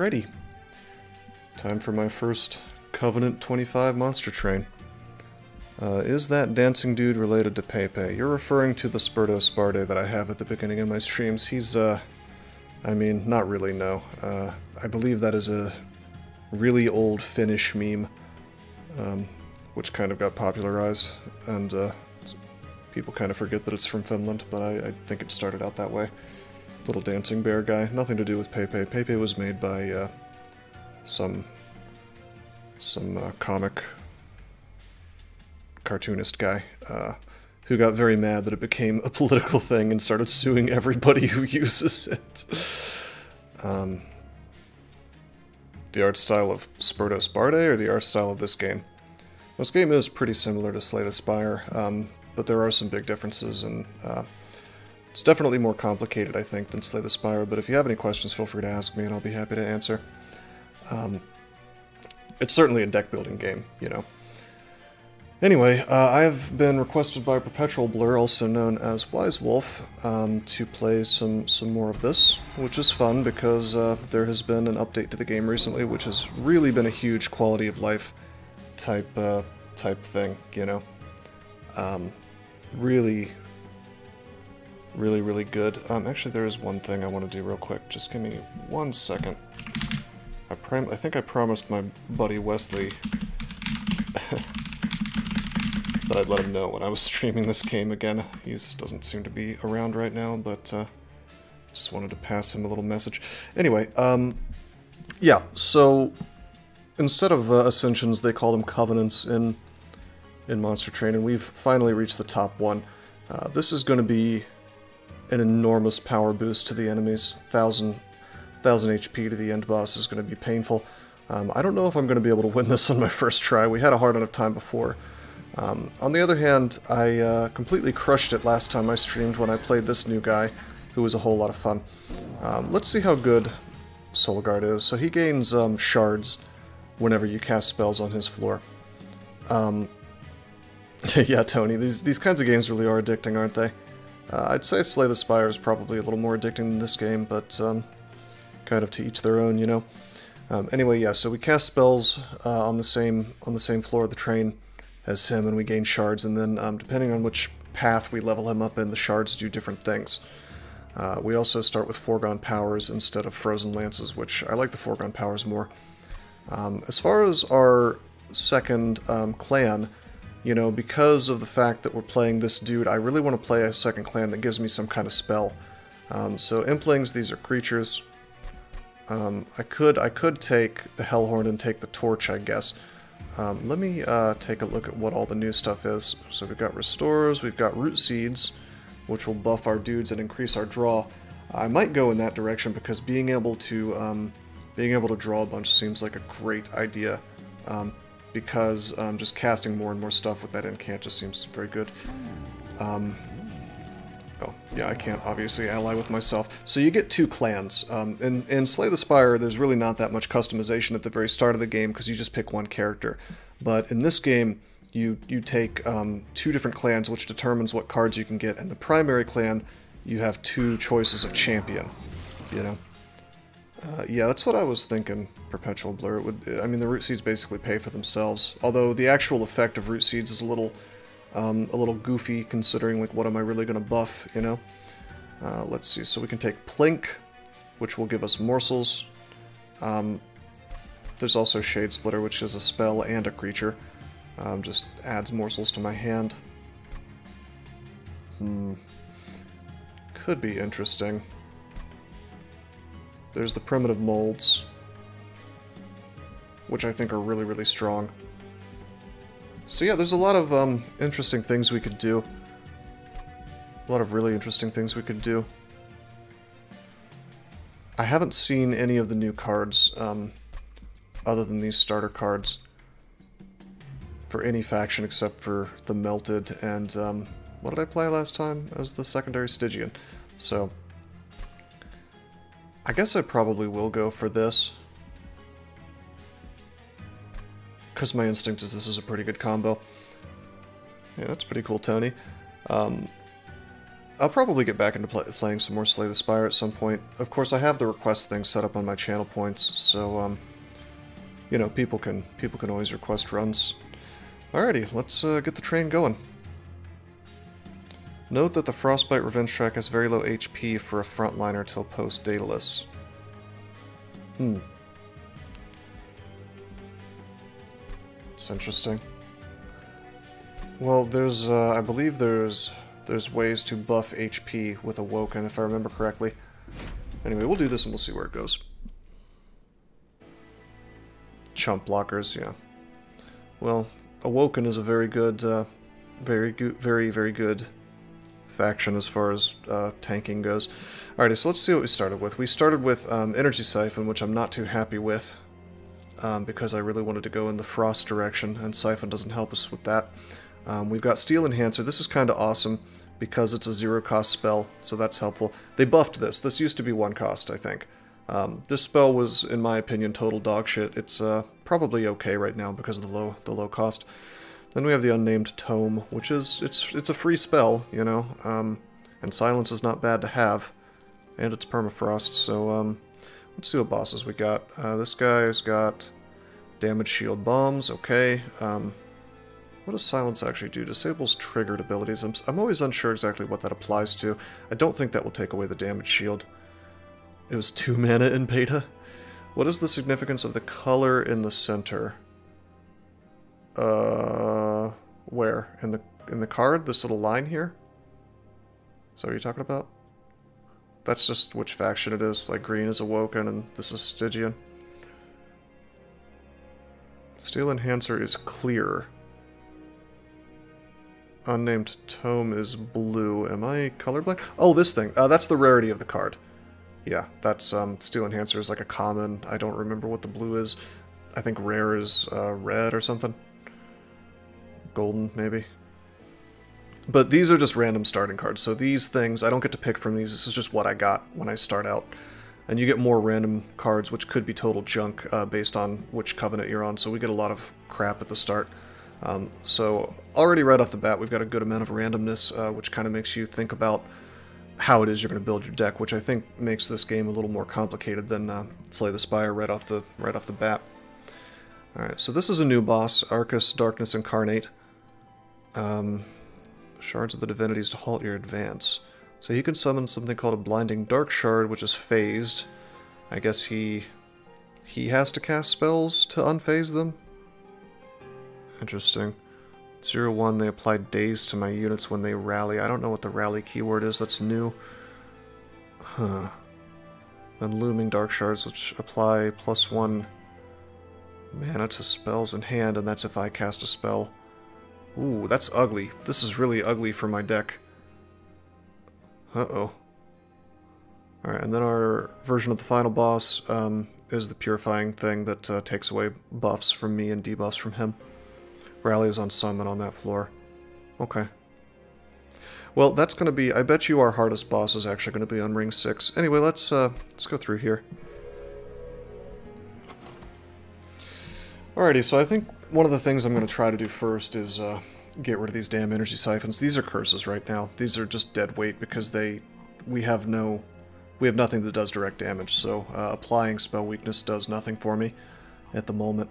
Alrighty. Time for my first Covenant 25 monster train. Is that dancing dude related to Pepe? You're referring to the Spurto Sparde that I have at the beginning of my streams. He's, I mean, not really, no. I believe that is a really old Finnish meme, which kind of got popularized, and people kind of forget that it's from Finland, but I think it started out that way. Little dancing bear guy, nothing to do with Pepe. Pepe was made by some comic cartoonist guy who got very mad that it became a political thing and started suing everybody who uses it. The art style of Spurto Sparde or the art style of this game? This game is pretty similar to Slay the Spire, but there are some big differences, and it's definitely more complicated, I think, than Slay the Spire, but if you have any questions, feel free to ask me and I'll be happy to answer. It's certainly a deck-building game, you know. Anyway, I have been requested by Perpetual Blur, also known as Wise Wolf, to play some more of this, which is fun because there has been an update to the game recently, which has really been a huge quality of life type thing, you know. Really good. Actually, there is one thing I want to do real quick. Just give me 1 second. I think I promised my buddy Wesley that I'd let him know when I was streaming this game again. He doesn't seem to be around right now, but just wanted to pass him a little message. Anyway, yeah, so instead of Ascensions, they call them Covenants in Monster Train, and we've finally reached the top one. This is going to be an enormous power boost to the enemies. 1,000 HP to the end boss is going to be painful. I don't know if I'm going to be able to win this on my first try. We had a hard enough time before. On the other hand, I completely crushed it last time I streamed when I played this new guy, who was a whole lot of fun. Let's see how good Solgard is. So he gains shards whenever you cast spells on his floor. Yeah, Tony, these kinds of games really are addicting, aren't they? I'd say Slay the Spire is probably a little more addicting than this game, but kind of to each their own, you know. Anyway, yeah, so we cast spells on the same floor of the train as him, and we gain shards, and then depending on which path we level him up in, the shards do different things. We also start with Foregone Powers instead of Frozen Lances, which I like the Foregone Powers more. As far as our second clan, you know, because of the fact that we're playing this dude, I really want to play a second clan that gives me some kind of spell. So Implings, these are creatures. I could take the Hellhorn and take the Torch, I guess. Let me take a look at what all the new stuff is. So we've got Restores, we've got Root Seeds, which will buff our dudes and increase our draw. I might go in that direction because being able to draw a bunch seems like a great idea. Because just casting more and more stuff with that incant just seems very good. Oh, yeah, I can't obviously ally with myself. So you get two clans. In Slay the Spire, there's really not that much customization at the very start of the game because you just pick one character. But in this game, you take two different clans, which determines what cards you can get. And the primary clan, you have two choices of champion, you know? Yeah, that's what I was thinking, Perpetual Blur. I mean, the Root Seeds basically pay for themselves. Although the actual effect of Root Seeds is a little goofy, considering, like, what am I really going to buff, you know? Let's see, so we can take Plink, which will give us morsels. There's also Shade Splitter, which is a spell and a creature. Just adds morsels to my hand. Could be interesting. There's the Primitive Molds, which I think are really, really strong. So yeah, there's a lot of interesting things we could do. A lot of really interesting things we could do. I haven't seen any of the new cards, other than these starter cards, for any faction except for the Melted and, what did I play last time as the secondary Stygian? So, I guess I probably will go for this. Because my instinct is this is a pretty good combo. Yeah, that's pretty cool, Tony. I'll probably get back into playing some more Slay the Spire at some point. Of course, I have the request thing set up on my channel points, so you know, people can always request runs. Alrighty, let's get the train going. Note that the Frostbite Revenge track has very low HP for a frontliner till post Daedalus. It's interesting. Well, there's I believe there's ways to buff HP with Awoken, if I remember correctly. Anyway, we'll do this and we'll see where it goes. Chump blockers, yeah. Well, Awoken is a very good, very good faction as far as tanking goes. Alrighty, so let's see what we started with. We started with Energy Siphon, which I'm not too happy with, because I really wanted to go in the Frost direction, and Siphon doesn't help us with that. We've got Steel Enhancer. This is kind of awesome, because it's a 0-cost spell, so that's helpful. They buffed this. This used to be 1 cost, I think. This spell was, in my opinion, total dog shit. It's probably okay right now because of the low cost. Then we have the Unnamed Tome, which is it's a free spell, you know, and Silence is not bad to have, and it's permafrost. So let's see what bosses we got. This guy's got Damage Shield Bombs. Okay. What does Silence actually do? Disables triggered abilities. I'm always unsure exactly what that applies to. I don't think that will take away the damage shield. It was 2 mana in beta. What is the significance of the color in the center? Where? In the card? This little line here? Is that what you're talking about? That's just which faction it is. Like green is Awoken and this is Stygian. Steel Enhancer is clear. Unnamed Tome is blue. Am I colorblind? Oh, this thing. That's the rarity of the card. Yeah, that's Steel Enhancer is like a common. I don't remember what the blue is. I think rare is red or something. Golden, maybe. But these are just random starting cards. So these things, I don't get to pick from these. This is just what I got when I start out. And you get more random cards, which could be total junk based on which covenant you're on. So we get a lot of crap at the start. So already right off the bat, we've got a good amount of randomness, which kind of makes you think about how it is you're going to build your deck, which I think makes this game a little more complicated than Slay the Spire right off the bat. All right, so this is a new boss, Arcus Darkness Incarnate. Shards of the Divinities to halt your advance. So he can summon something called a Blinding Dark Shard, which is phased. I guess he has to cast spells to unphase them. Interesting. 0-1, they apply daze to my units when they rally. I don't know what the rally keyword is, that's new. Huh. And Looming Dark Shards, which apply +1 mana to spells in hand, and that's if I cast a spell. Ooh, that's ugly. This is really ugly for my deck. Uh-oh. Alright, and then our version of the final boss is the Purifying thing that takes away buffs from me and debuffs from him. Rally is on summon on that floor. Okay. Well, that's going to be... I bet you our hardest boss is actually going to be on Ring 6. Anyway, let's go through here. Alrighty, so I think one of the things I'm going to try to do first is get rid of these damn energy siphons. These are curses right now. These are just dead weight because we have nothing that does direct damage, so applying spell weakness does nothing for me at the moment.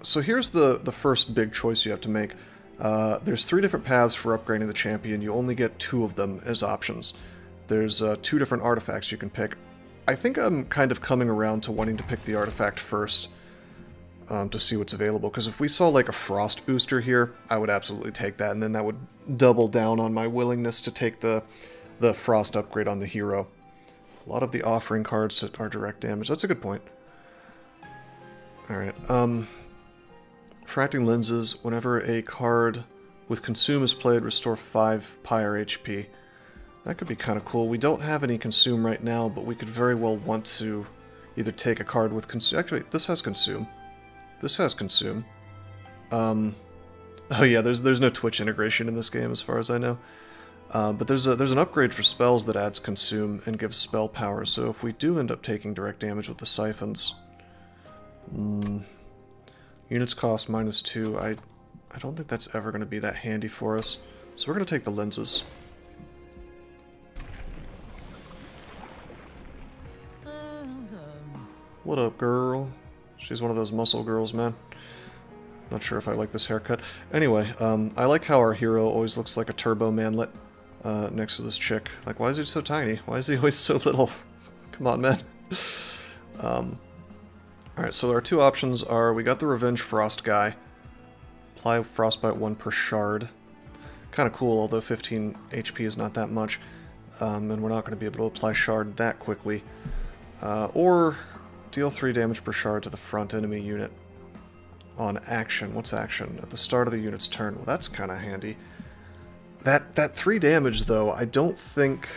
So here's the first big choice you have to make. There's 3 different paths for upgrading the champion. You only get 2 of them as options. There's 2 different artifacts you can pick. I think I'm kind of coming around to wanting to pick the artifact first to see what's available, because if we saw like a frost booster here, I would absolutely take that, and then that would double down on my willingness to take the frost upgrade on the hero. A lot of the offering cards are direct damage. That's a good point. Alright, Fracting Lenses. Whenever a card with Consume is played, restore 5 Pyre HP. That could be kind of cool. We don't have any Consume right now, but we could very well want to either take a card with Consume. Actually, this has Consume. This has Consume. Oh yeah, there's no Twitch integration in this game as far as I know. But there's an upgrade for spells that adds Consume and gives spell power, so if we do end up taking direct damage with the Siphons... Units cost -2. I don't think that's ever going to be that handy for us. So we're going to take the lenses. What up, girl? She's one of those muscle girls, man. Not sure if I like this haircut. Anyway, I like how our hero always looks like a turbo manlet next to this chick. Like, why is he so tiny? Why is he always so little? Come on, man. Alright, so our two options are, we got the Revenge Frost guy. Apply Frostbite 1 per shard. Kind of cool, although 15 HP is not that much. And we're not going to be able to apply shard that quickly. Or deal 3 damage per shard to the front enemy unit. On action. What's action? At the start of the unit's turn. Well, that's kind of handy. That 3 damage, though, I don't think...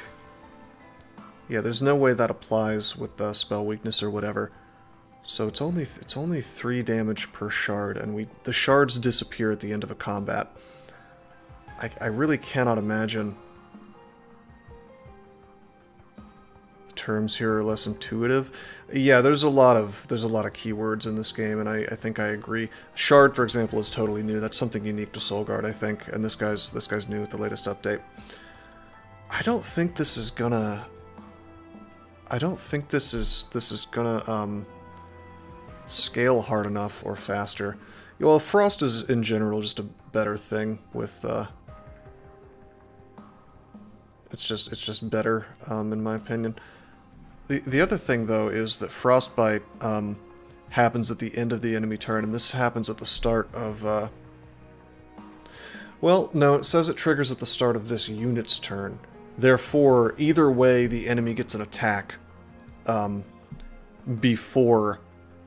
Yeah, there's no way that applies with the spell weakness or whatever. So it's only 3 damage per shard, and the shards disappear at the end of a combat. I really cannot imagine the terms here are less intuitive. Yeah, there's a lot of keywords in this game, and I think I agree. Shard, for example, is totally new. That's something unique to Soulguard, I think, and this guy's new with the latest update. I don't think this is gonna scale hard enough or faster. Well, Frost is in general just a better thing with it's just better in my opinion. The other thing though is that Frostbite happens at the end of the enemy turn, and this happens at the start of well, no, it says it triggers at the start of this unit's turn. Therefore, either way the enemy gets an attack before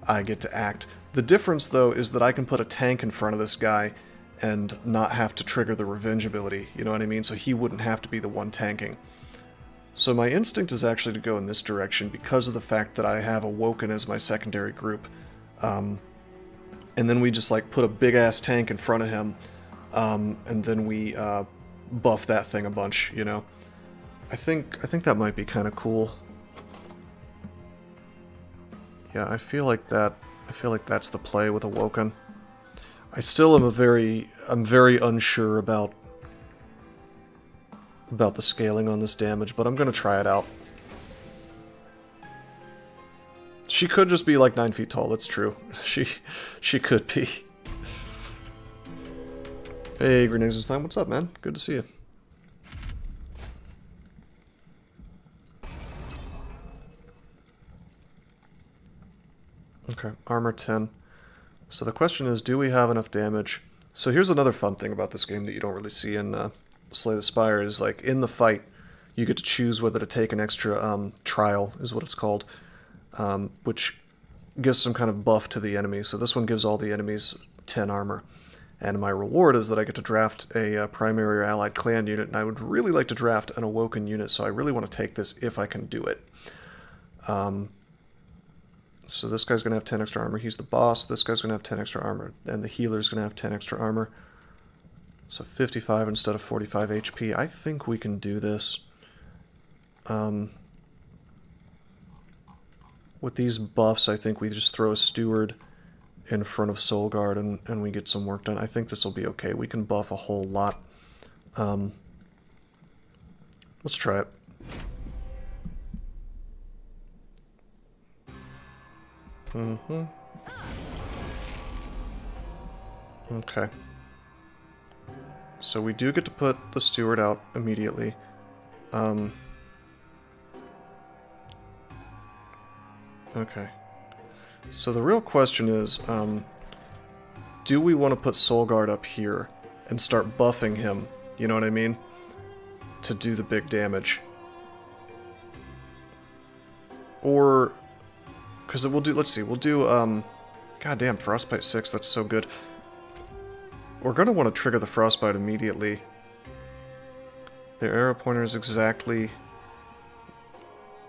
I get to act. The difference, though, is that I can put a tank in front of this guy and not have to trigger the revenge ability, you know what I mean? So he wouldn't have to be the one tanking. So my instinct is actually to go in this direction because of the fact that I have Awoken as my secondary group. And then we just, like, put a big-ass tank in front of him, and then we buff that thing a bunch, you know? I think that might be kind of cool. Yeah, I feel like that's the play with Awoken. I still am I'm very unsure about the scaling on this damage, but I'm gonna try it out. She could just be like 9 feet tall, that's true. She could be. Hey, Grenades and Slime, what's up, man? Good to see you. Okay, armor 10. So the question is, do we have enough damage? So here's another fun thing about this game that you don't really see in Slay the Spire, is like in the fight, you get to choose whether to take an extra trial, is what it's called, which gives some kind of buff to the enemy. So this one gives all the enemies 10 armor. And my reward is that I get to draft a primary or allied clan unit, and I would really like to draft an Awoken unit, so I really want to take this if I can do it. So this guy's going to have 10 extra armor. He's the boss. This guy's going to have 10 extra armor. And the healer's going to have 10 extra armor. So 55 instead of 45 HP. I think we can do this. With these buffs, I think we just throw a steward in front of Soulguard and we get some work done. I think this will be okay. We can buff a whole lot. Let's try it. Okay. So we do get to put the steward out immediately. Okay. So the real question is, do we want to put Soulguard up here and start buffing him, you know what I mean, to do the big damage? Or... because we'll do, let's see, we'll do, goddamn, Frostbite 6, that's so good. We're going to want to trigger the Frostbite immediately. Their arrow pointer is exactly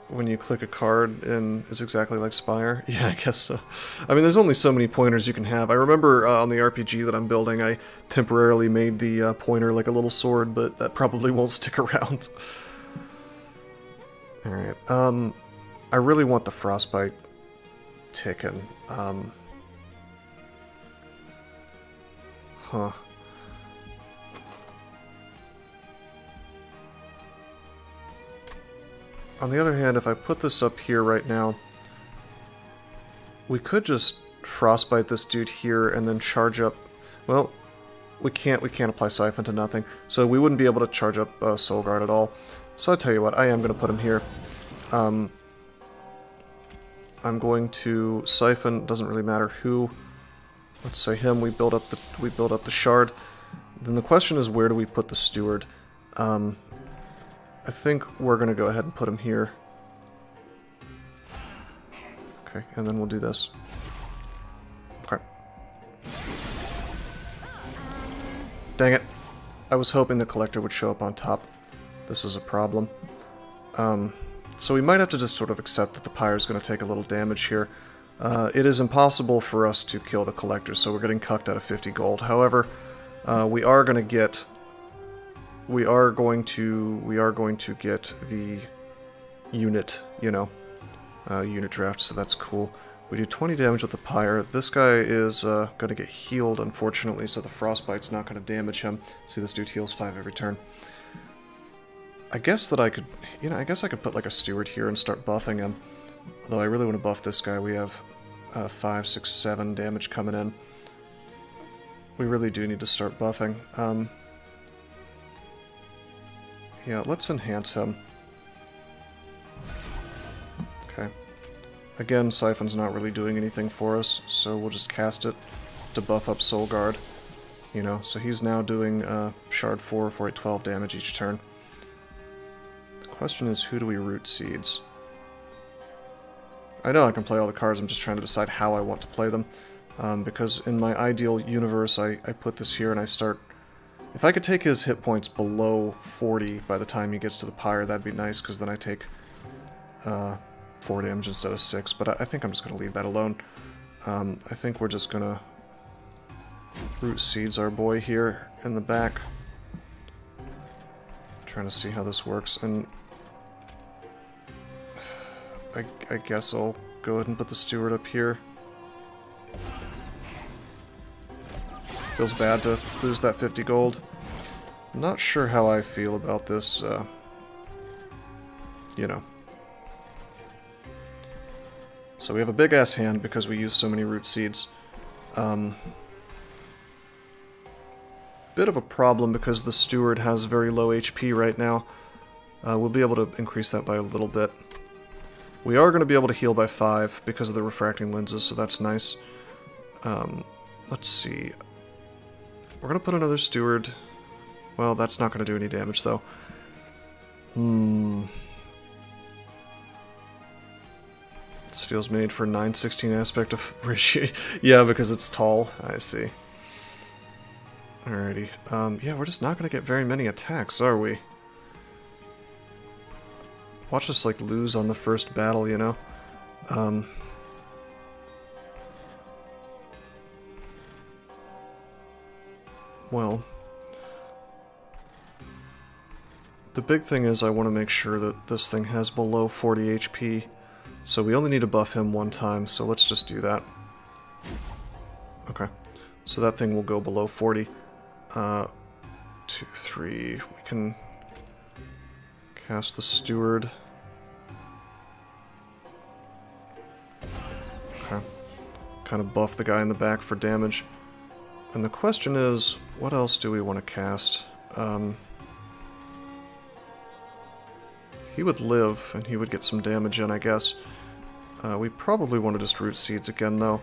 when you click a card and is exactly like Spire. Yeah, I guess so. I mean, there's only so many pointers you can have. I remember on the RPG that I'm building, I temporarily made the pointer like a little sword, but that probably won't stick around. Alright, I really want the Frostbite ticking. Huh. On the other hand, if I put this up here right now, we could just frostbite this dude here and then charge up. Well, we can't apply Siphon to nothing, so we wouldn't be able to charge up Soul Guard at all. So I'll tell you what, I am going to put him here. I'm going to Siphon, doesn't really matter who. Let's say him, we build up the shard. Then the question is, where do we put the steward? I think we're going to go ahead and put him here. Okay, and then we'll do this. Okay. Dang it. I was hoping the collector would show up on top. This is a problem. So we might have to just sort of accept that the pyre is going to take a little damage here. It is impossible for us to kill the collector, so we're getting cucked out of 50 gold. However, we are going to get the unit, you know, unit draft, so that's cool. We do 20 damage with the pyre. This guy is going to get healed, unfortunately, so the frostbite's not going to damage him. See, this dude heals 5 every turn. I guess that I could, you know, I guess I could put like a steward here and start buffing him. Although I really want to buff this guy. We have 5, 6, 7 damage coming in. We really do need to start buffing. Yeah, let's enhance him. Okay. Again, Siphon's not really doing anything for us, so we'll just cast it to buff up Soul Guard. You know, so he's now doing Shard 4 for 12 damage each turn. The question is, who do we root seeds? I know I can play all the cards, I'm just trying to decide how I want to play them. Because in my ideal universe, I put this here and I start... If I could take his hit points below 40 by the time he gets to the pyre, that'd be nice, because then I take 4 damage instead of 6, but I think I'm just going to leave that alone. I think we're just going to root seeds our boy here in the back. Trying to see how this works, and I guess I'll go ahead and put the steward up here. Feels bad to lose that 50 gold. I'm not sure how I feel about this, you know. So we have a big-ass hand because we use so many root seeds. Bit of a problem because the steward has very low HP right now. We'll be able to increase that by a little bit. We are going to be able to heal by 5 because of the refracting lenses, so that's nice. Let's see. We're going to put another steward. Well, that's not going to do any damage, though. This feels made for 9/16 aspect of ratio. Yeah, because it's tall. I see. Alrighty. Yeah, we're just not going to get very many attacks, are we? Watch us, like, lose on the first battle, you know? Well, the big thing is I want to make sure that this thing has below 40 HP, so we only need to buff him one time, so let's just do that. Okay, so that thing will go below 40. 2, 3, we can cast the steward. Okay, kind of buff the guy in the back for damage. And the question is, what else do we want to cast? He would live, and he would get some damage in, I guess. We probably want to just root seeds again, though.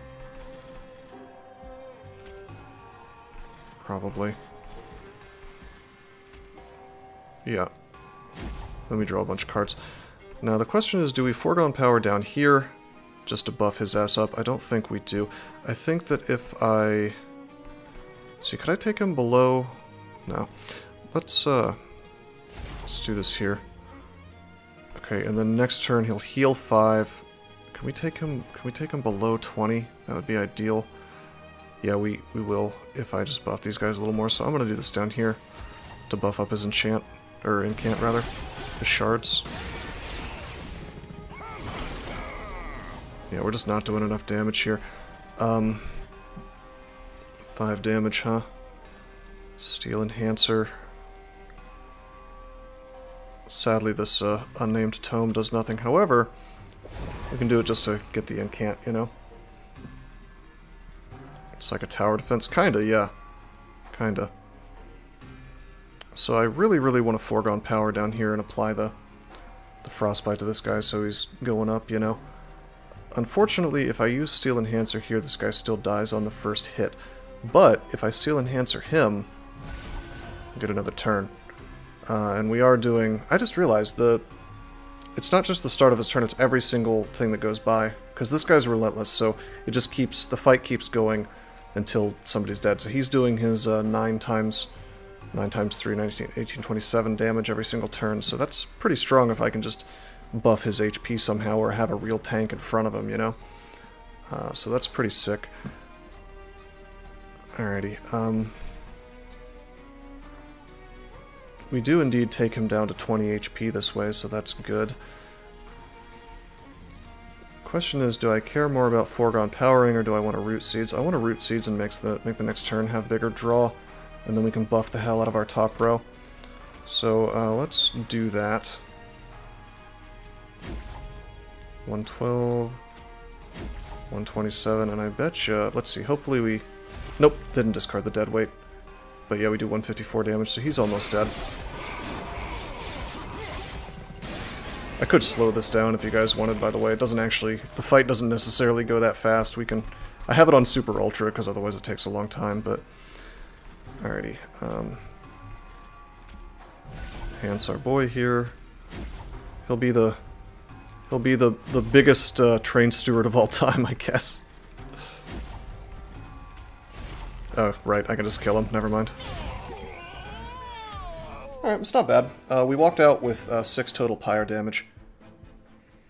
Probably. Yeah. Let me draw a bunch of cards. Now, the question is, do we foregone power down here just to buff his ass up? I don't think we do. I think that if I... Let's see, could I take him below? No. Let's do this here. Okay, and then next turn he'll heal 5. Can we take him below 20? That would be ideal. Yeah, we will if I just buff these guys a little more. So I'm gonna do this down here to buff up his incant rather. His shards. Yeah, we're just not doing enough damage here. 5 damage, huh? Steel Enhancer. Sadly, this unnamed tome does nothing. However, we can do it just to get the incant, you know? It's like a tower defense. Kinda, yeah. Kinda. So I really, really want to foregone power down here and apply the frostbite to this guy so he's going up, you know? Unfortunately, if I use Steel Enhancer here, this guy still dies on the first hit. But if I Steel Enhancer him, I'll get another turn. And we are doing... I just realized it's not just the start of his turn, it's every single thing that goes by. Because this guy's relentless, so it just keeps... the fight keeps going until somebody's dead. So he's doing his 9 times 3, 19, 18, 27 damage every single turn. So that's pretty strong if I can just buff his HP somehow or have a real tank in front of him, you know? So that's pretty sick. Alrighty, we do indeed take him down to 20 HP this way, so that's good. Question is, do I care more about foregone powering or do I want to root seeds? I want to root seeds and make the next turn have bigger draw, and then we can buff the hell out of our top row. So let's do that. 112, 127, and I betcha, let's see, hopefully we... Nope, didn't discard the dead weight. But yeah, we do 154 damage, so he's almost dead. I could slow this down if you guys wanted, by the way. It doesn't actually... the fight doesn't necessarily go that fast. We can... I have it on Super Ultra, because otherwise it takes a long time, but... Alrighty, Hans our boy here. He'll be the biggest train steward of all time, I guess. Oh, right, I can just kill him, never mind. Alright, it's not bad. We walked out with 6 total pyre damage.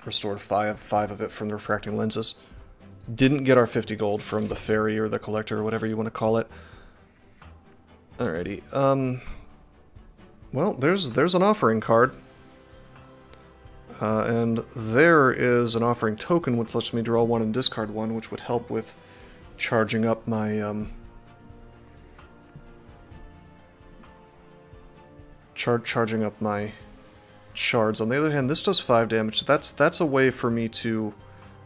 Restored 5 of it from the refracting lenses. Didn't get our 50 gold from the fairy or the collector or whatever you want to call it. Alrighty, well, there's an offering card. And there is an offering token which lets me draw 1 and discard 1, which would help with charging up my, charging up my shards. On the other hand, this does 5 damage. That's a way for me to...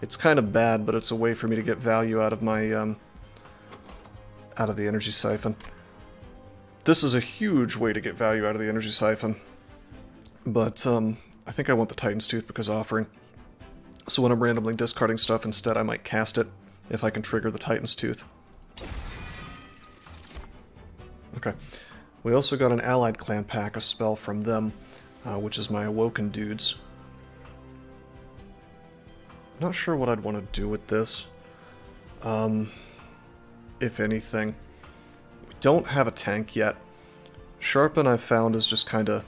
It's kind of bad, but it's a way for me to get value out of my, out of the energy siphon. This is a huge way to get value out of the energy siphon. But, I think I want the Titan's Tooth because offering. So when I'm randomly discarding stuff instead, I might cast it if I can trigger the Titan's Tooth. Okay. We also got an Allied Clan pack, a spell from them, which is my Awoken dudes. Not sure what I'd want to do with this. If anything. We don't have a tank yet. Sharpen, I've found, is just kind of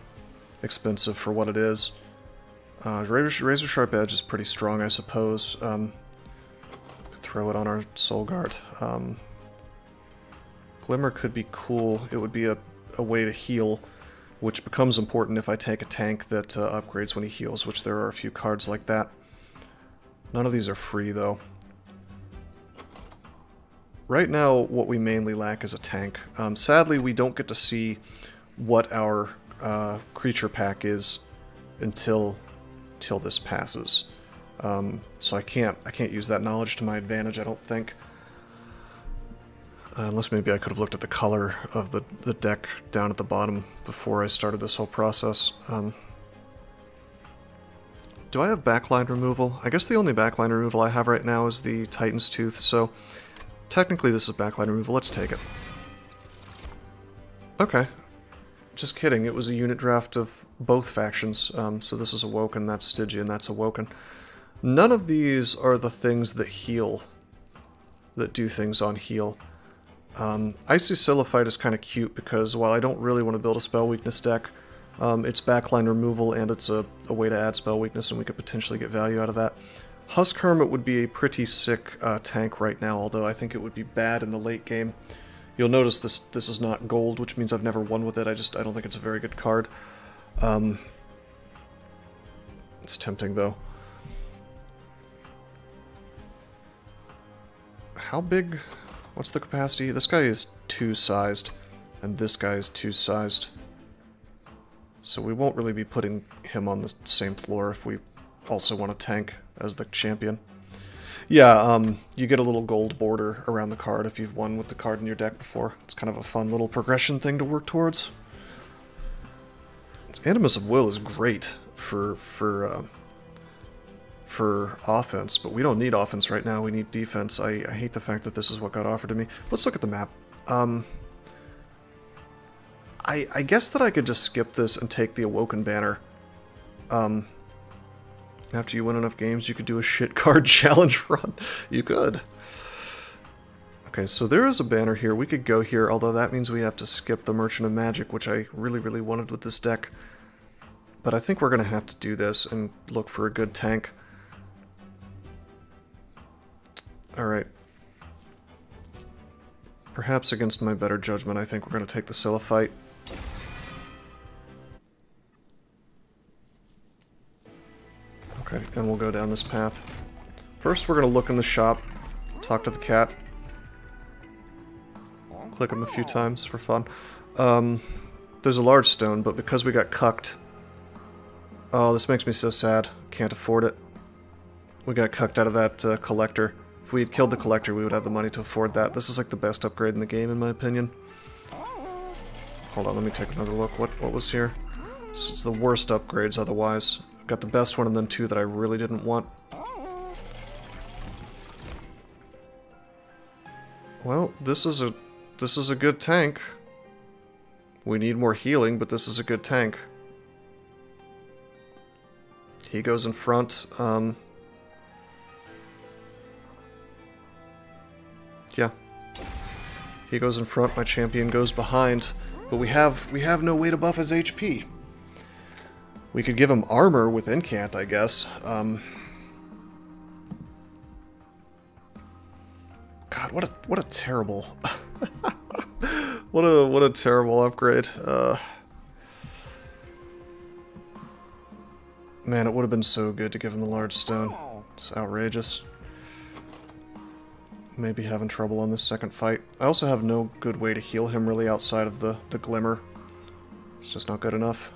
expensive for what it is. Razor Sharp Edge is pretty strong, I suppose. Throw it on our Soul Guard. Glimmer could be cool. It would be a way to heal, which becomes important if I take a tank that upgrades when he heals, which there are a few cards like that. None of these are free, though. Right now, what we mainly lack is a tank. Sadly, we don't get to see what our creature pack is until this passes. So I can't use that knowledge to my advantage, I don't think. Unless maybe I could have looked at the color of the deck down at the bottom before I started this whole process. Do I have backline removal? I guess the only backline removal I have right now is the Titan's Tooth, so technically this is backline removal. Let's take it. Okay. Just kidding, it was a unit draft of both factions, so this is Awoken, that's Stygian, that's Awoken. None of these are the things that heal, that do things on heal. Icy Siliphyte is kind of cute because while I don't really want to build a spell weakness deck, it's backline removal and it's a way to add spell weakness and we could potentially get value out of that. Husk Hermit would be a pretty sick tank right now, although I think it would be bad in the late game. You'll notice this is not gold, which means I've never won with it. I don't think it's a very good card. It's tempting, though. How big? What's the capacity? This guy is 2 sized, and this guy is 2 sized. So we won't really be putting him on the same floor if we also want to tank as the champion. Yeah, you get a little gold border around the card if you've won with the card in your deck before. It's kind of a fun little progression thing to work towards. Animus of Will is great for offense, but we don't need offense right now. We need defense. I hate the fact that this is what got offered to me. Let's look at the map. I guess that I could just skip this and take the Awoken banner. After you win enough games, you could do a shit card challenge run. You could. Okay, so there is a banner here. We could go here, although that means we have to skip the Merchant of Magic, which I really, really wanted with this deck. But I think we're going to have to do this and look for a good tank. Alright. Perhaps against my better judgment, I think we're going to take the Siliphyte. Okay, and we'll go down this path. First, we're going to look in the shop, talk to the cat. Click him a few times for fun. There's a large stone, but because we got cucked... Oh, this makes me so sad. Can't afford it. We got cucked out of that collector. If we had killed the collector, we would have the money to afford that. This is like the best upgrade in the game, in my opinion. Hold on, let me take another look. What was here? This is the worst upgrades otherwise. Got the best one and then two that I really didn't want. Well, this is a good tank. We need more healing, but this is a good tank. He goes in front. Yeah. He goes in front, my champion goes behind, but we have no way to buff his HP. We could give him armor with Incant, I guess. God, what a terrible what a terrible upgrade. Man, it would have been so good to give him the large stone. It's outrageous. Maybe having trouble on this second fight. I also have no good way to heal him really outside of the glimmer. It's just not good enough.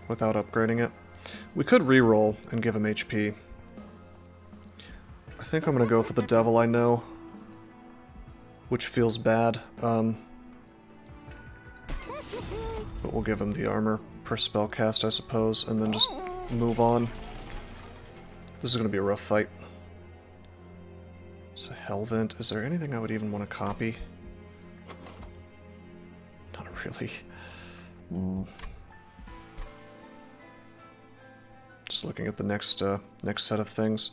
Without upgrading it. We could reroll and give him HP. I think I'm gonna go for the Devil I Know, which feels bad. But we'll give him the armor per spell cast, I suppose, and then just move on. This is gonna be a rough fight. It's a Hellvent. Is there anything I would even want to copy? Not really. Just looking at the next set of things.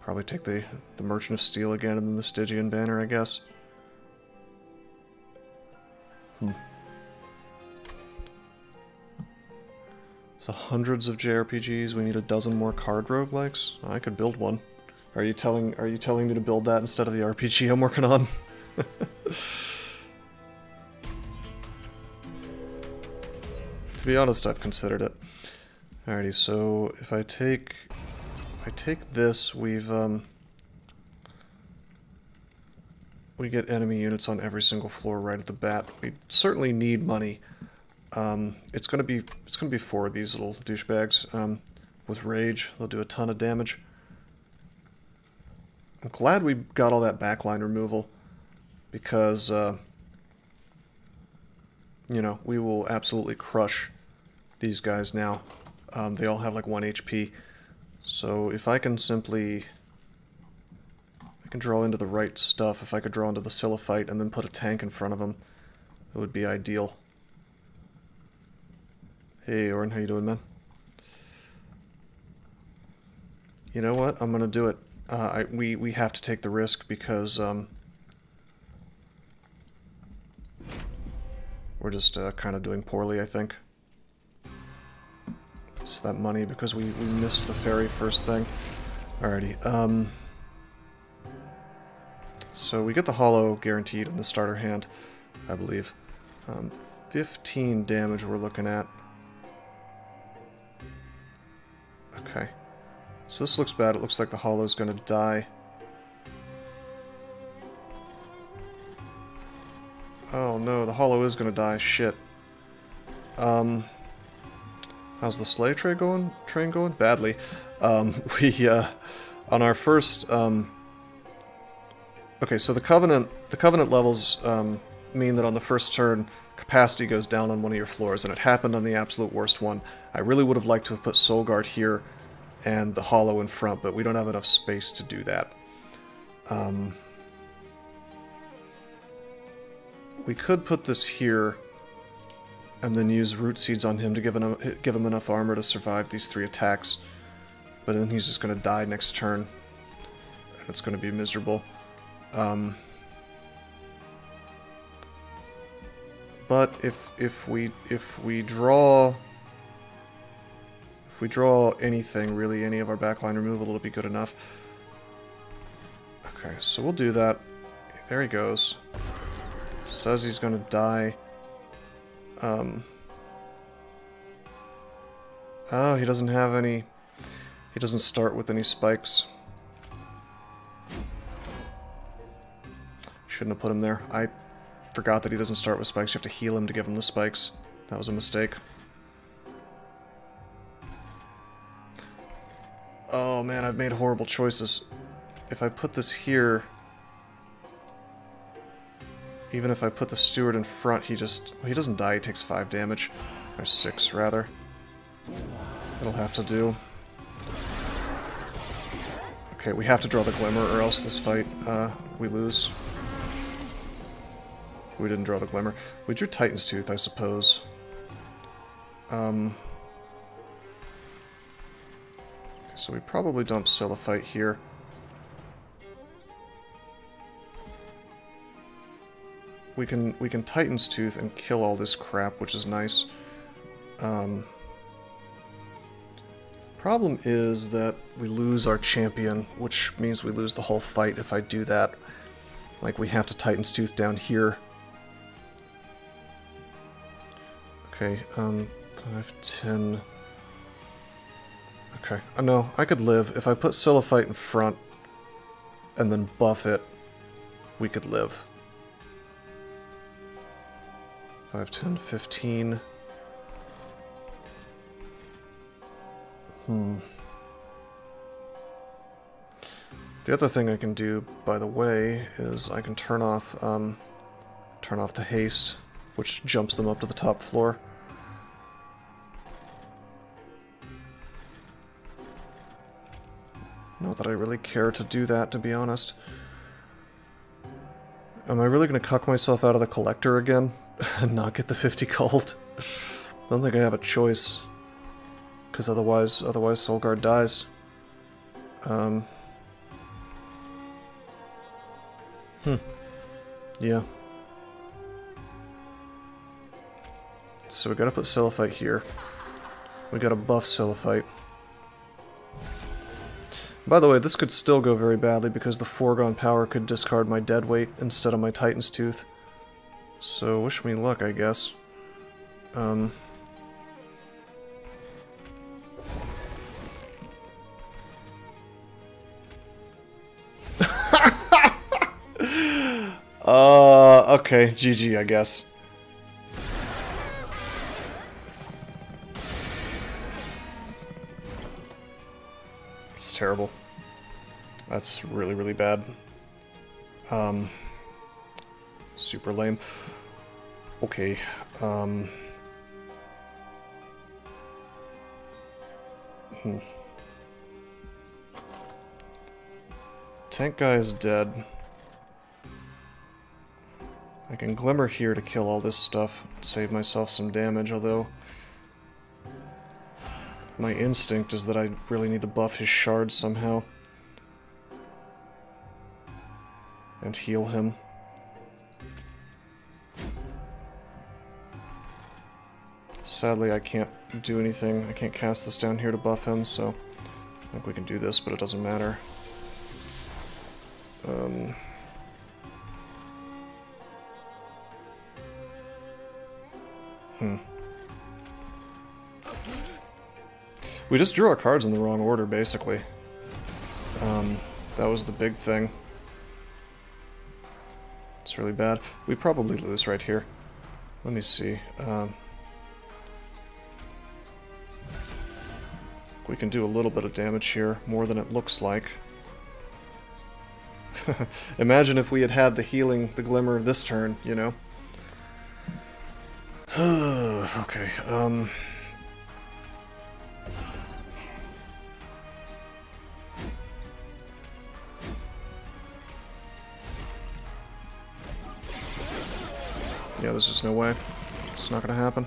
Probably take the Merchant of Steel again and then the Stygian banner, I guess. So hundreds of JRPGs, we need a dozen more card roguelikes? I could build one. Are you telling me to build that instead of the RPG I'm working on? To be honest, I've considered it. Alrighty, so if I take this, we get enemy units on every single floor right at the bat. We certainly need money. It's gonna be 4 of these little douchebags with rage. They'll do a ton of damage. I'm glad we got all that backline removal because you know, we will absolutely crush these guys now. They all have like 1 HP. So if I can simply... I can draw into the right stuff. If I could draw into the Siliphyte and then put a tank in front of him, it would be ideal. Hey, Orin, how you doing, man? You know what? I'm gonna do it. We have to take the risk because we're just kind of doing poorly, I think. It's that money because we missed the fairy first thing. Alrighty, so we get the hollow guaranteed in the starter hand, I believe. 15 damage we're looking at. Okay. So this looks bad. It looks like the hollow's gonna die. Oh no, the Hollow is gonna die. Shit. How's the slave train going? Badly. We, on our first, okay, so the Covenant levels, mean that on the first turn, capacity goes down on one of your floors, and it happened on the absolute worst one. I really would have liked to have put Soul Guard here and the Hollow in front, but we don't have enough space to do that. We could put this here and then use Root Seeds on him to give him enough armor to survive these 3 attacks. But then he's just going to die next turn, and it's going to be miserable. But if we draw anything, really, any of our backline removal, it'll be good enough. Okay, so we'll do that. There he goes. Says he's gonna die. Oh, he doesn't have any. He doesn't start with any spikes. Shouldn't have put him there. I forgot that he doesn't start with spikes. You have to heal him to give him the spikes. That was a mistake. Oh man, I've made horrible choices. If I put this here, even if I put the Steward in front, he doesn't die, he takes 5 damage. Or 6, rather. It'll have to do. Okay, we have to draw the Glimmer, or else this fight, we lose. We didn't draw the Glimmer. We drew Titan's Tooth, I suppose. So we probably dump Celophyte here. We can Titan's Tooth and kill all this crap, which is nice. Problem is that we lose our champion, which means we lose the whole fight if I do that. Like, we have to Titan's Tooth down here. Okay, 5, 10... Okay, no, I could live. If I put Celophyte in front and then buff it, we could live. 5, 10, 15... The other thing I can do, by the way, is I can turn off the haste, which jumps them up to the top floor. Not that I really care to do that, to be honest. Am I really going to cuck myself out of the Collector again and not get the 50 gold? I don't think I have a choice. Because otherwise Soul Guard dies. Yeah. So we gotta put Celophyte here. We gotta buff Celophyte. By the way, this could still go very badly because the Foregone Power could discard my dead weight instead of my Titan's Tooth. So wish me luck, I guess. Okay, GG, I guess. It's terrible. That's really, really bad. Super lame. Okay, Tank guy is dead. I can Glimmer here to kill all this stuff, save myself some damage, although my instinct is that I really need to buff his shards somehow. And heal him. Sadly, I can't do anything. I can't cast this down here to buff him, so I think we can do this, but it doesn't matter. We just drew our cards in the wrong order, basically. That was the big thing. It's It's really bad. We probably lose right here. Let me see. We can do a little bit of damage here, more than it looks like. Imagine if we had had the healing, the glimmer this turn, you know? Okay, yeah, there's just no way. It's not gonna happen.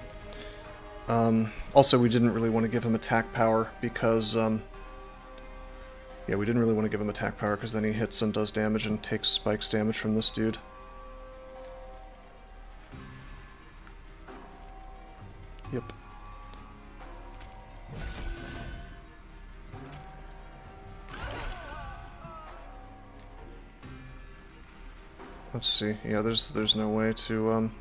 Also, we didn't really want to give him attack power because, yeah, we didn't really want to give him attack power because then he hits and does damage and takes spikes damage from this dude. Yep. Let's see. Yeah, there's no way to,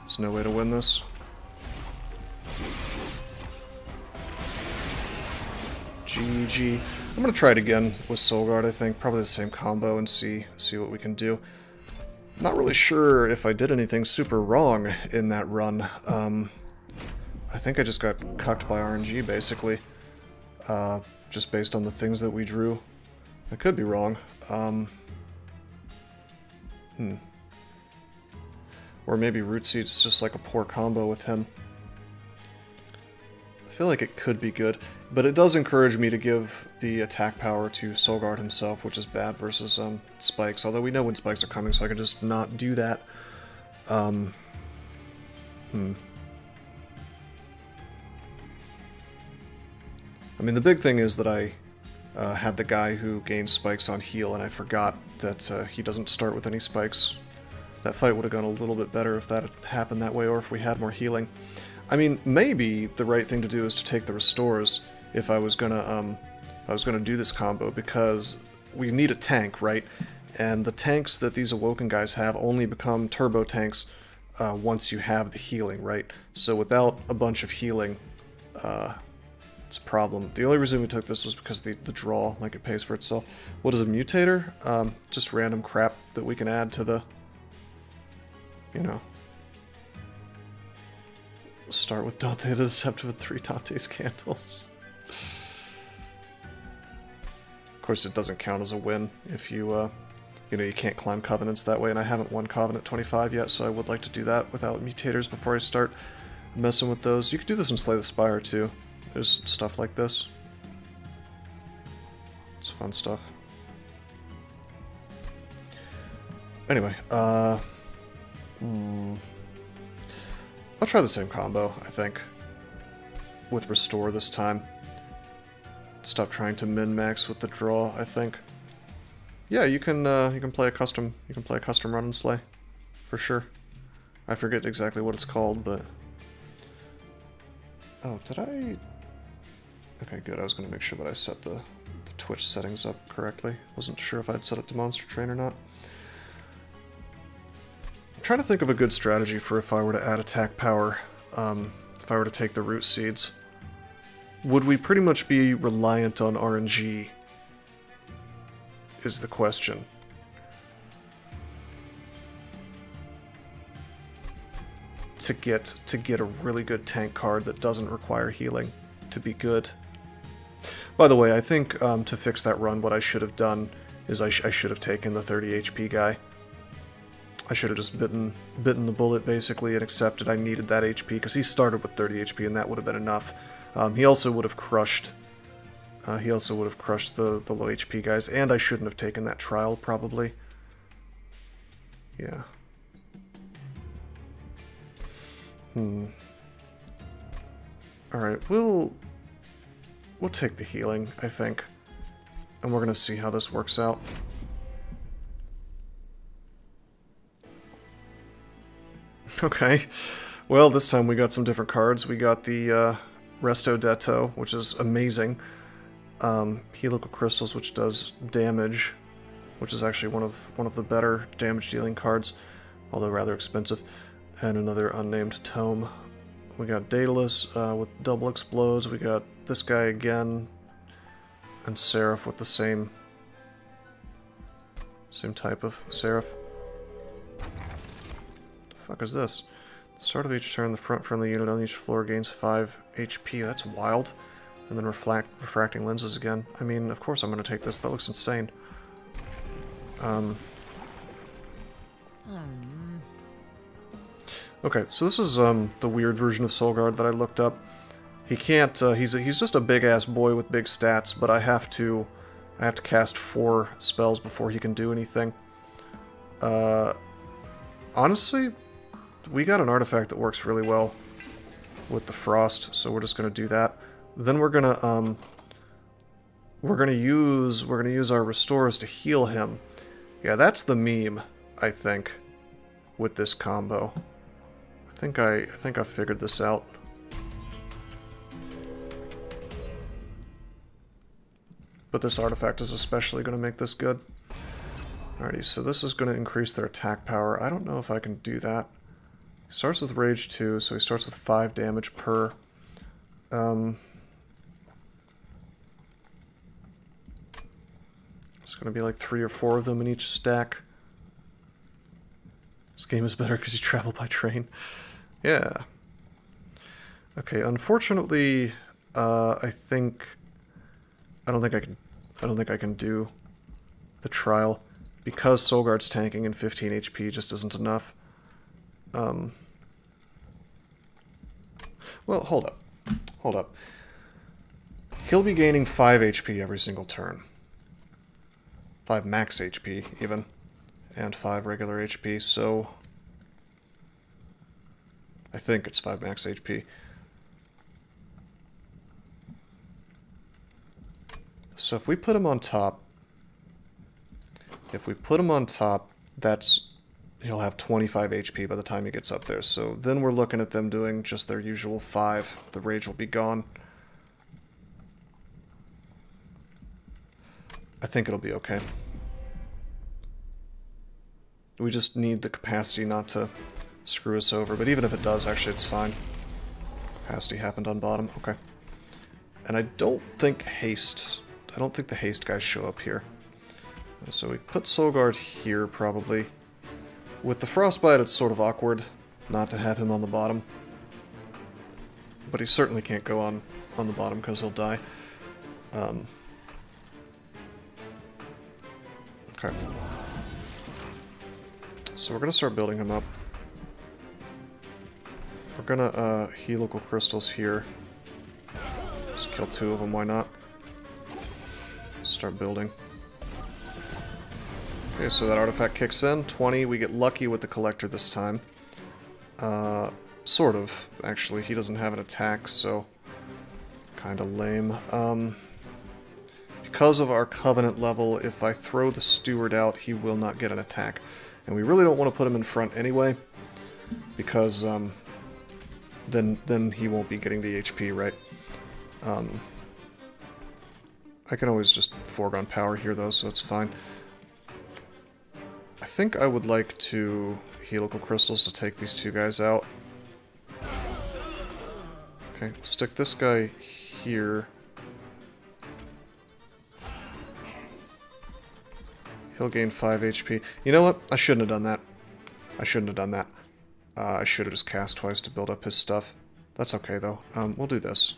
there's no way to win this. GG. I'm gonna try it again with Soul Guard, I think. Probably the same combo and see what we can do. Not really sure if I did anything super wrong in that run. I think I just got cucked by RNG, basically. Just based on the things that we drew. I could be wrong. Or maybe Root Seeds is just like a poor combo with him. I feel like it could be good, but it does encourage me to give the attack power to Soul Guard himself, which is bad versus spikes, although we know when spikes are coming, so I can just not do that. I mean, the big thing is that I had the guy who gains spikes on heal, and I forgot that he doesn't start with any spikes. That fight would have gone a little bit better if that had happened that way, or if we had more healing. I mean, maybe the right thing to do is to take the restores if I was gonna do this combo, because we need a tank, right? And the tanks that these Awoken guys have only become turbo tanks once you have the healing, right? So without a bunch of healing, it's a problem. The only reason we took this was because the draw, like, it pays for itself. What is a mutator? Just random crap that we can add to the, you know. Start with Dante the Deceptive with 3 Dante's candles. Of course, it doesn't count as a win if you, you know, you can't climb Covenants that way, and I haven't won Covenant 25 yet, so I would like to do that without mutators before I start messing with those. You could do this in Slay the Spire, too. There's stuff like this. It's fun stuff. Anyway, I'll try the same combo, I think, with Restore this time. Stop trying to min-max with the draw, I think. Yeah, you can play a custom run and slay, for sure. I forget exactly what it's called, but oh, did I? Okay, good. I was going to make sure that I set the Twitch settings up correctly. Wasn't sure if I'd set it to Monster Train or not. I'm trying to think of a good strategy for if I were to add attack power, if I were to take the Root Seeds. Would we pretty much be reliant on RNG, is the question. To get a really good tank card that doesn't require healing to be good. By the way, I think to fix that run, what I should have done is I should have taken the 30 HP guy. I should have just bitten the bullet, basically, and accepted I needed that HP, because he started with 30 HP, and that would have been enough. He also would have crushed the low HP guys, and I shouldn't have taken that trial, probably. Yeah. Alright, we'll take the healing, I think. And we're gonna see how this works out. Okay. Well, this time we got some different cards. We got the Resto Detto, which is amazing. Helical Crystals, which does damage, which is actually one of the better damage dealing cards, although rather expensive. And another unnamed tome. We got Daedalus with double explodes. We got this guy again, and Seraph with the same Same type of Seraph. The fuck is this? At the start of each turn, the front friendly unit on each floor gains 5 HP. That's wild. And then refracting lenses again. I mean, of course I'm going to take this. That looks insane. Okay, so this is the weird version of Soulguard that I looked up. He can't. He's just a big ass boy with big stats, but I have to cast 4 spells before he can do anything. Honestly, we got an artifact that works really well with the frost, so we're just gonna do that. Then we're gonna use our restores to heal him. Yeah, that's the meme, I think, with this combo. I think I figured this out. But this artifact is especially going to make this good. Alrighty, so this is going to increase their attack power. I don't know if I can do that. He starts with Rage 2, so he starts with 5 damage per. It's going to be like 3 or 4 of them in each stack. This game is better because you travel by train. Yeah. Okay, unfortunately, I don't think I can do the trial because Soulguard's tanking and 15 HP just isn't enough. Well, hold up. He'll be gaining 5 HP every single turn. 5 max HP, even. And 5 regular HP, so I think it's 5 max HP. So if we put him on top, he'll have 25 HP by the time he gets up there. So then we're looking at them doing just their usual 5. The rage will be gone. I think it'll be okay. We just need the capacity not to screw us over, but even if it does, actually it's fine. Capacity happened on bottom, okay. And I don't think the haste guys show up here. So we put Soulguard here, probably. With the Frostbite, it's sort of awkward not to have him on the bottom. But he certainly can't go on the bottom because he'll die. Okay. So we're going to start building him up. We're going to helical crystals here. Just kill 2 of them, why not? Start building. Okay, so that artifact kicks in. 20, we get lucky with the collector this time. Sort of, actually. He doesn't have an attack, so kind of lame. Because of our covenant level, if I throw the steward out, he will not get an attack. And we really don't want to put him in front anyway, because then he won't be getting the HP, right? I can always just foregone power here, though, so it's fine. I think I would like to helical crystals to take these 2 guys out. Okay, stick this guy here. He'll gain 5 HP. You know what? I shouldn't have done that. I should have just cast twice to build up his stuff. That's okay, though. We'll do this.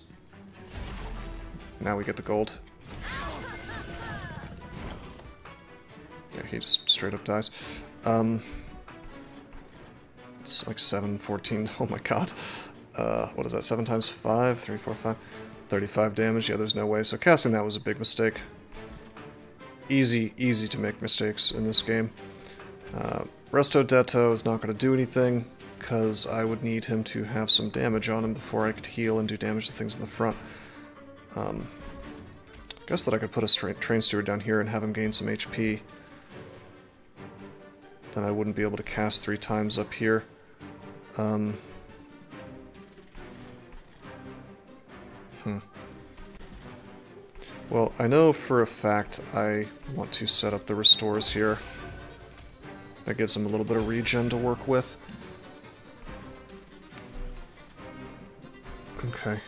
Now we get the gold. Yeah, he just straight up dies. It's like 7, 14. Oh my god. What is that? 7 times 5? 3, 4, 5. 35 damage. Yeah, there's no way. So casting that was a big mistake. Easy to make mistakes in this game. Resto Detto is not going to do anything, because I would need him to have some damage on him before I could heal and do damage to things in the front. I guess that I could put a train steward down here and have him gain some HP. Then I wouldn't be able to cast 3 times up here. Well, I know for a fact I want to set up the restores here. That gives him a little bit of regen to work with. Okay.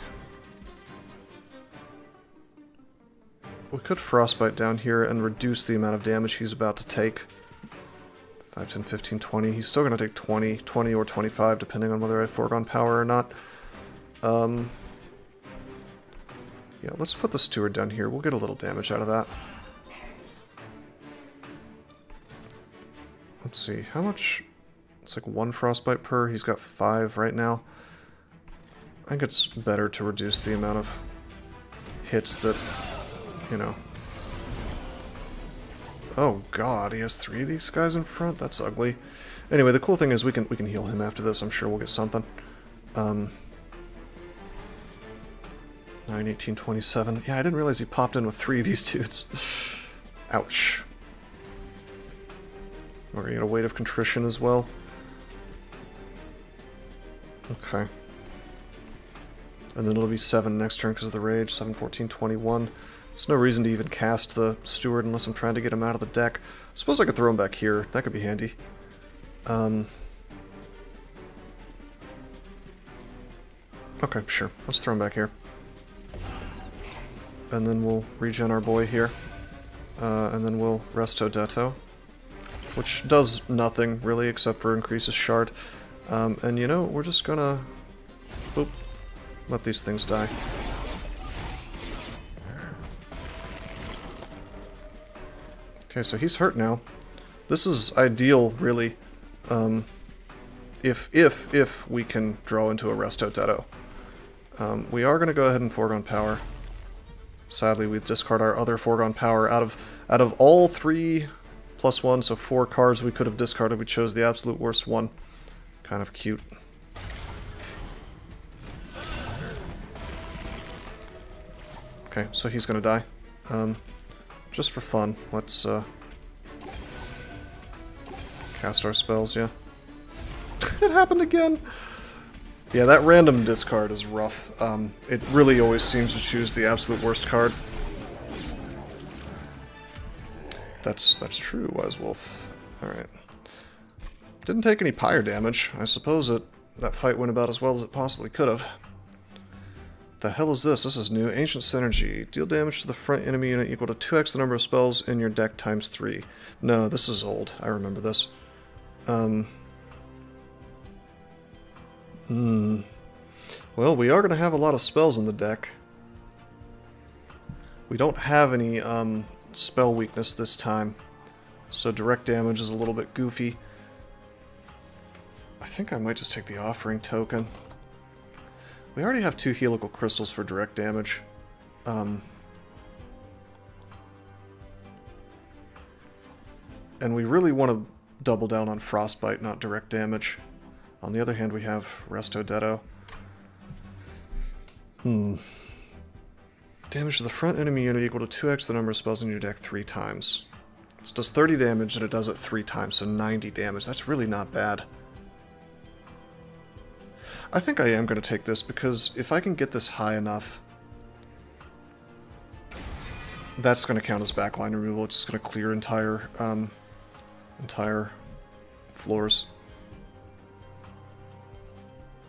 We could Frostbite down here and reduce the amount of damage he's about to take. 5, 10, 15, 20. He's still going to take 20, 20 or 25, depending on whether I have foregone power or not. Yeah, let's put the steward down here. We'll get a little damage out of that. Let's see, how much? It's like 1 frostbite per. He's got 5 right now. I think it's better to reduce the amount of hits that, you know. Oh god, he has 3 of these guys in front? That's ugly. Anyway, the cool thing is we can heal him after this. I'm sure we'll get something. 9, 18, 27. Yeah, I didn't realize he popped in with 3 of these dudes. Ouch. We're gonna get a weight of contrition as well. Okay. And then it'll be 7 next turn because of the rage. 7, 14, 21. There's no reason to even cast the steward unless I'm trying to get him out of the deck. I suppose I could throw him back here. That could be handy. Okay, sure. Let's throw him back here. And then we'll regen our boy here. And then we'll resto detto. Which does nothing, really, except for increases shard. And you know, we're just gonna... Oop. Let these things die. Okay, so he's hurt now. This is ideal, really, if we can draw into a resto detto. We are going to go ahead and foregone power. Sadly, we discard our other foregone power. Out of all 3 plus 1, so 4 cards we could have discarded, we chose the absolute worst one. Kind of cute. Okay, so he's going to die. Just for fun, let's cast our spells, yeah. It happened again! Yeah, that random discard is rough. It really always seems to choose the absolute worst card. That's true, Wise Wolf. Alright. Didn't take any pyre damage. I suppose that fight went about as well as it possibly could have. The hell is this? This is new. Ancient Synergy. Deal damage to the front enemy unit equal to 2x the number of spells in your deck times 3. No, this is old. I remember this. Well, we are going to have a lot of spells in the deck. We don't have any spell weakness this time, so direct damage is a little bit goofy. I think I might just take the offering token. We already have 2 helical crystals for direct damage. And we really want to double down on frostbite, not direct damage. On the other hand, we have resto detto. Damage to the front enemy unit equal to 2x the number of spells in your deck 3 times. So it does 30 damage and it does it 3 times, so 90 damage. That's really not bad. I think I am going to take this because if I can get this high enough, that's going to count as backline removal. It's just going to clear entire floors.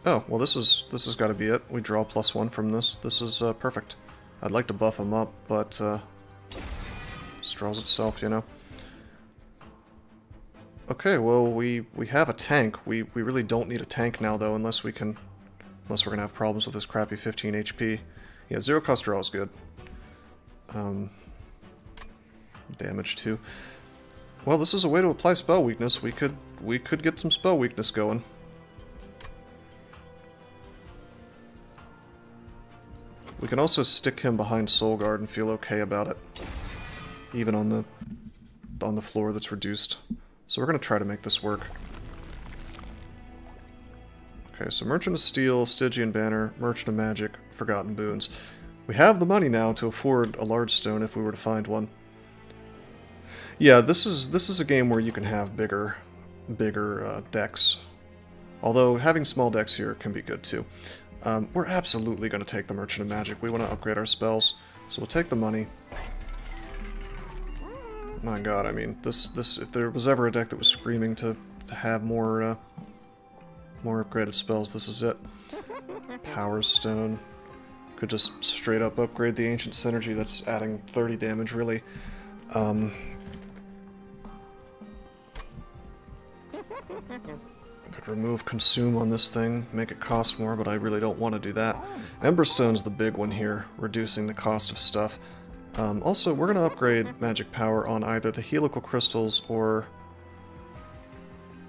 Oh, well this has got to be it. We draw +1 from this. This is perfect. I'd like to buff him up, but just draws itself, you know. Okay, well we have a tank. We really don't need a tank now though, unless we're gonna have problems with this crappy 15 HP. Yeah, 0 cost draw is good. Damage too. Well, this is a way to apply spell weakness. We could get some spell weakness going. We can also stick him behind Soul Guard and feel okay about it, even on the floor that's reduced. So we're going to try to make this work. Okay, so Merchant of Steel, Stygian Banner, Merchant of Magic, Forgotten Boons. We have the money now to afford a large stone if we were to find one. Yeah, this is a game where you can have bigger decks. Although having small decks here can be good too. We're absolutely going to take the Merchant of Magic. We want to upgrade our spells, so we'll take the money. My god, I mean, this if there was ever a deck that was screaming to have more upgraded spells, this is it. Power Stone. Could just straight up upgrade the Ancient Synergy, that's adding 30 damage, really. I could remove consume on this thing, make it cost more, but I really don't want to do that. Emberstone's the big one here, reducing the cost of stuff. Also, we're going to upgrade magic power on either the helical crystals or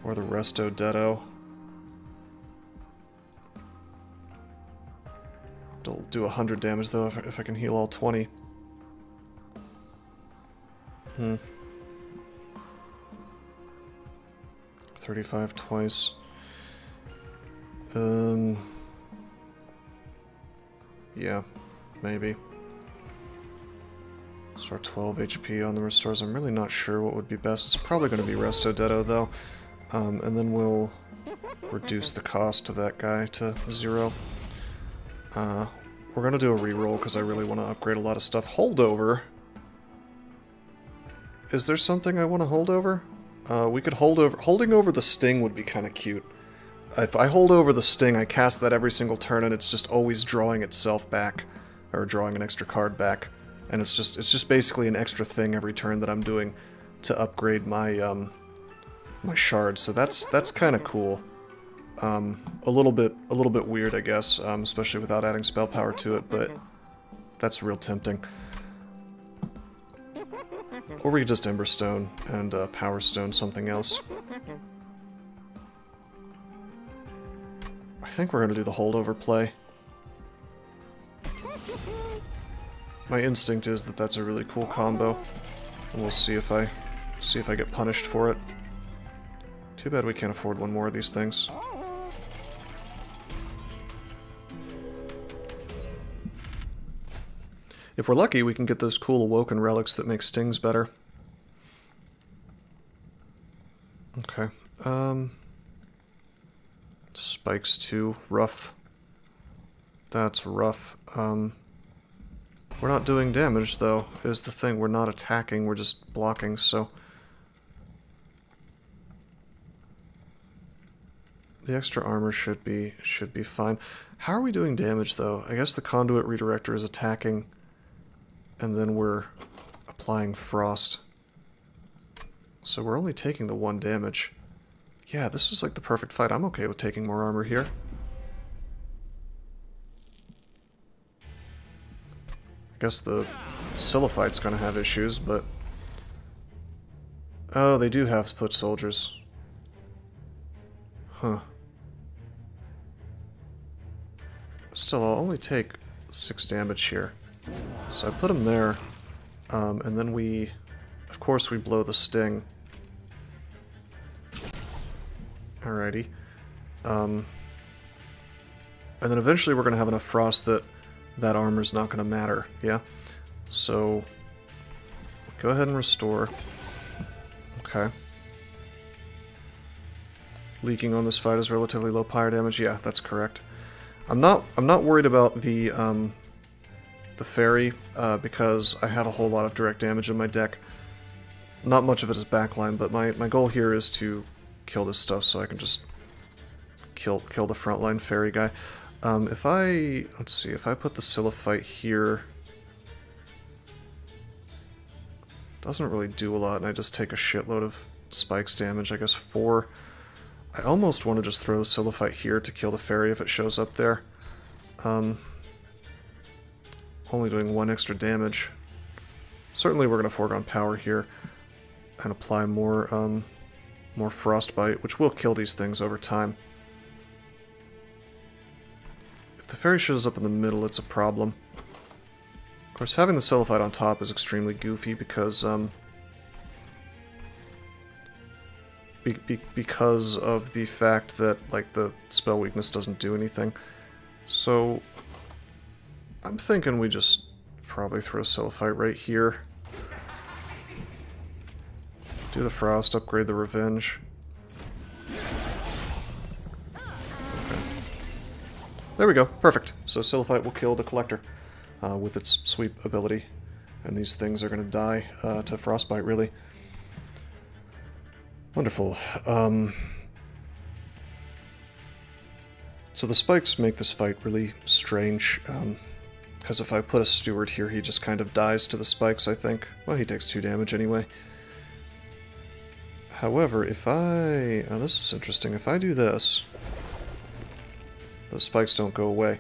the Resto Detto. It'll do 100 damage though if I can heal all 20. 35 twice. Yeah, maybe. Start 12 HP on the restores. I'm really not sure what would be best. It's probably going to be Resto Detto though. And then we'll reduce the cost of that guy to 0. We're going to do a reroll because I really want to upgrade a lot of stuff. Holdover. Is there something I want to hold over? We could hold over... Holding over the Sting would be kind of cute. If I hold over the Sting, I cast that every single turn and it's just always drawing itself back. Or drawing an extra card back. And it's just basically an extra thing every turn that I'm doing to upgrade my my shards. So that's kind of cool. A little bit weird, I guess, especially without adding spell power to it, but that's real tempting. Or we could just Emberstone and Power Stone something else. I think we're going to do the holdover play. My instinct is that that's a really cool combo, and we'll see if I get punished for it. Too bad we can't afford one more of these things. If we're lucky, we can get those cool Awoken relics that make stings better. Okay. Spikes too. Rough. That's rough. We're not doing damage, though, is the thing. We're not attacking, we're just blocking, so... The extra armor should be fine. How are we doing damage, though? I guess the Conduit Redirector is attacking, and then we're applying Frost. So we're only taking the 1 damage. Yeah, this is like the perfect fight. I'm okay with taking more armor here. I guess the Silliphite's gonna have issues, but... Oh, they do have foot soldiers. Huh. Still, I'll only take 6 damage here. So I put him there, and then we... Of course we blow the Sting. Alrighty. And then eventually we're gonna have enough Frost that armor's not going to matter, yeah? So, go ahead and restore. Okay. Leaking on this fight is relatively low pyre damage. Yeah, that's correct. I'm not worried about the fairy, because I have a whole lot of direct damage in my deck. Not much of it is backline, but my goal here is to kill this stuff so I can just kill the frontline fairy guy. Let's see, if I put the Silliphite here, doesn't really do a lot, and I just take a shitload of spikes damage, I guess 4. I almost want to just throw the Silliphite here to kill the fairy if it shows up there. Only doing 1 extra damage. Certainly we're going to foregone power here and apply more Frostbite, which will kill these things over time. If the fairy shows up in the middle, it's a problem. Of course, having the Silliphite on top is extremely goofy because because of the fact that, like, the spell weakness doesn't do anything. So I'm thinking we just probably throw Silliphite right here. Do the Frost, upgrade the Revenge. There we go, perfect. So Silliphite will kill the Collector with its sweep ability, and these things are going to die to Frostbite, really. Wonderful. So the spikes make this fight really strange, because if I put a Steward here, he just kind of dies to the spikes, I think. Well, he takes 2 damage anyway. However, if I... Oh, this is interesting. If I do this, the spikes don't go away.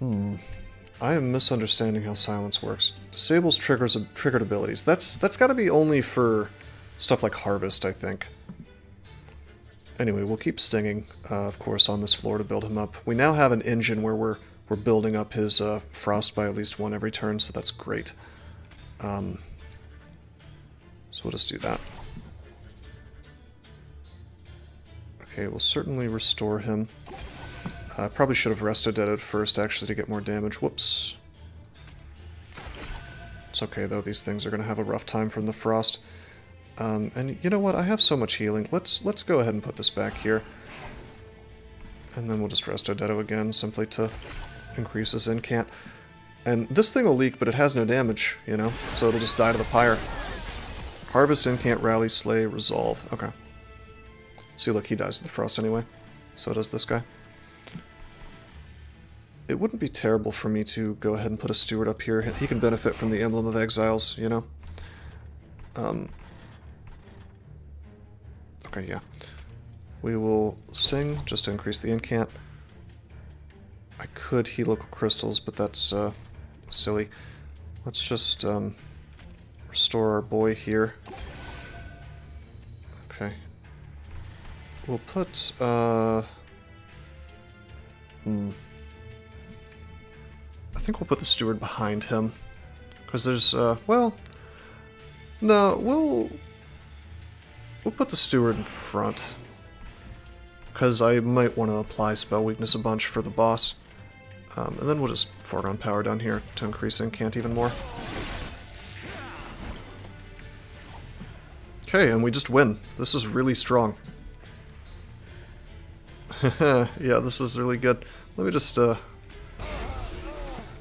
I am misunderstanding how silence works. Disables triggered abilities. That's got to be only for stuff like Harvest, I think. Anyway, we'll keep stinging, of course, on this floor to build him up. We now have an engine where we're building up his frost by at least one every turn, so that's great. So we'll just do that. Okay, we'll certainly restore him. I probably should have resto-deaded first, actually, to get more damage. Whoops. It's okay, though. These things are going to have a rough time from the frost. And you know what? I have so much healing. Let's go ahead and put this back here. And then we'll just resto-dedo again, simply to increase his incant. And this thing will leak, but it has no damage, you know? So it'll just die to the pyre. Harvest, incant, rally, slay, resolve. Okay. See, look, he dies to the frost anyway. So does this guy. It wouldn't be terrible for me to go ahead and put a steward up here. He can benefit from the Emblem of Exiles, you know? Okay, yeah. We will sting, just to increase the incant. I could heal local crystals, but that's silly. Let's just restore our boy here. Okay. We'll put, I think we'll put the steward behind him. Because there's, well... No, we'll put the steward in front. Because I might want to apply spell weakness a bunch for the boss. And then we'll just foregone power down here to increase incant even more. Okay, and we just win. This is really strong. Yeah, this is really good. Let me just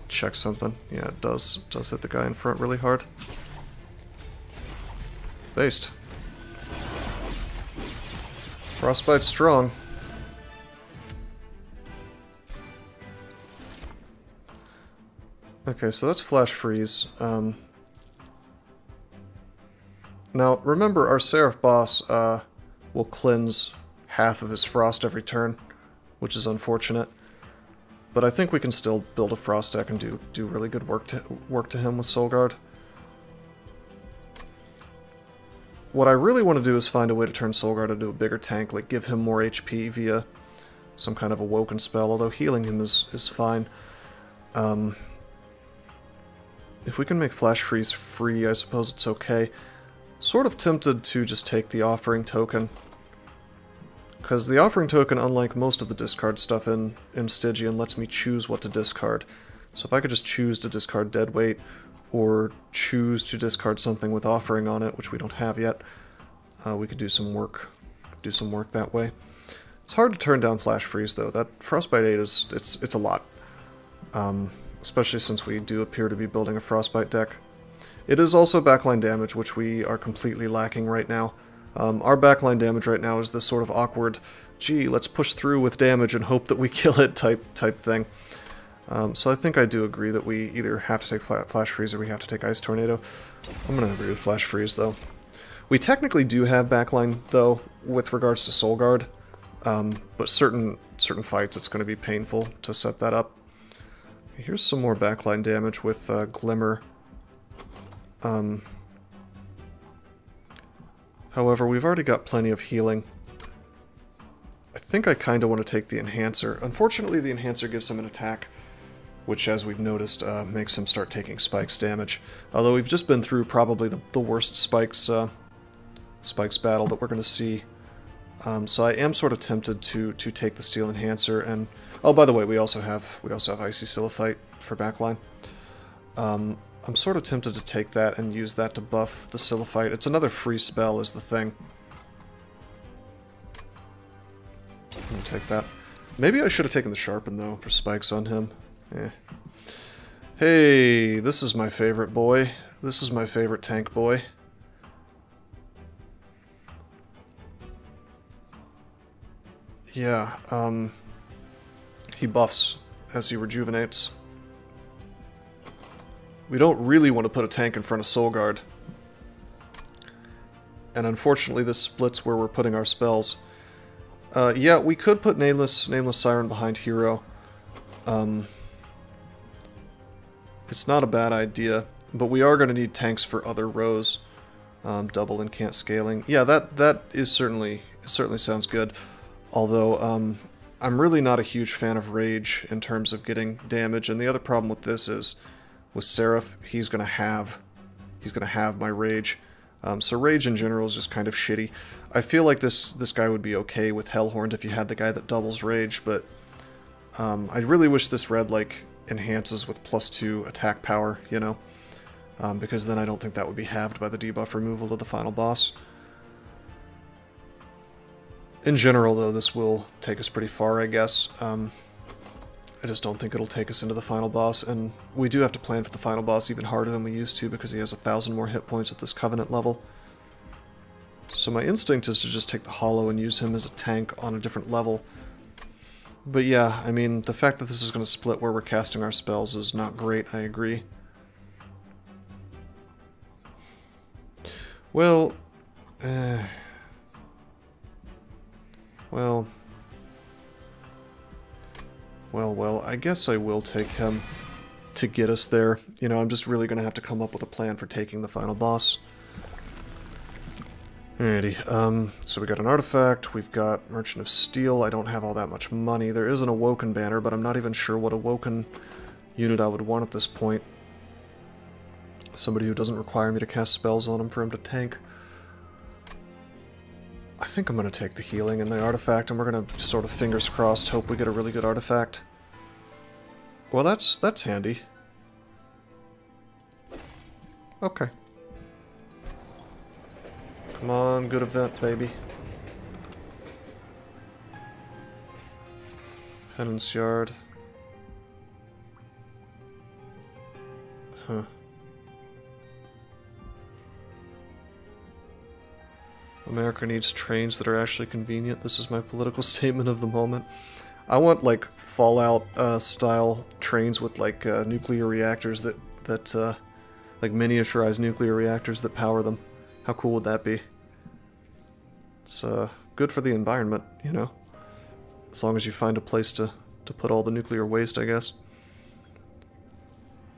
check something. Yeah, it does hit the guy in front really hard. Based. Frostbite's strong. Okay, so that's Flash Freeze. Now, remember, our Seraph boss will cleanse half of his frost every turn, which is unfortunate. But I think we can still build a frost deck and do really good work to him with Soul Guard. What I really want to do is find a way to turn Soul Guard into a bigger tank, like give him more HP via some kind of Awoken spell, although healing him is fine. If we can make Flash Freeze free, I suppose it's okay. Sort of tempted to just take the Offering Token. Because the Offering Token, unlike most of the discard stuff in Stygian, lets me choose what to discard. So if I could just choose to discard Deadweight, or choose to discard something with Offering on it, which we don't have yet, we could do some work. That way. It's hard to turn down Flash Freeze, though. That Frostbite 8 it's a lot. Especially since we do appear to be building a Frostbite deck. It is also backline damage, which we are completely lacking right now. Our backline damage right now is this sort of awkward, gee, let's push through with damage and hope that we kill it type thing. So I think I do agree that we either have to take Flash Freeze or we have to take Ice Tornado. I'm going to agree with Flash Freeze, though. We technically do have backline, though, with regards to Soul Guard. But certain fights it's going to be painful to set that up. Here's some more backline damage with Glimmer. However, we've already got plenty of healing. I think I kind of want to take the Enhancer. Unfortunately, the Enhancer gives him an attack, which, as we've noticed, makes him start taking Spikes damage. Although we've just been through probably the worst Spikes battle that we're going to see. So I am sort of tempted to take the Steel Enhancer and... Oh, by the way, we also have Icy Silliphite for backline. I'm sort of tempted to take that and use that to buff the Silliphite. It's another free spell is the thing. I'm gonna take that. Maybe I should have taken the Sharpen, though, for spikes on him. Eh. Hey, this is my favorite boy. This is my favorite tank boy. Yeah, he buffs as he rejuvenates. We don't really want to put a tank in front of Soul Guard. and unfortunately this splits where we're putting our spells. Yeah, we could put Nameless Siren behind Hero. It's not a bad idea, but we are going to need tanks for other rows. Double incant scaling. Yeah, that is certainly sounds good. Although I'm really not a huge fan of Rage in terms of getting damage, and the other problem with this is with Seraph, he's gonna have my Rage. So Rage in general is just kind of shitty. I feel like this guy would be okay with Hellhorned if you had the guy that doubles Rage, but I really wish this red like enhances with +2 attack power, you know, because then I don't think that would be halved by the debuff removal of the final boss. In general, though, this will take us pretty far, I guess. I just don't think it'll take us into the final boss, and we do have to plan for the final boss even harder than we used to because he has 1,000 more hit points at this Covenant level. So my instinct is to just take the Hollow and use him as a tank on a different level. But yeah, I mean, the fact that this is going to split where we're casting our spells is not great, I agree. Well, well, I guess I will take him to get us there. You know, I'm just really going to have to come up with a plan for taking the final boss. Alrighty, so we got an artifact, we've got Merchant of Steel. I don't have all that much money. There is an Awoken banner, but I'm not even sure what Awoken unit I would want at this point. Somebody who doesn't require me to cast spells on him for him to tank. I think I'm going to take the healing and the artifact, and we're going to sort of fingers crossed hope we get a really good artifact. Well, that's handy. Okay. Come on, good event, baby. Penance Yard. Huh. America needs trains that are actually convenient. This is my political statement of the moment. I want, like, Fallout style trains with, like, nuclear reactors that like, miniaturized nuclear reactors that power them. How cool would that be? It's good for the environment, you know? As long as you find a place to put all the nuclear waste, I guess.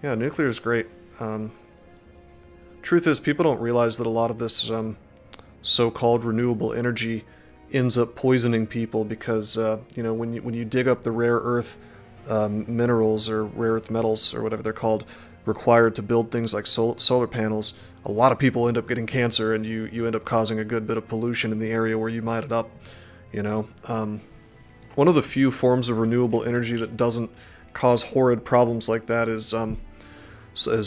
Yeah, nuclear is great. Truth is, people don't realize that a lot of this so-called renewable energy ends up poisoning people because, you know, when you dig up the rare earth minerals or rare earth metals or whatever they're called required to build things like solar panels, a lot of people end up getting cancer, and you end up causing a good bit of pollution in the area where you mine it up, you know. One of the few forms of renewable energy that doesn't cause horrid problems like that is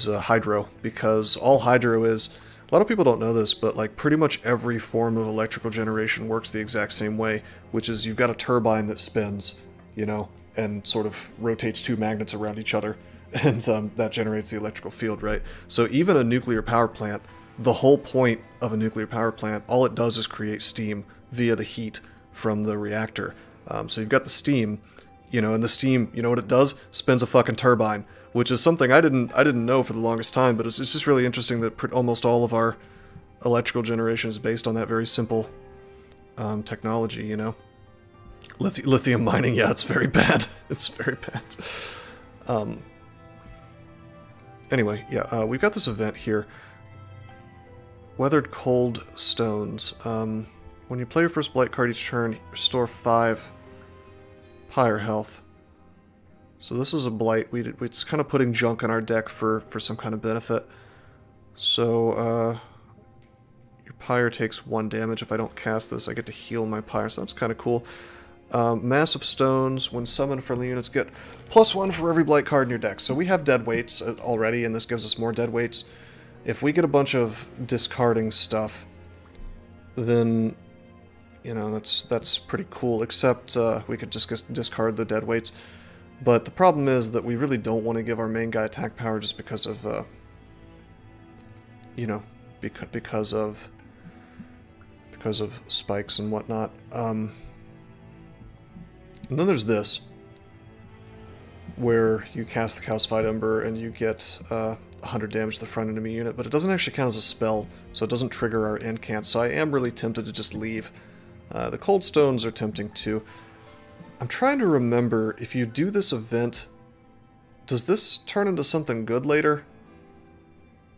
hydro, because all hydro is... A lot of people don't know this, but like pretty much every form of electrical generation works the exact same way, which is you've got a turbine that spins, you know, and sort of rotates two magnets around each other, and that generates the electrical field, right? So even a nuclear power plant, the whole point of a nuclear power plant, all it does is create steam via the heat from the reactor. So you've got the steam, you know, and the steam, you know what it does? Spins a fucking turbine. Which is something I didn't know for the longest time, but it's just really interesting that almost all of our electrical generation is based on that very simple technology, you know? Lithium mining, yeah, it's very bad. It's very bad. Anyway, yeah, we've got this event here. Weathered Cold Stones. When you play your first Blight card each turn, restore 5 Pyre health. So this is a Blight. It's kind of putting junk on our deck for some kind of benefit. So, your Pyre takes 1 damage. If I don't cast this, I get to heal my Pyre, so that's kind of cool. Massive Stones. When summoned, friendly units get +1 for every Blight card in your deck. So we have dead weights already, and this gives us more dead weights. If we get a bunch of discarding stuff, then, you know, that's pretty cool, except we could just discard the dead weights. But the problem is that we really don't want to give our main guy attack power just because of, you know, because of spikes and whatnot. And then there's this, where you cast the Calcified Ember and you get 100 damage to the front enemy unit, but it doesn't actually count as a spell, so it doesn't trigger our incant, so I am really tempted to just leave. The Cold Stones are tempting too. I'm trying to remember, if you do this event, does this turn into something good later?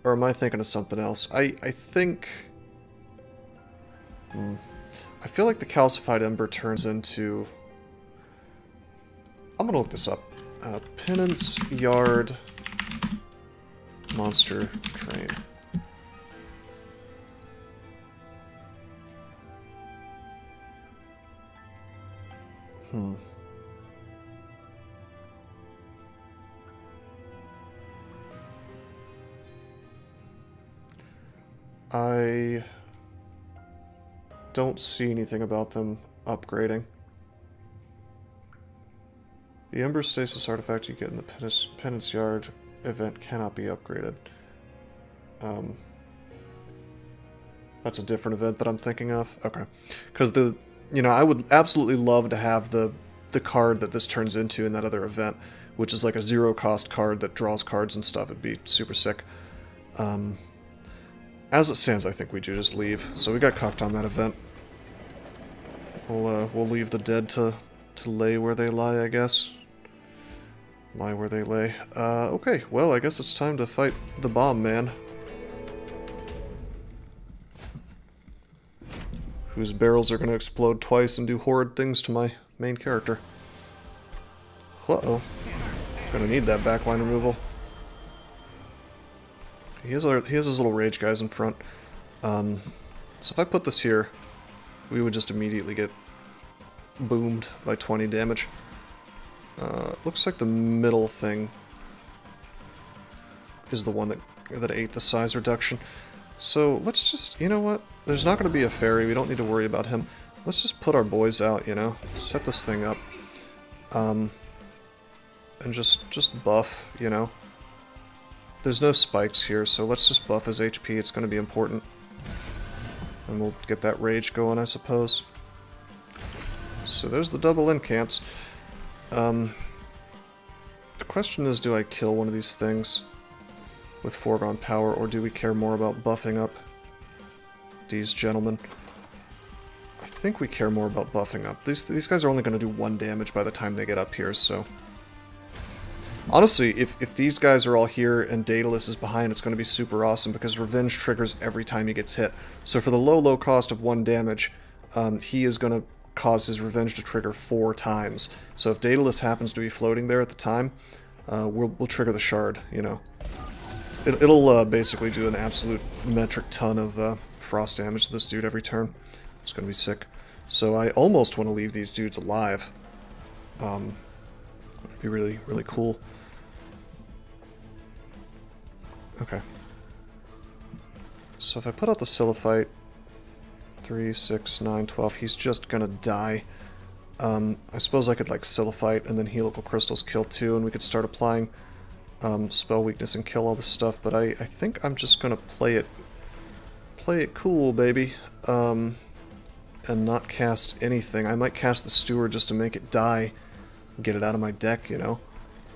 Or am I thinking of something else? I think... I feel like the Calcified Ember turns into... I'm gonna look this up. Penance Yard Monster Train. I don't see anything about them upgrading. The Ember Stasis artifact you get in the Penance Yard event cannot be upgraded. That's a different event that I'm thinking of? Okay. Because I would absolutely love to have the card that this turns into in that other event, which is like a 0-cost card that draws cards and stuff. It'd be super sick. As it stands, I think we do just leave. So we got cucked on that event. We'll leave the dead to lay where they lie, I guess. Lie where they lay. Okay, well, I guess it's time to fight the bomb man. Whose barrels are going to explode twice and do horrid things to my main character. Uh-oh. Gonna need that backline removal. He has his little rage guys in front. So if I put this here, we would just immediately get boomed by 20 damage. Looks like the middle thing is the one that ate the size reduction. So let's just, you know what? There's not going to be a fairy. We don't need to worry about him. Let's just put our boys out, you know? Set this thing up. And just buff, you know? There's no spikes here, so let's just buff his HP. It's going to be important. And we'll get that rage going, I suppose. So there's the double incants. The question is, do I kill one of these things with foregone power, or do we care more about buffing up these gentlemen? I think we care more about buffing up. These guys are only going to do 1 damage by the time they get up here, so... Honestly, if these guys are all here and Daedalus is behind, it's going to be super awesome, because Revenge triggers every time he gets hit. So for the low cost of 1 damage, he is going to cause his Revenge to trigger 4 times. So if Daedalus happens to be floating there at the time, we'll trigger the Shard, you know. It'll basically do an absolute metric ton of frost damage to this dude every turn. It's going to be sick. So I almost want to leave these dudes alive. It'd be really, really cool. Okay. So if I put out the Silliphite, 3, 6, 9, 12, he's just gonna die. I suppose I could like Silliphite and then Helical Crystals kill 2, and we could start applying spell weakness and kill all this stuff, but I think I'm just gonna play it cool, baby, and not cast anything. I might cast the Steward just to make it die, get it out of my deck, you know,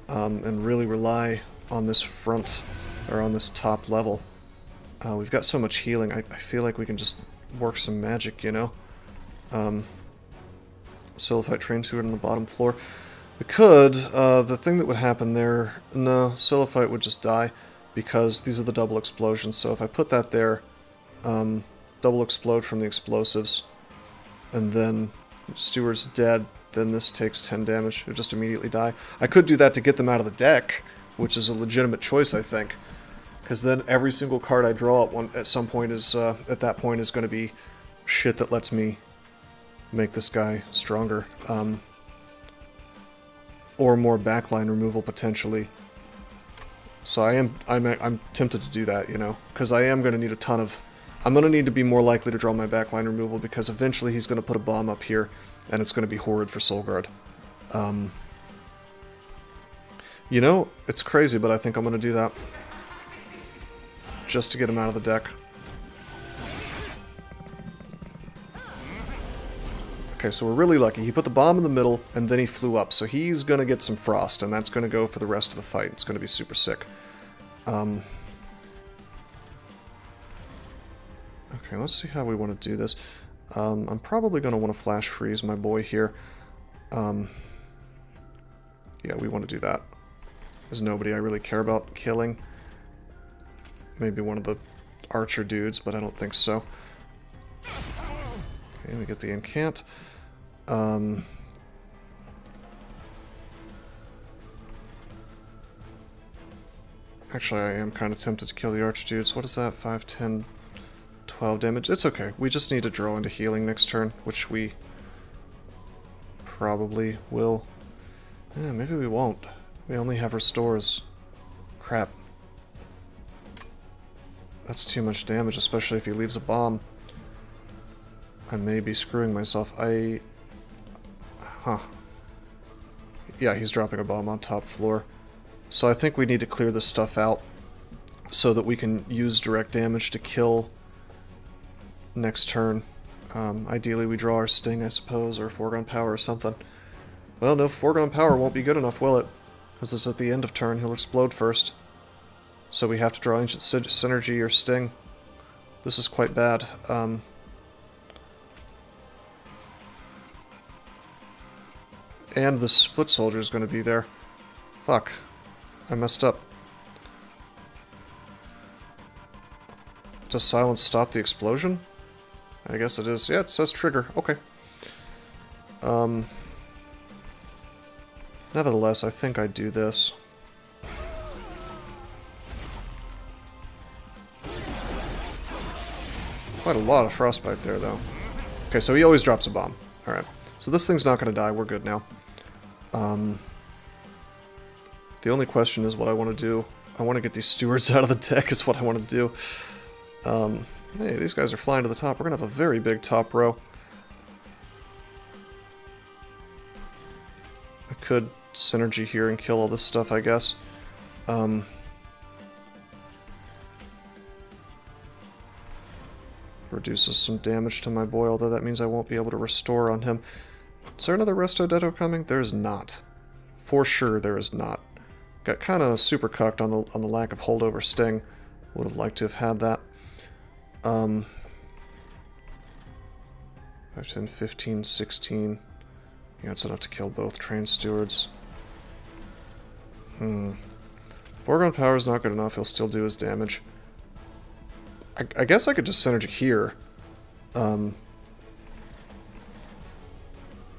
and really rely on this front, or on this top level. We've got so much healing, I feel like we can just work some magic, you know. Silliphite Train Steward on the bottom floor. We could, the thing that would happen there, no, Silliphite would just die, because these are the double explosions, so if I put that there, double explode from the explosives, and then Steward's dead, then this takes 10 damage, it'll just immediately die. I could do that to get them out of the deck, which is a legitimate choice, I think, because then every single card I draw at some point is, at that point is going to be shit that lets me make this guy stronger. Or more backline removal, potentially. So I'm tempted to do that, you know, because I am going to need a ton of... I'm going to need to be more likely to draw my backline removal, because eventually he's going to put a bomb up here, and it's going to be horrid for Soulguard. You know, it's crazy, but I think I'm going to do that. Just to get him out of the deck. Okay, so we're really lucky. He put the bomb in the middle, and then he flew up. So he's going to get some frost, and that's going to go for the rest of the fight. It's going to be super sick. Okay, let's see how we want to do this. I'm probably going to want to flash freeze my boy here. Yeah, we want to do that. There's nobody I really care about killing. Maybe one of the archer dudes, but I don't think so. Okay, we get the incant. Actually, I am kind of tempted to kill the archer dudes. What is that? 5, 10, 12 damage. It's okay. We just need to draw into healing next turn, which we probably will. Yeah, maybe we won't. We only have restores. Crap. That's too much damage, especially if he leaves a bomb. I may be screwing myself. Huh. Yeah, he's dropping a bomb on top floor. So I think we need to clear this stuff out so that we can use direct damage to kill next turn. Ideally we draw our sting, I suppose, or foregone power or something. Well, no, foregone power won't be good enough, will it? Because it's at the end of turn, he'll explode first. So we have to draw Ancient Synergy or Sting. This is quite bad. And this foot soldier is going to be there. Fuck. I messed up. Does silence stop the explosion? I guess it is. Yeah, it says trigger. Okay. Nevertheless, I think I do this. Quite a lot of frostbite there, though. Okay, so he always drops a bomb. Alright. So this thing's not going to die. We're good now. The only question is what I want to do. I want to get these stewards out of the deck is what I want to do. Hey, these guys are flying to the top. We're going to have a very big top row. I could synergy here and kill all this stuff, I guess. Reduces some damage to my boy, although that means I won't be able to restore on him. Is there another Resto Detto coming? There is not. For sure there is not. Got kind of super cucked on the lack of holdover sting. Would have liked to have had that. 5, 10, 15, 16. Yeah, it's enough to kill both train stewards. Foregone power is not good enough. He'll still do his damage. I guess I could just synergy here.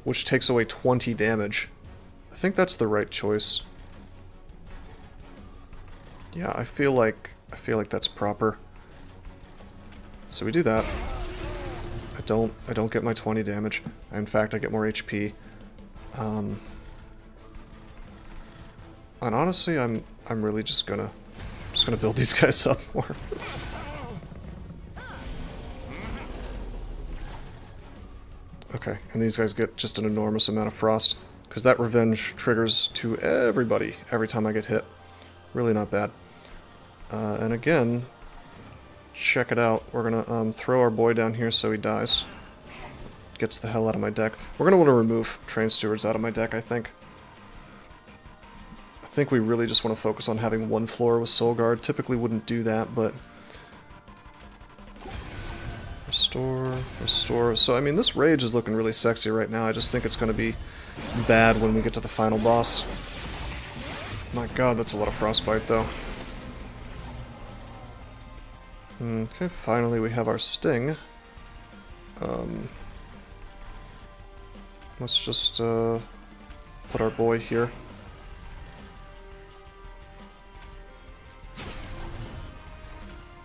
Which takes away 20 damage. I think that's the right choice. Yeah, I feel like that's proper. So we do that. I don't get my 20 damage. In fact, I get more HP. And honestly, I'm really just gonna build these guys up more. Okay, and these guys get just an enormous amount of frost, because that revenge triggers to everybody every time I get hit. Really not bad. And again, check it out. We're gonna throw our boy down here so he dies. Gets the hell out of my deck. We're gonna want to remove train stewards out of my deck, I think. I think we really just want to focus on having one floor with Soul Guard. Typically wouldn't do that, but... Restore, restore. So, I mean, this rage is looking really sexy right now. I just think it's going to be bad when we get to the final boss. My god, that's a lot of frostbite, though. Okay, finally we have our sting. Let's just put our boy here.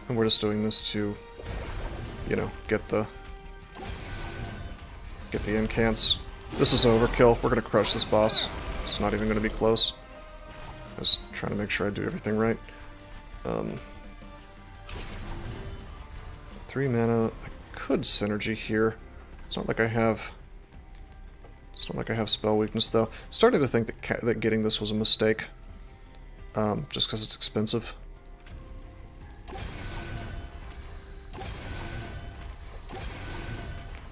And we're just doing this to, you know, get the incants. This is overkill. We're gonna crush this boss. It's not even gonna be close. Just trying to make sure I do everything right. 3 mana. I could synergy here. It's not like I have. It's not like I have spell weakness though. Starting to think that getting this was a mistake. Just because it's expensive.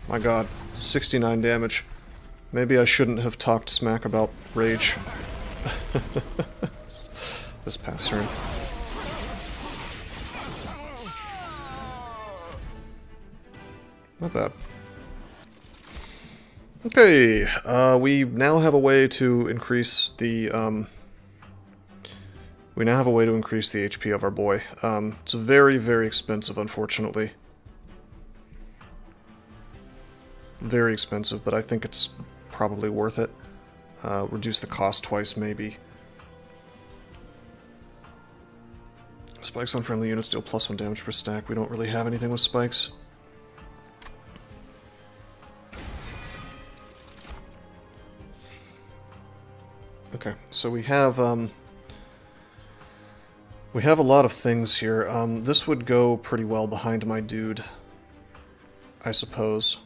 My god, 69 damage. Maybe I shouldn't have talked smack about rage. This past turn. Not bad. Okay, we now have a way to increase the, HP of our boy. It's very, very expensive, unfortunately. Very expensive, but I think it's probably worth it. Reduce the cost twice, maybe. Spikes on friendly units deal +1 damage per stack. We don't really have anything with spikes. Okay, so we have a lot of things here. This would go pretty well behind my dude, I suppose.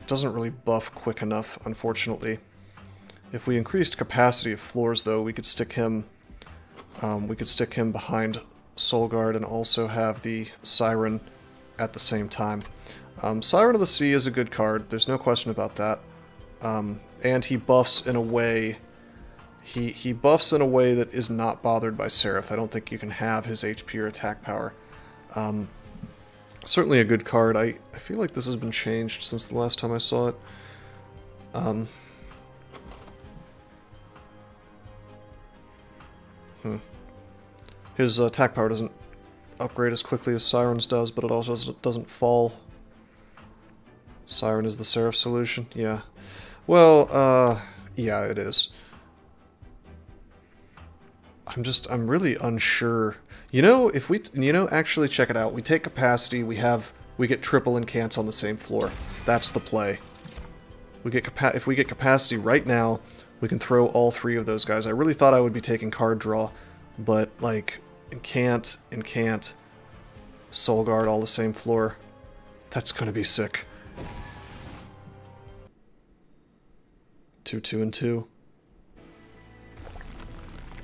Doesn't really buff quick enough, unfortunately. If we increased capacity of floors, though, we could stick him behind Soul Guard and also have the Siren at the same time. Siren of the Sea is a good card, there's no question about that. And he buffs in a way... He buffs in a way that is not bothered by Seraph. I don't think you can have his HP or attack power. Certainly a good card. I feel like this has been changed since the last time I saw it. His attack power doesn't upgrade as quickly as Siren's does, but it also doesn't fall. Siren is the Seraph solution? Yeah. Well, yeah, it is. I'm really unsure. You know, if we, actually check it out. We take capacity, we get triple incants on the same floor. That's the play. If we get capacity right now, we can throw all three of those guys. I really thought I would be taking card draw, but, like, incant, Soul Guard, all the same floor. That's gonna be sick. 2, 2, and 2.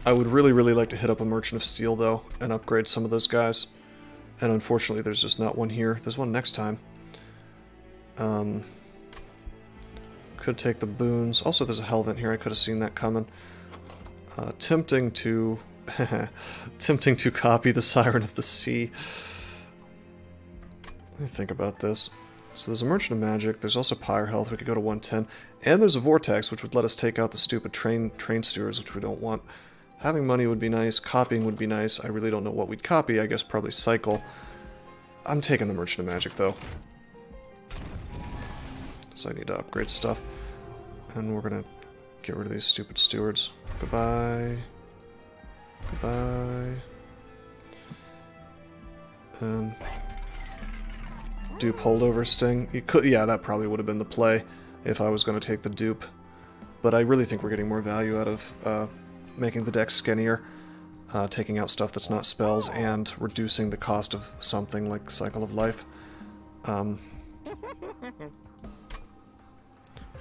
I would really, really like to hit up a Merchant of Steel, though, and upgrade some of those guys. And unfortunately, there's just not one here. There's one next time. Could take the boons. Also, there's a Hellvent here. I could have seen that coming. Tempting to... tempting to copy the Siren of the Sea. Let me think about this. So there's a Merchant of Magic. There's also Pyre Health. We could go to 110. And there's a Vortex, which would let us take out the stupid train stewards, which we don't want. Having money would be nice. Copying would be nice. I really don't know what we'd copy. I guess probably Cycle. I'm taking the Merchant of Magic, though. So I need to upgrade stuff. And we're gonna get rid of these stupid stewards. Goodbye. Goodbye. Dupe holdover sting. You could, yeah, that probably would have been the play if I was going to take the dupe. But I really think we're getting more value out of making the deck skinnier, taking out stuff that's not spells, and reducing the cost of something like Cycle of Life. We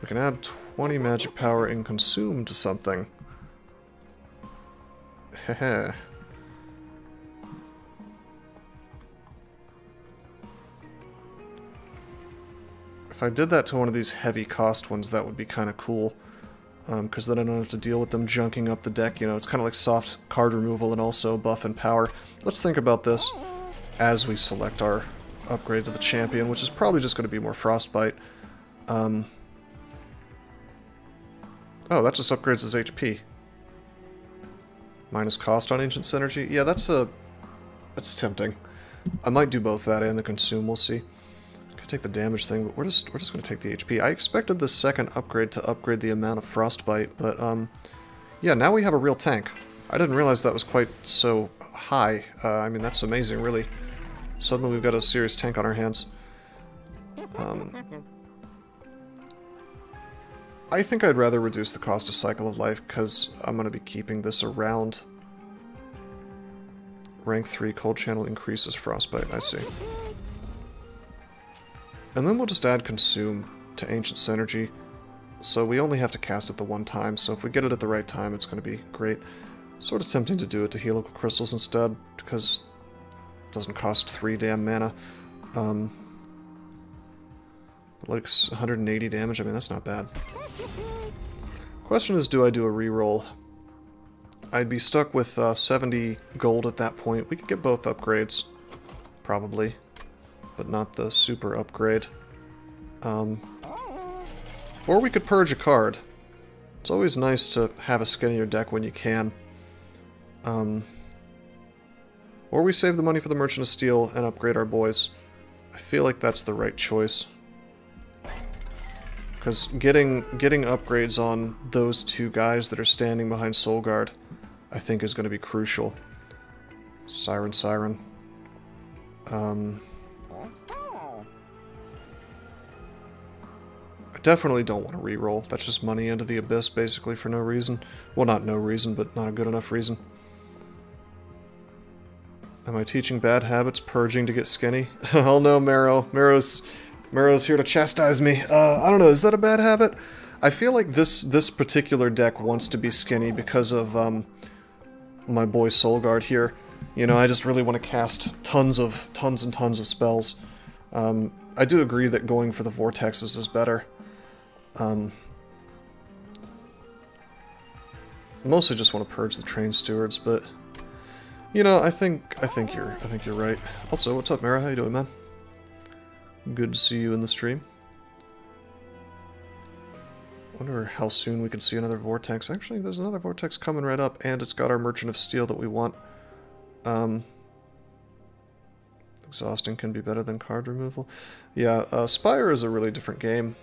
can add 20 magic power and consume to something. Heh. If I did that to one of these heavy cost ones, that would be kind of cool. Because then I don't have to deal with them junking up the deck, you know, it's kind of like soft card removal and also buff and power. Let's think about this as we select our upgrade to the champion, which is probably just going to be more Frostbite. Oh, that just upgrades his HP. Minus cost on Ancient Synergy? Yeah, that's tempting. I might do both that and the consume, we'll see. Take the damage thing, but we're just going to take the HP. I expected the second upgrade to upgrade the amount of Frostbite, but yeah, now we have a real tank. I didn't realize that was quite so high. I mean, that's amazing, really. Suddenly we've got a serious tank on our hands. I think I'd rather reduce the cost of Cycle of Life, because I'm going to be keeping this around. Rank 3 Cold Channel increases Frostbite, I see. And then we'll just add Consume to Ancient Synergy, so we only have to cast it the one time, so if we get it at the right time, it's going to be great. Sort of tempting to do it to Helical Crystals instead, because it doesn't cost 3 damn mana. Like 180 damage, I mean, that's not bad. Question is, do I do a reroll? I'd be stuck with 70 gold at that point. We could get both upgrades, probably. but not the super upgrade. Or we could purge a card. It's always nice to have a skinnier deck when you can. Or we save the money for the Merchant of Steel and upgrade our boys. I feel like that's the right choice. Because getting upgrades on those two guys that are standing behind Soul Guard, I think is going to be crucial. Siren. I definitely don't want to reroll. That's just money into the abyss, basically, for no reason. Well, not no reason, but not a good enough reason. Am I teaching bad habits, purging to get skinny? Oh no, Marrow. Marrow's here to chastise me. I don't know, is that a bad habit? I feel like this particular deck wants to be skinny because of my boy Soul Guard here. You know, I just really want to cast tons and tons of spells. I do agree that going for the vortexes is better. Mostly just want to purge the train stewards, but you know, I think you're right. Also, what's up, Mara? How you doing, man? Good to see you in the stream. Wonder how soon we can see another vortex. Actually, there's another vortex coming right up, and it's got our Merchant of Steel that we want. Exhausting can be better than card removal. Yeah, Spire is a really different game.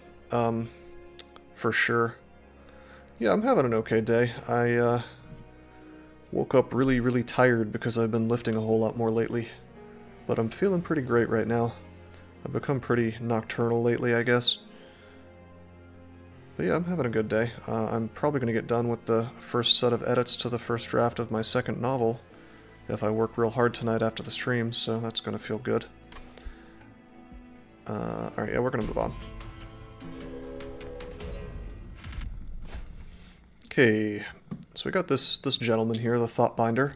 For sure. Yeah, I'm having an okay day. I woke up really tired because I've been lifting a whole lot more lately. But I'm feeling pretty great right now. I've become pretty nocturnal lately, I guess. But yeah, I'm having a good day. I'm probably going to get done with the first set of edits to the first draft of my second novel if I work real hard tonight after the stream, so that's going to feel good. Alright, yeah, we're going to move on. Okay, so we got this gentleman here, the Thoughtbinder.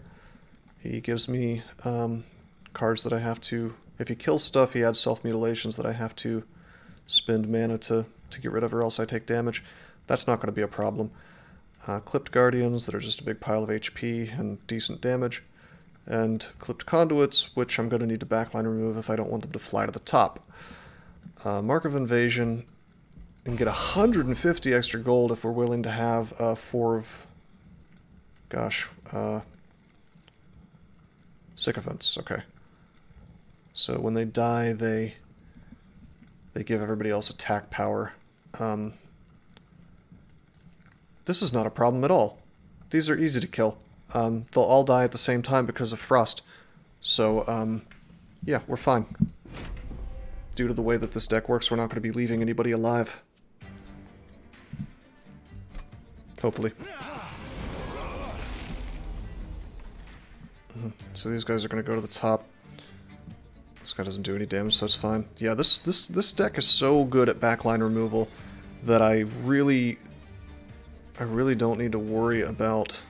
He gives me cards that I have to... If he kills stuff, he adds self-mutilations that I have to spend mana to get rid of, or else I take damage. That's not going to be a problem. Clipped Guardians that are just a big pile of HP and decent damage. And Clipped Conduits, which I'm going to need to backline remove if I don't want them to fly to the top. Mark of Invasion, and get 150 extra gold if we're willing to have 4 of... Gosh, Sycophants, okay. So when they die, they give everybody else attack power. This is not a problem at all. These are easy to kill. They'll all die at the same time because of frost. So, yeah, we're fine. Due to the way that this deck works, we're not going to be leaving anybody alive. Hopefully. So these guys are going to go to the top. This guy doesn't do any damage, so it's fine. Yeah, this deck is so good at backline removal that I really don't need to worry about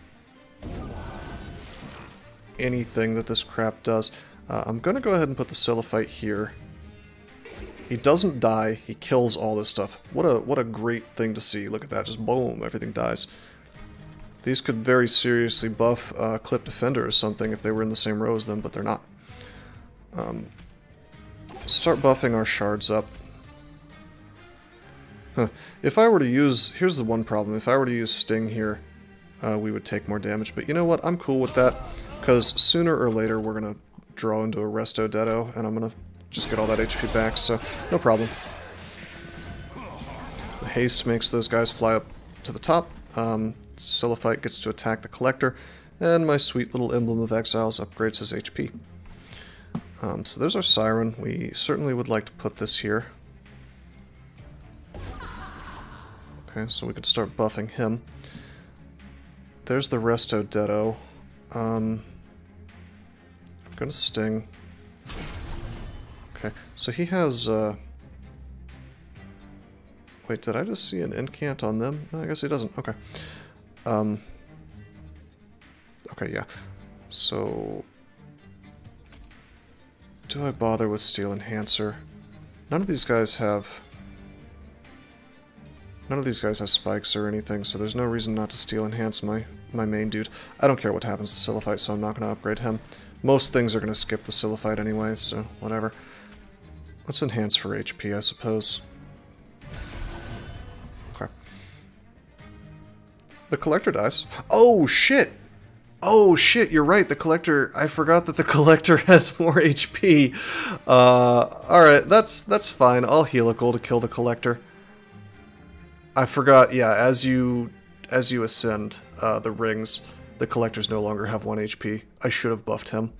anything that this crap does. I'm gonna go ahead and put the Silliphite here. He doesn't die, he kills all this stuff. What a great thing to see. Look at that, just boom, everything dies. These could very seriously buff Clip Defender or something if they were in the same row as them, but they're not. Start buffing our shards up. If I were to use... Here's the one problem. If I were to use Sting here, we would take more damage. But you know what? I'm cool with that, because sooner or later we're going to draw into a Resto Detto, and I'm going to just get all that HP back, so no problem. The haste makes those guys fly up to the top. Silliphite gets to attack the Collector, and my sweet little Emblem of Exiles upgrades his HP. So there's our Siren. We certainly would like to put this here. Okay, so we could start buffing him. There's the Resto Detto. I'm gonna Sting. Okay, so he has, Wait, did I just see an incant on them? No, I guess he doesn't. Okay. Okay, yeah. So... do I bother with Steel Enhancer? None of these guys have... None of these guys have spikes or anything, so there's no reason not to Steel Enhance my main dude. I don't care what happens to Silliphite, so I'm not going to upgrade him. Most things are going to skip the Silliphite anyway, so whatever. Let's enhance for HP, I suppose. Okay. The Collector dies. Oh, shit! Oh, shit, you're right, the Collector... I forgot that the Collector has more HP. Alright, that's fine. I'll helical to kill the Collector. I forgot, yeah, as you ascend the rings, the Collectors no longer have 1 HP. I should have buffed him.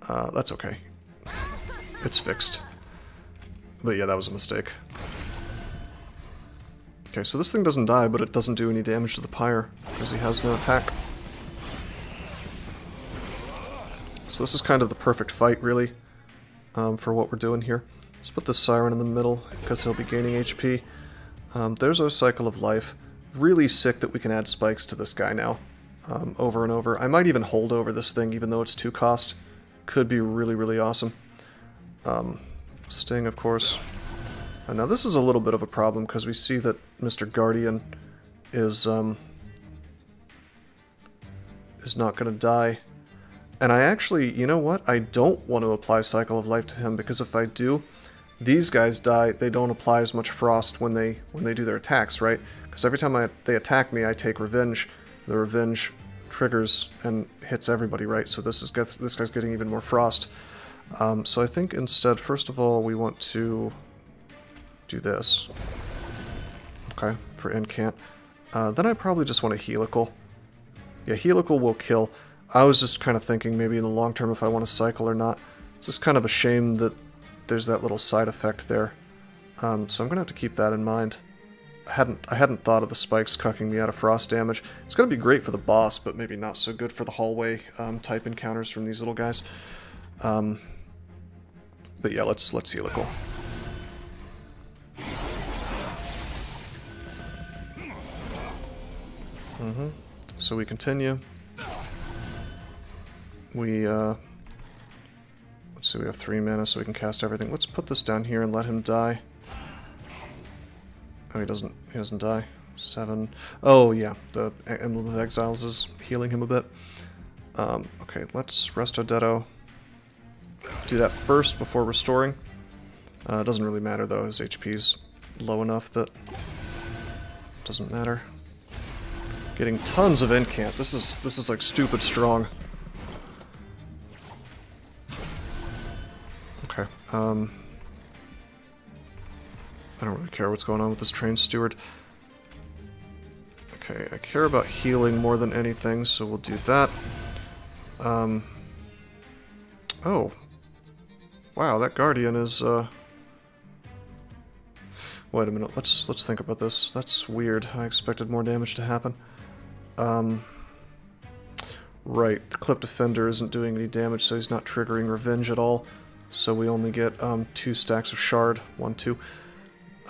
That's okay. It's fixed. But yeah, that was a mistake. Okay, so this thing doesn't die, but it doesn't do any damage to the Pyre, because he has no attack. So this is kind of the perfect fight, really, for what we're doing here. Let's put the Siren in the middle, because he'll be gaining HP. There's our Cycle of Life. Really sick that we can add spikes to this guy now, over and over. I might even hold over this thing, even though it's 2 cost. Could be really, really awesome. Sting, of course. And now this is a little bit of a problem, because we see that Mr. Guardian is not going to die. And I actually, you know what? I don't want to apply Cycle of Life to him, because if I do, these guys die. They don't apply as much frost when they do their attacks, right? Because every time they attack me, I take revenge. The revenge triggers and hits everybody, right? So this guy's getting even more frost. So I think instead, first of all, we want to do this. Okay, for incant. Then I probably just want a helical. Yeah, helical will kill. I was just kind of thinking maybe in the long term if I want to cycle or not. It's just kind of a shame that there's that little side effect there. So I'm gonna have to keep that in mind. I hadn't thought of the spikes cucking me out of frost damage. It's gonna be great for the boss, but maybe not so good for the hallway type encounters from these little guys. But yeah, let's helical. So we continue. We let's see, we have 3 mana, so we can cast everything. Let's put this down here and let him die. Oh, he doesn't die. 7. Oh yeah, the Emblem of Exiles is healing him a bit. Okay, let's Resto Detto. Do that first before restoring. It doesn't really matter though, his HP's low enough that it doesn't matter. Getting tons of incant. This is like stupid strong. Okay. I don't really care what's going on with this train steward. Okay, I care about healing more than anything, so we'll do that. Oh. Wow, that Guardian is, Wait a minute, let's think about this. That's weird. I expected more damage to happen. Right, the Clip Defender isn't doing any damage, so he's not triggering Revenge at all. So we only get 2 stacks of Shard. 1, 2.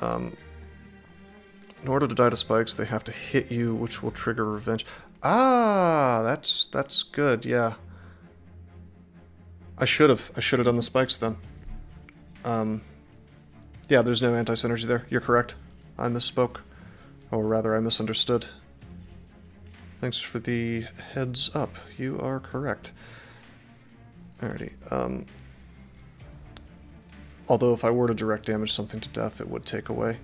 In order to die to spikes, they have to hit you, which will trigger Revenge. Ah, that's good, yeah. I should have done the spikes then. Yeah, there's no anti-synergy there. You're correct. I misspoke. Or rather, I misunderstood. Thanks for the heads up. You are correct. Alrighty. Although if I were to direct damage something to death, it would take away.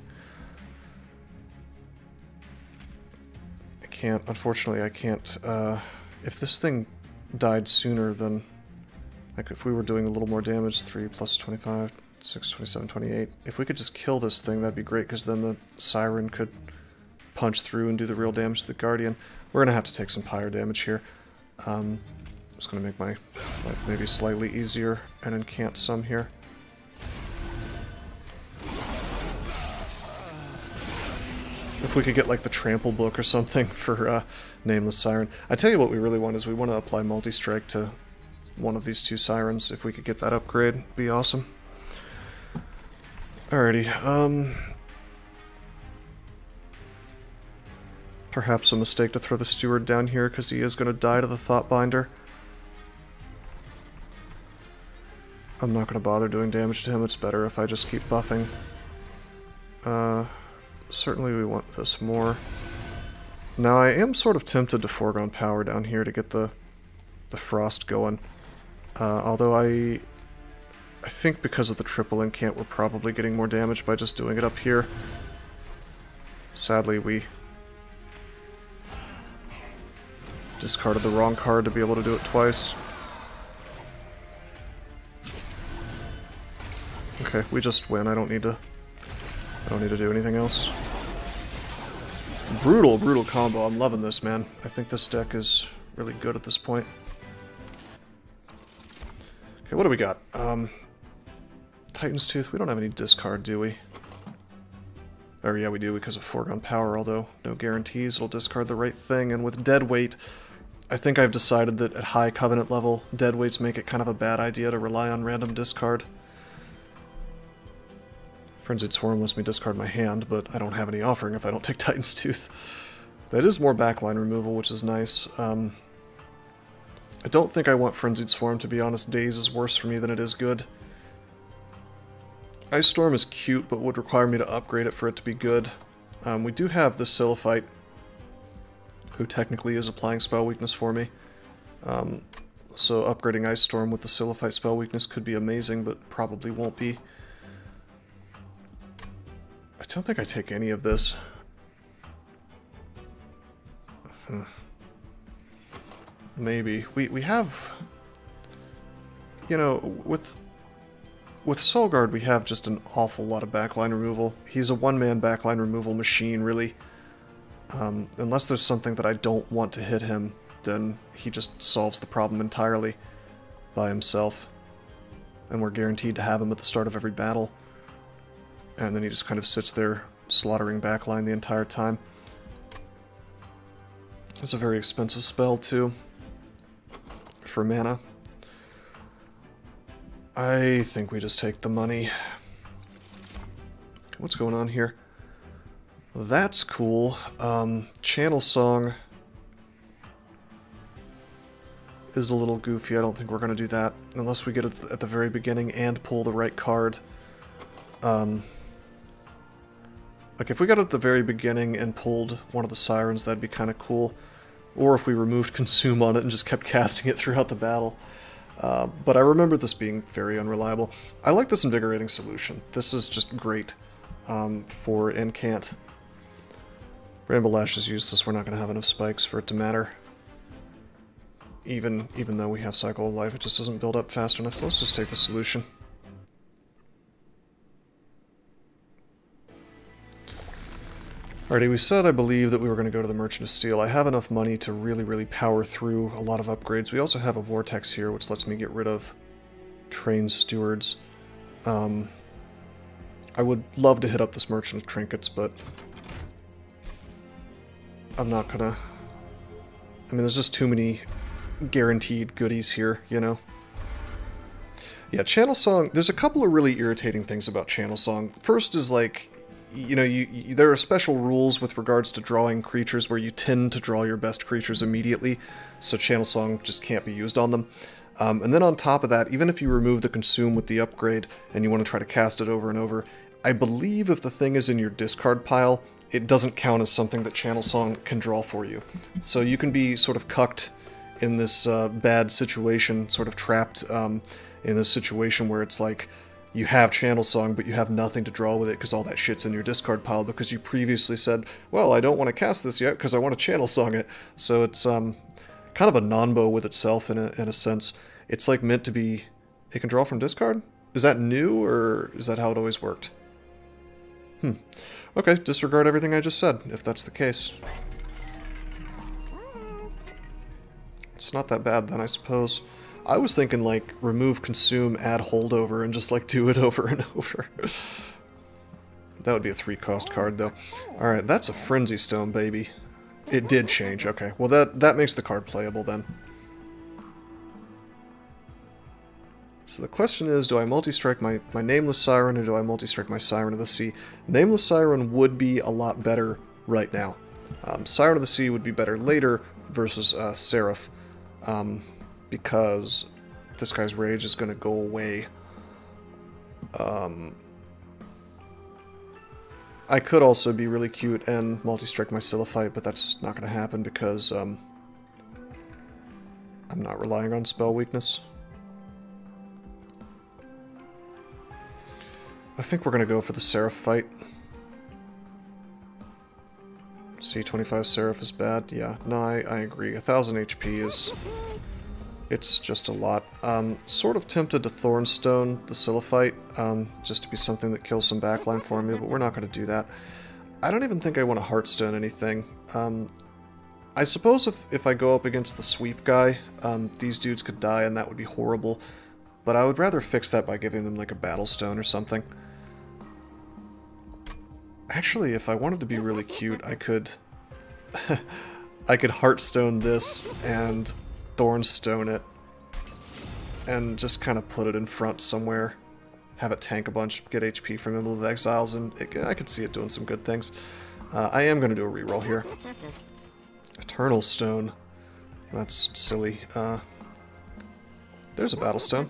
I can't. Unfortunately, I can't. If this thing died sooner than... Like, if we were doing a little more damage, 3 plus 25, 6, 27, 28. If we could just kill this thing, that'd be great, because then the Siren could punch through and do the real damage to the Guardian. We're going to have to take some Pyre damage here. I'm just going to make my life maybe slightly easier and incant some here. If we could get, like, the Trample book or something for Nameless Siren. I tell you what we really want is we want to apply Multi-Strike to one of these 2 Sirens. If we could get that upgrade, it'd be awesome. Alrighty, perhaps a mistake to throw the Steward down here, because he is going to die to the Thoughtbinder. I'm not going to bother doing damage to him, it's better if I just keep buffing. Certainly we want this more. Now I am sort of tempted to Foregone Power down here to get the Frost going. Although I think because of the triple incant, we're probably getting more damage by just doing it up here. Sadly, we discarded the wrong card to be able to do it twice. Okay, we just win. I don't need to do anything else. Brutal, brutal combo. I'm loving this, man. I think this deck is really good at this point. Okay, what do we got? Titan's Tooth. We don't have any discard, do we? Or yeah, we do because of foregone power, although no guarantees. It'll discard the right thing. And with dead weight, I think I've decided that at high Covenant level, dead weights make it kind of a bad idea to rely on random discard. Frenzied Swarm lets me discard my hand, but I don't have any offering if I don't take Titan's Tooth. That is more backline removal, which is nice. I don't think I want Frenzied Swarm, to be honest. Daze is worse for me than it is good. Ice Storm is cute, but would require me to upgrade it for it to be good. We do have the Siliphyte, who technically is applying spell weakness for me. So upgrading Ice Storm with the Siliphyte spell weakness could be amazing, but probably won't be. I don't think I take any of this. Maybe. We have... You know, with Soulguard we have just an awful lot of backline removal. He's a one-man backline removal machine, really. Unless there's something that I don't want to hit him, then he just solves the problem entirely by himself. And we're guaranteed to have him at the start of every battle. And then he just kind of sits there slaughtering backline the entire time. It's a very expensive spell, too, for mana. I think we just take the money. What's going on here? That's cool. Channel Song is a little goofy. I don't think we're going to do that unless we get it at the very beginning and pull the right card. Like, if we got it at the very beginning and pulled one of the Sirens, that'd be kind of cool. Or if we removed Consume on it and just kept casting it throughout the battle. But I remember this being very unreliable. I like this Invigorating Solution. This is just great for Incant. Rainbow Lash is useless. We're not going to have enough spikes for it to matter. Even though we have Cycle of Life, it just doesn't build up fast enough. So let's just take the solution. Alrighty, we said, I believe, that we were going to go to the Merchant of Steel. I have enough money to really power through a lot of upgrades. We also have a Vortex here, which lets me get rid of Trained Stewards. I would love to hit up this Merchant of Trinkets, but I'm not gonna... I mean, there's just too many guaranteed goodies here, you know? Yeah, Channel Song... There's a couple of really irritating things about Channel Song. First is, like... You know, there are special rules with regards to drawing creatures where you tend to draw your best creatures immediately, so Channel Song just can't be used on them. And then on top of that, even if you remove the Consume with the upgrade and you want to try to cast it over and over, I believe if the thing is in your discard pile, it doesn't count as something that Channel Song can draw for you. So you can be sort of cucked in this bad situation, sort of trapped in this situation where it's like, you have Channel Song, but you have nothing to draw with it because all that shit's in your discard pile because you previously said, well, I don't want to cast this yet because I want to Channel Song it. So it's kind of a non-bow with itself in a sense. It's like meant to be, it can draw from discard? Is that new, or is that how it always worked? Okay, disregard everything I just said, if that's the case. It's not that bad then, I suppose. I was thinking, like, remove Consume, add Holdover, and just, like, do it over and over. That would be a 3-cost card, though. Alright, that's a Frenzy Stone, baby. It did change, okay. Well, that makes the card playable, then. So the question is, do I multi-strike my Nameless Siren, or do I multi-strike my Siren of the Sea? Nameless Siren would be a lot better right now. Siren of the Sea would be better later versus Seraph. Because this guy's rage is going to go away. I could also be really cute and multi-strike my Siliphyte, but that's not going to happen because I'm not relying on spell weakness. I think we're going to go for the Seraph fight. C25 Seraph is bad. Yeah, no, I agree. 1000 HP is... It's just a lot. Sort of tempted to Thornstone the Silliphite, just to be something that kills some backline for me, but we're not going to do that. I don't even think I want to Heartstone anything. I suppose if I go up against the sweep guy, these dudes could die and that would be horrible. But I would rather fix that by giving them like a Battlestone or something. Actually, if I wanted to be really cute, I could... I could Heartstone this and Thornstone it. And just kind of put it in front somewhere. Have it tank a bunch, get HP from Emblem of Exiles, and I could see it doing some good things. I am going to do a reroll here. Eternal Stone. That's silly. There's a Battlestone.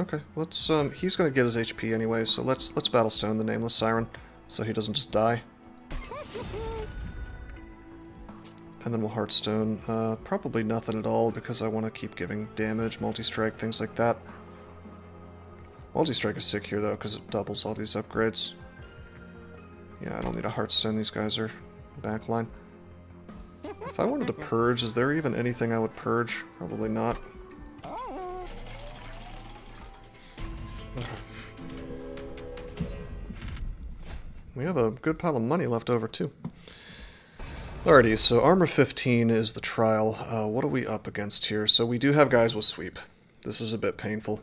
Okay, let's, he's gonna get his HP anyway, so let's Battlestone the Nameless Siren, so he doesn't just die. And then we'll Heartstone, probably nothing at all, because I want to keep giving damage, multi-strike, things like that. Multi-strike is sick here, though, because it doubles all these upgrades. Yeah, I don't need a Heartstone, these guys are backline. If I wanted to purge, is there even anything I would purge? Probably not. Okay. We have a good pile of money left over, too. Alrighty, so Armor 15 is the trial. What are we up against here? So we do have guys with sweep. This is a bit painful.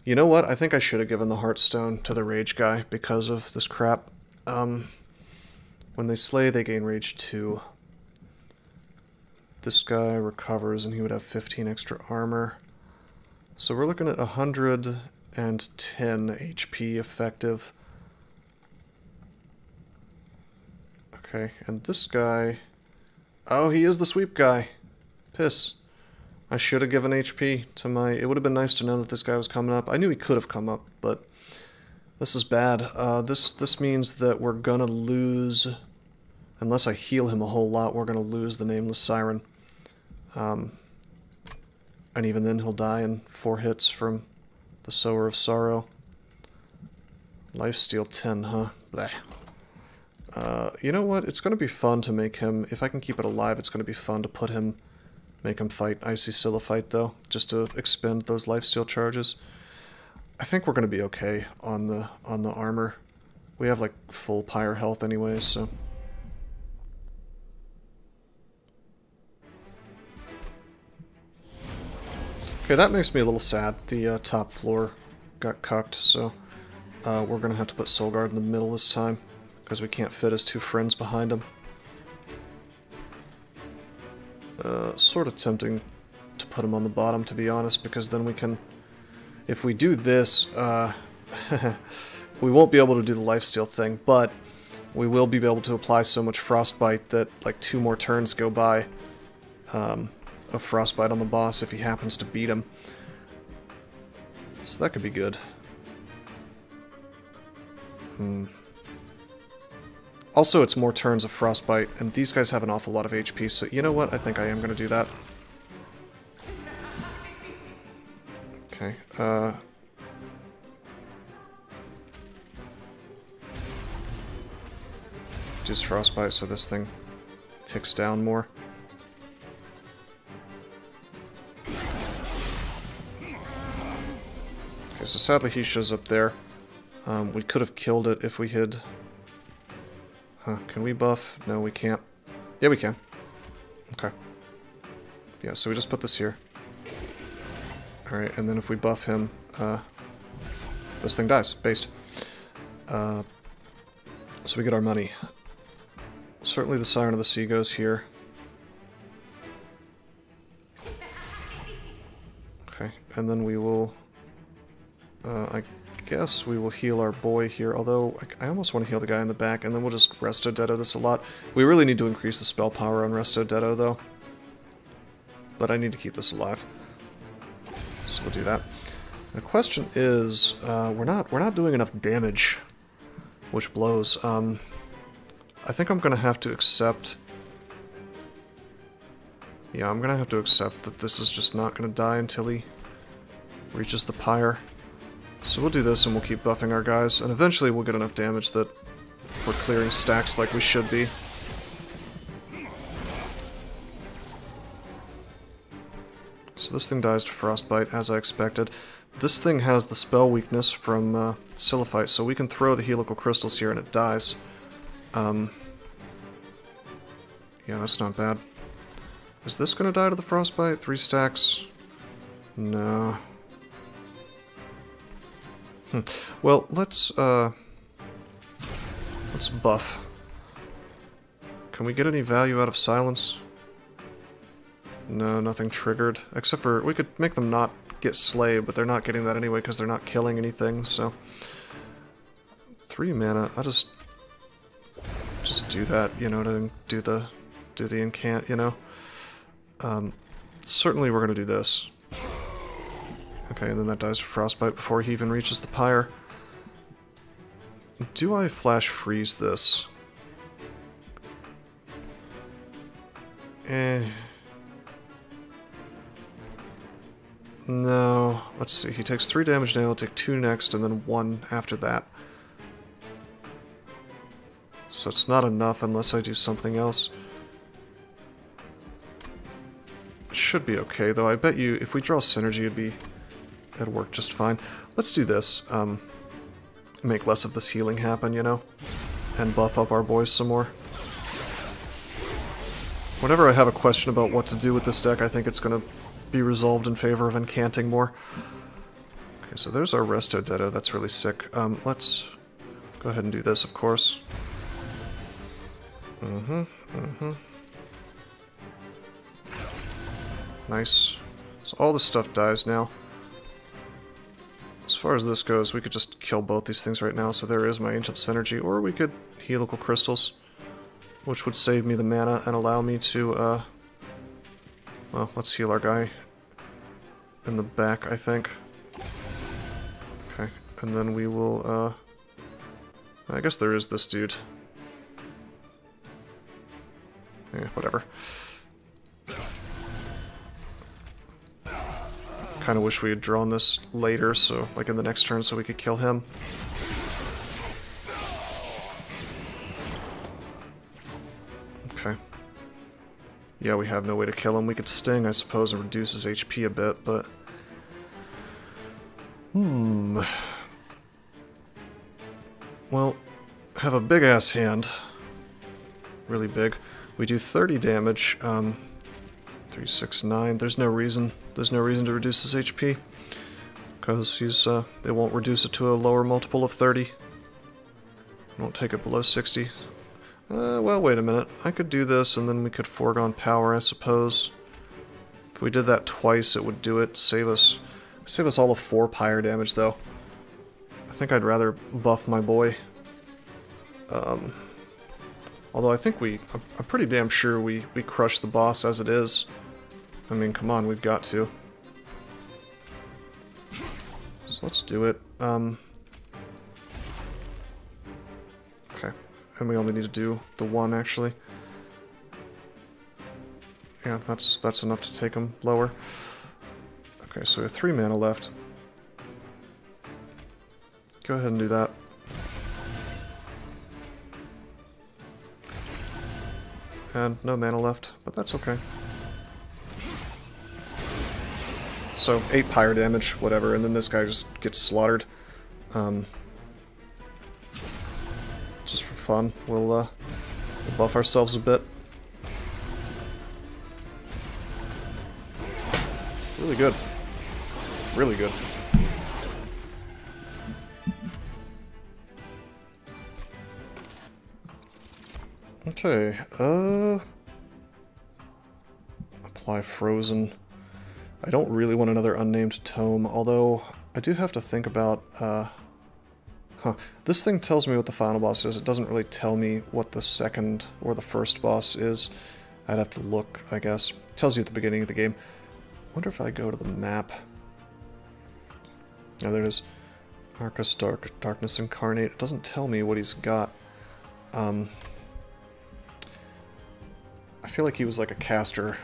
You know what? I think I should have given the Heartstone to the Rage guy because of this crap. When they slay, they gain Rage 2. This guy recovers and he would have 15 extra armor. So we're looking at 110 HP effective. Okay, and this guy... Oh, he is the sweep guy. Piss. I should have given HP to my... It would have been nice to know that this guy was coming up. I knew he could have come up, but... This is bad. This means that we're gonna lose... Unless I heal him a whole lot, we're gonna lose the Nameless Siren. And even then he'll die in 4 hits from the Sower of Sorrow. Lifesteal 10, huh? Bleh. You know what? It's going to be fun to make him... If I can keep it alive, it's going to be fun to put him... Make him fight Icy Silliphite, though. Just to expend those lifesteal charges. I think we're going to be okay on the armor. We have, like, full pyre health anyways, so... Okay, that makes me a little sad. The top floor got cucked, so... we're going to have to put Soulguard in the middle this time. Because we can't fit his 2 friends behind him. Sort of tempting to put him on the bottom, to be honest, because then we can... If we do this, we won't be able to do the lifesteal thing, but we will be able to apply so much Frostbite that, like, 2 more turns go by of Frostbite on the boss if he happens to beat him. So that could be good. Also, it's more turns of Frostbite, and these guys have an awful lot of HP, so you know what? I think I am going to do that. Okay, just Frostbite so this thing ticks down more. Okay, so sadly he shows up there. We could have killed it if we had... Huh, can we buff? No, we can't. Yeah, we can. Okay. Yeah, so we just put this here. Alright, and then if we buff him, this thing dies, based. So we get our money. Certainly the Siren of the Sea goes here. Okay, and then we will... I guess we will heal our boy here, although I almost want to heal the guy in the back, and then we'll just Resto Detto this a lot. We really need to increase the spell power on Resto Detto, though. But I need to keep this alive. So we'll do that. The question is, we're not doing enough damage, which blows. I think I'm gonna have to accept... Yeah, I'm gonna have to accept that this is just not gonna die until he reaches the pyre. So we'll do this and we'll keep buffing our guys, and eventually we'll get enough damage that we're clearing stacks like we should be. So this thing dies to Frostbite, as I expected. This thing has the spell weakness from Silliphite, so we can throw the helical crystals here and it dies. Yeah, that's not bad. Is this gonna die to the Frostbite? 3 stacks? No. Well, let's buff. Can we get any value out of silence? No, nothing triggered. Except for, we could make them not get slay, but they're not getting that anyway because they're not killing anything, so... 3 mana, I'll just do that, you know, to do the incant, you know? Certainly we're gonna do this. Okay, and then that dies to Frostbite before he even reaches the pyre. Do I flash freeze this? No. Let's see, he takes 3 damage now, he'll take 2 next, and then 1 after that. So it's not enough unless I do something else. Should be okay, though. I bet you if we draw synergy, it'd work just fine. Let's do this. Make less of this healing happen, you know? And buff up our boys some more. Whenever I have a question about what to do with this deck, I think it's going to be resolved in favor of incanting more. Okay, so there's our Resto Detto. That's really sick. Let's go ahead and do this, of course. Nice. So all this stuff dies now. As far as this goes, we could just kill both these things right now, so there is my Ancient Synergy, or we could Helical Crystals, which would save me the mana and allow me to, well, let's heal our guy in the back, I think. Okay, and then we will, I guess there is this dude. Yeah, whatever. Kind of wish we had drawn this later, so like in the next turn, so we could kill him. Okay. Yeah, we have no way to kill him. We could sting, I suppose, and reduce his HP a bit, but... Well, have a big-ass hand. Really big. We do 30 damage, 3, 6, 9. There's no reason to reduce his HP. Because he's, they won't reduce it to a lower multiple of 30. Won't take it below 60. Well, wait a minute. I could do this, and then we could foregone power, I suppose. If we did that twice, it would do it. Save us all of 4 pyre damage, though. I think I'd rather buff my boy. Although I think I'm pretty damn sure we crush the boss as it is. I mean, come on, we've got to. So let's do it. Okay, and we only need to do the 1, actually. Yeah, that's enough to take him lower. Okay, so we have 3 mana left. Go ahead and do that. And no mana left, but that's okay. So, 8 pyre damage, whatever, and then this guy just gets slaughtered. Just for fun, we'll buff ourselves a bit. Really good. Really good. Okay, apply Frozen. I don't really want another unnamed tome, although I do have to think about, This thing tells me what the final boss is. It doesn't really tell me what the second or the first boss is. I'd have to look, I guess. It tells you at the beginning of the game. I wonder if I go to the map. Oh, there it is. Arcus Darkness Incarnate. It doesn't tell me what he's got. I feel like he was like a caster.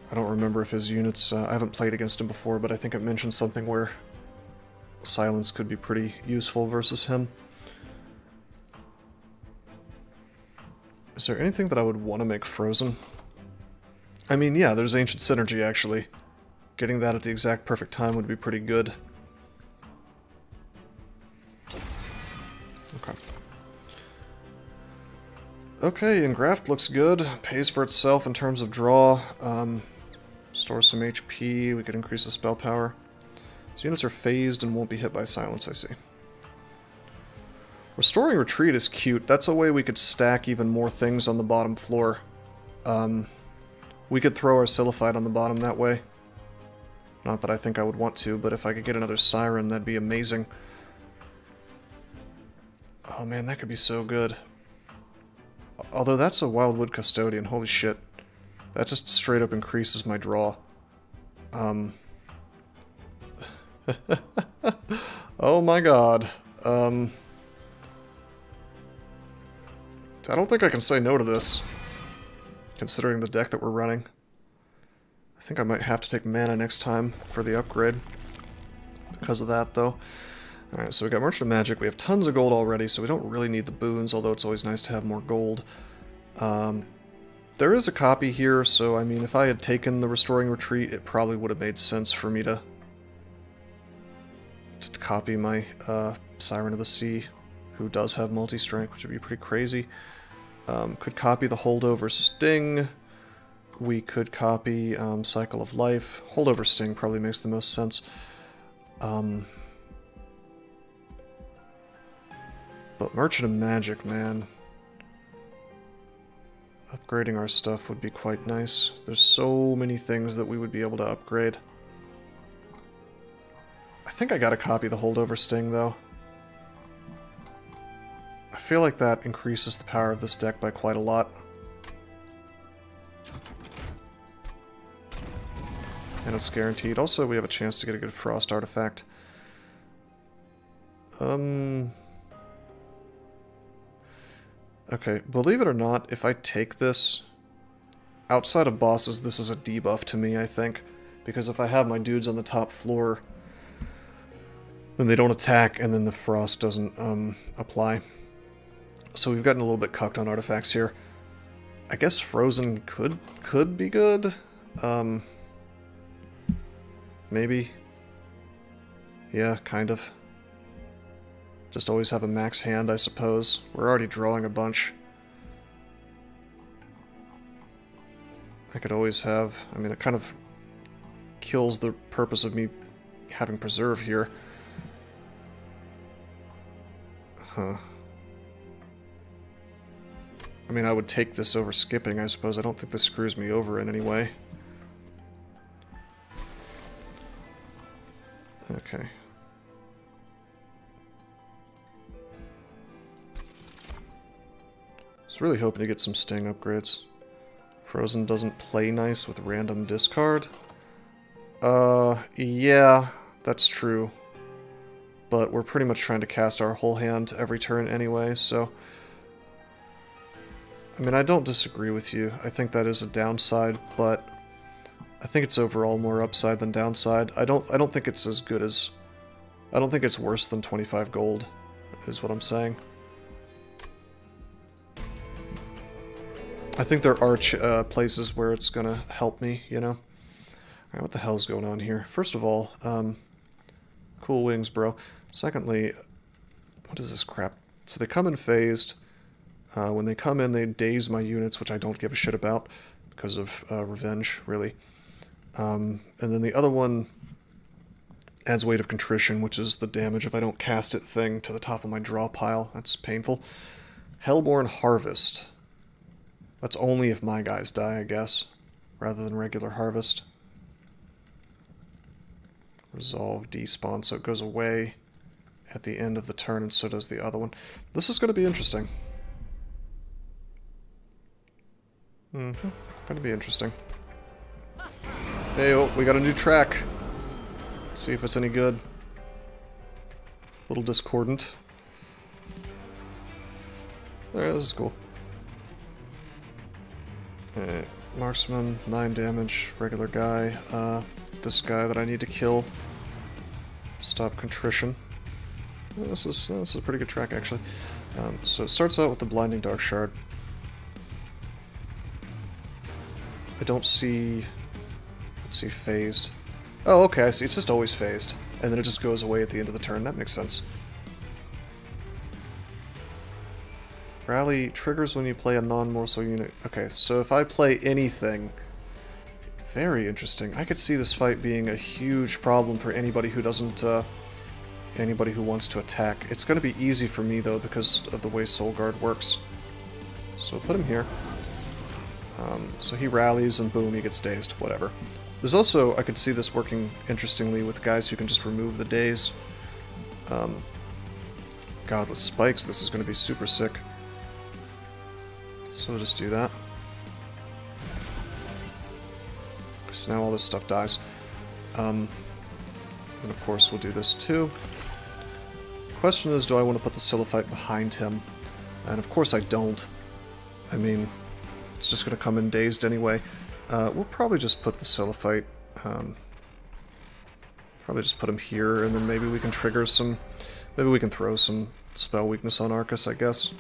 I don't remember if his units... I haven't played against him before, but I think it mentioned something where silence could be pretty useful versus him. Is there anything that I would want to make frozen? I mean, yeah, there's Ancient Synergy, actually. Getting that at the exact perfect time would be pretty good. Okay. Okay, Engraft looks good. Pays for itself in terms of draw. Stores some HP. We could increase the spell power. These units are phased and won't be hit by silence, I see. Restoring Retreat is cute. That's a way we could stack even more things on the bottom floor. We could throw our Sillified on the bottom that way. Not that I think I would want to, but if I could get another Siren, that'd be amazing. Oh man, that could be so good. Although that's a Wildwood Custodian, holy shit. That just straight up increases my draw. Oh my god. I don't think I can say no to this, considering the deck that we're running. I think I might have to take mana next time for the upgrade because of that, though. Alright, so we got Merchant of Magic. We have tons of gold already, so we don't really need the boons, although it's always nice to have more gold. There is a copy here, so I mean, if I had taken the Restoring Retreat, it probably would have made sense for me to copy my Siren of the Sea, who does have multi-strength, which would be pretty crazy. Could copy the Holdover Sting. We could copy Cycle of Life. Holdover Sting probably makes the most sense. But Merchant of Magic, man. Upgrading our stuff would be quite nice. There's so many things that we would be able to upgrade. I think I gotta copy the Holdover Sting, though. I feel like that increases the power of this deck by quite a lot. And it's guaranteed. Also, we have a chance to get a good Frost artifact. Okay, believe it or not, if I take this, outside of bosses, this is a debuff to me, I think. Because if I have my dudes on the top floor, then they don't attack, and then the Frost doesn't apply. So we've gotten a little bit cucked on artifacts here. I guess Frozen could be good. Maybe. Yeah, kind of. Just always have a max hand, I suppose. We're already drawing a bunch. I could always have... I mean, it kind of kills the purpose of me having Preserve here. Huh. I mean, I would take this over skipping, I suppose. I don't think this screws me over in any way. Okay. I was really hoping to get some Sting upgrades. Frozen doesn't play nice with random discard. Yeah, that's true. But we're pretty much trying to cast our whole hand every turn anyway, so... I mean, I don't disagree with you. I think that is a downside, but I think it's overall more upside than downside. I don't think it's as good as... I don't think it's worse than 25 gold, is what I'm saying. I think there are places where it's gonna help me, you know? Alright, what the hell's going on here? First of all, cool wings, bro. Secondly, what is this crap? So they come in phased. When they come in, they daze my units, which I don't give a shit about, because of revenge, really. And then the other one adds Weight of Contrition, which is the damage if I don't cast it thing to the top of my draw pile. That's painful. Hellborn Harvest. That's only if my guys die, I guess, rather than regular Harvest. Resolve despawn, so it goes away at the end of the turn, and so does the other one. This is going to be interesting. Going to be interesting. Hey, oh, we got a new track. Let's see if it's any good. A little discordant. Alright, this is cool. Alright, Marksman, 9 damage, regular guy. This guy that I need to kill. Stop Contrition. This is a pretty good track, actually. So it starts out with the Blinding Dark Shard. I don't see... Let's see, phased. Oh, okay, I see. It's just always phased. And then it just goes away at the end of the turn. That makes sense. Rally triggers when you play a non-morsel unit. Okay, so if I play anything... Very interesting. I could see this fight being a huge problem for anybody who doesn't... anybody who wants to attack. It's going to be easy for me, though, because of the way Soul Guard works. So put him here. So he rallies, and boom, he gets dazed. Whatever. There's also, I could see this working interestingly with guys who can just remove the daze. God, with spikes, this is going to be super sick. So we'll just do that. So now all this stuff dies. And of course we'll do this too. Question is, do I want to put the Silliphite behind him? And of course I don't. I mean, it's just going to come in dazed anyway. We'll probably just put the Silliphite, probably just put him here, and then maybe we can trigger some, maybe we can throw some spell weakness on Arcus, I guess,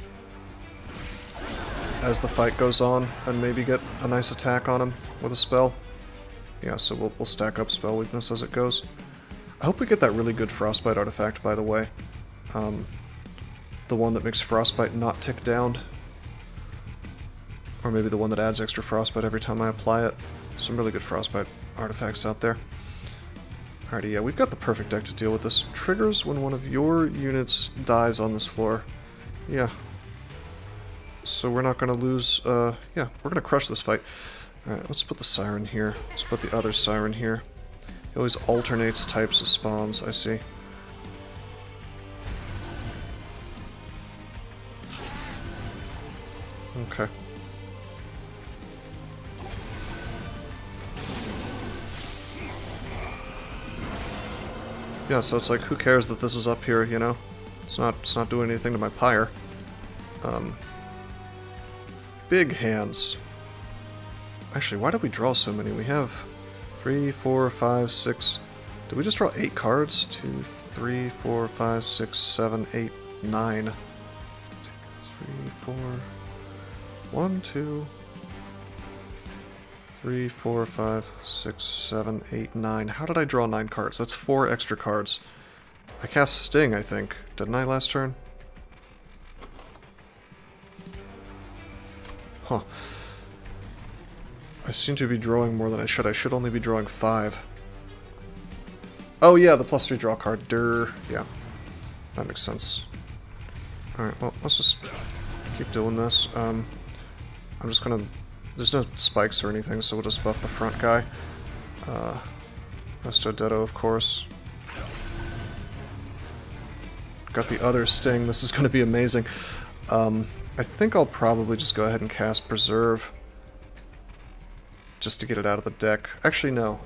as the fight goes on, and maybe get a nice attack on him with a spell. Yeah, so we'll stack up spell weakness as it goes. I hope we get that really good Frostbite artifact, by the way. The one that makes Frostbite not tick down. Or maybe the one that adds extra Frostbite every time I apply it. Some really good Frostbite artifacts out there. Alrighty, yeah, we've got the perfect deck to deal with this. Triggers when one of your units dies on this floor. Yeah. So we're not going to lose, yeah, we're going to crush this fight. Alright, let's put the Siren here. Let's put the other Siren here. It always alternates types of spawns, I see. Okay. Yeah, so it's like, who cares that this is up here, you know? It's not doing anything to my pyre. Big hands. Actually, why did we draw so many? We have 3, 4, 5, 6... Did we just draw 8 cards? 2, 3, 4, 5, 6, 7, 8, 9. 3, 4... 1, 2... 3, 4, 5, 6, 7, 8, 9. How did I draw 9 cards? That's 4 extra cards. I cast Sting, I think. Didn't I last turn? Huh. I seem to be drawing more than I should. I should only be drawing 5. Oh yeah, the +3 draw card. Durr. Yeah. That makes sense. Alright, well, let's just keep doing this. I'm just gonna... There's no spikes or anything, so we'll just buff the front guy. Resto Ditto, of course. Got the other Sting. This is gonna be amazing. I think I'll probably just go ahead and cast Preserve. Just to get it out of the deck. Actually, no.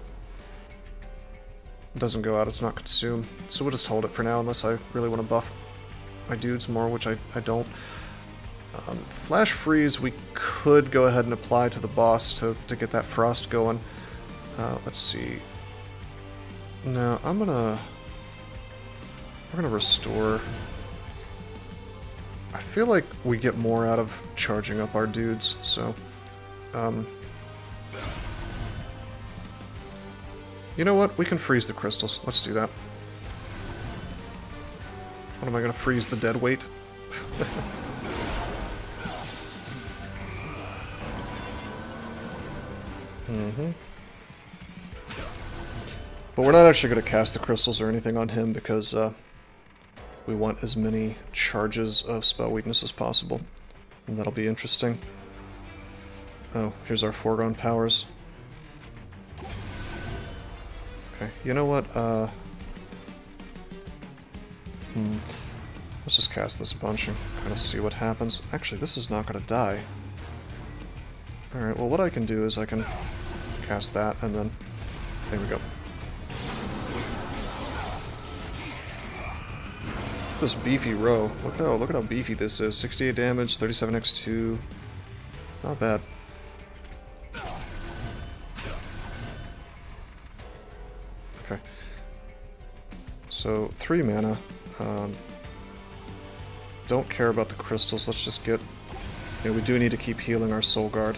It doesn't go out, it's not consumed. So we'll just hold it for now, unless I really want to buff my dudes more, which I don't. Flash Freeze we could go ahead and apply to the boss to get that frost going. Let's see. No, we're gonna restore. I feel like we get more out of charging up our dudes, so... You know what? We can freeze the crystals. Let's do that. What am I gonna freeze the dead weight? But we're not actually going to cast the crystals or anything on him because we want as many charges of spell weakness as possible. And that'll be interesting. Oh, here's our foregone powers. Okay, you know what? Let's just cast this a bunch and kind of see what happens. Actually, this is not going to die. Alright, well what I can do is I can cast that and then... There we go. This beefy row. Look at how beefy this is. 68 damage, 37x2. Not bad. Okay. So 3 mana. Don't care about the crystals. Let's just get... Yeah, we do need to keep healing our Soul Guard.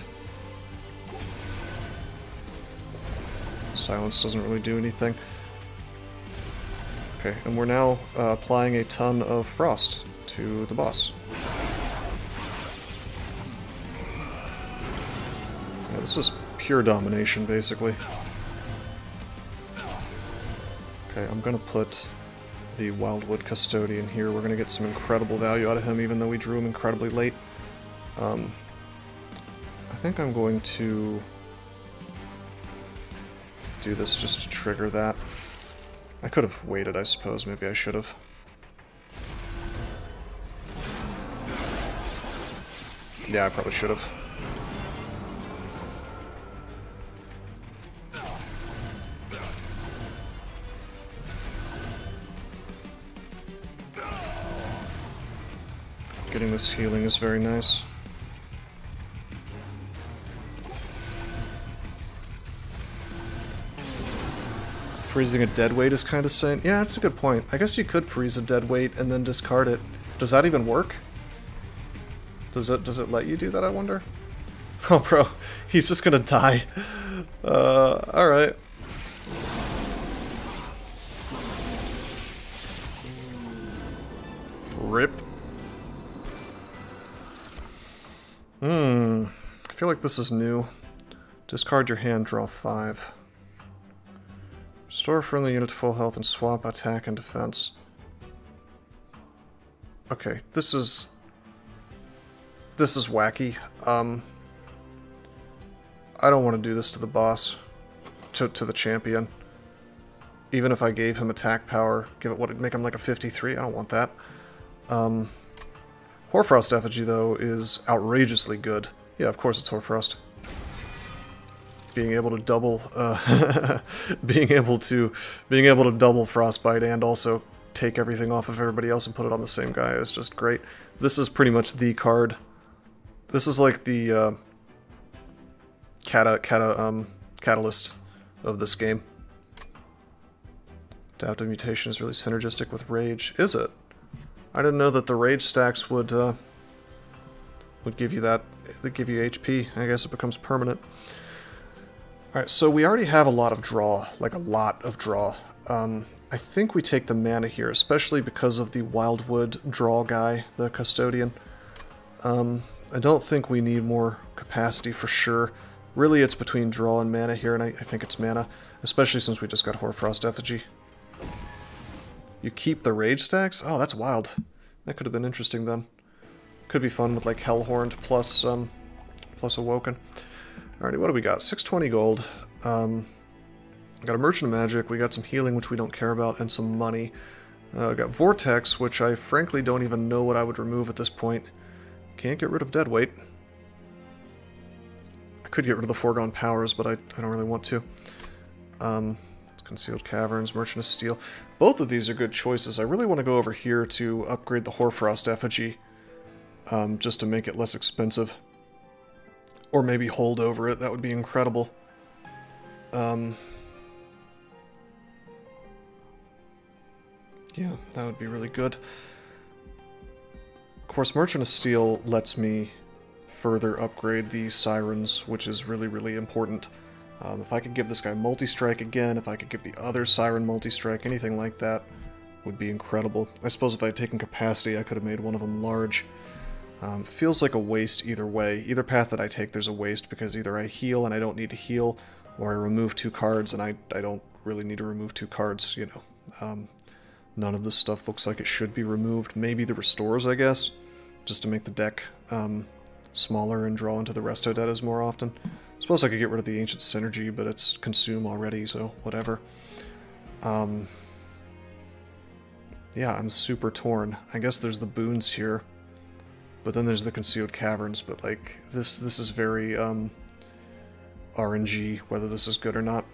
Silence doesn't really do anything. Okay, and we're now applying a ton of Frost to the boss. Yeah, this is pure domination, basically. Okay, I'm gonna put the Wildwood Custodian here. We're gonna get some incredible value out of him, even though we drew him incredibly late. I think I'm going to do this just to trigger that. I could have waited, I suppose. Maybe I should have. Yeah, I probably should have. Getting this healing is very nice. Freezing a dead weight is kind of saying... Yeah, that's a good point. I guess you could freeze a dead weight and then discard it. Does that even work? Does it let you do that, I wonder? Oh, bro. He's just gonna die. Alright. Rip. I feel like this is new. Discard your hand, draw 5. Restore a friendly unit to full health and swap attack and defense. Okay, this is wacky. I don't want to do this to the boss, to the champion. Even if I gave him attack power, make him like a 53. I don't want that. Hoarfrost Effigy though is outrageously good. Yeah, of course it's Hoarfrost. Being able to double, being able to double Frostbite and also take everything off of everybody else and put it on the same guy is just great. This is pretty much the card. This is like the catalyst of this game. Adaptive Mutation is really synergistic with Rage. Is it? I didn't know that the Rage stacks would give you that. They give you HP. I guess it becomes permanent. Alright, so we already have a lot of draw, like a lot of draw. I think we take the mana here, especially because of the Wildwood draw guy, the Custodian. I don't think we need more capacity for sure. Really, it's between draw and mana here, and I think it's mana, especially since we just got Hoarfrost Effigy. You keep the Rage stacks? Oh, that's wild. That could have been interesting then. Could be fun with like Hellhorned plus Awoken. Alrighty, what do we got? 620 gold. Got a Merchant of Magic, we got some healing, which we don't care about, and some money. Got Vortex, which I frankly don't even know what I would remove at this point. Can't get rid of Deadweight. I could get rid of the Foregone Powers, but I don't really want to. Concealed Caverns, Merchant of Steel. Both of these are good choices. I really want to go over here to upgrade the Hoarfrost Effigy, just to make it less expensive. Or maybe hold over it, that would be incredible. Yeah, that would be really good. Of course, Merchant of Steel lets me further upgrade the Sirens, which is really, really important. If I could give this guy multi-strike again, if I could give the other Siren multi-strike, anything like that would be incredible. I suppose if I had taken capacity, I could have made one of them large. Feels like a waste either way. Either path that I take, there's a waste, because either I heal and I don't need to heal, or I remove 2 cards and I don't really need to remove 2 cards, you know. None of this stuff looks like it should be removed. Maybe the Restores, I guess, just to make the deck smaller and draw into the Resto Detas more often. Suppose I could get rid of the Ancient Synergy, but it's Consume already, so whatever. Yeah, I'm super torn. I guess there's the boons here, but then there's the Concealed Caverns, but like, this is very RNG, whether this is good or not.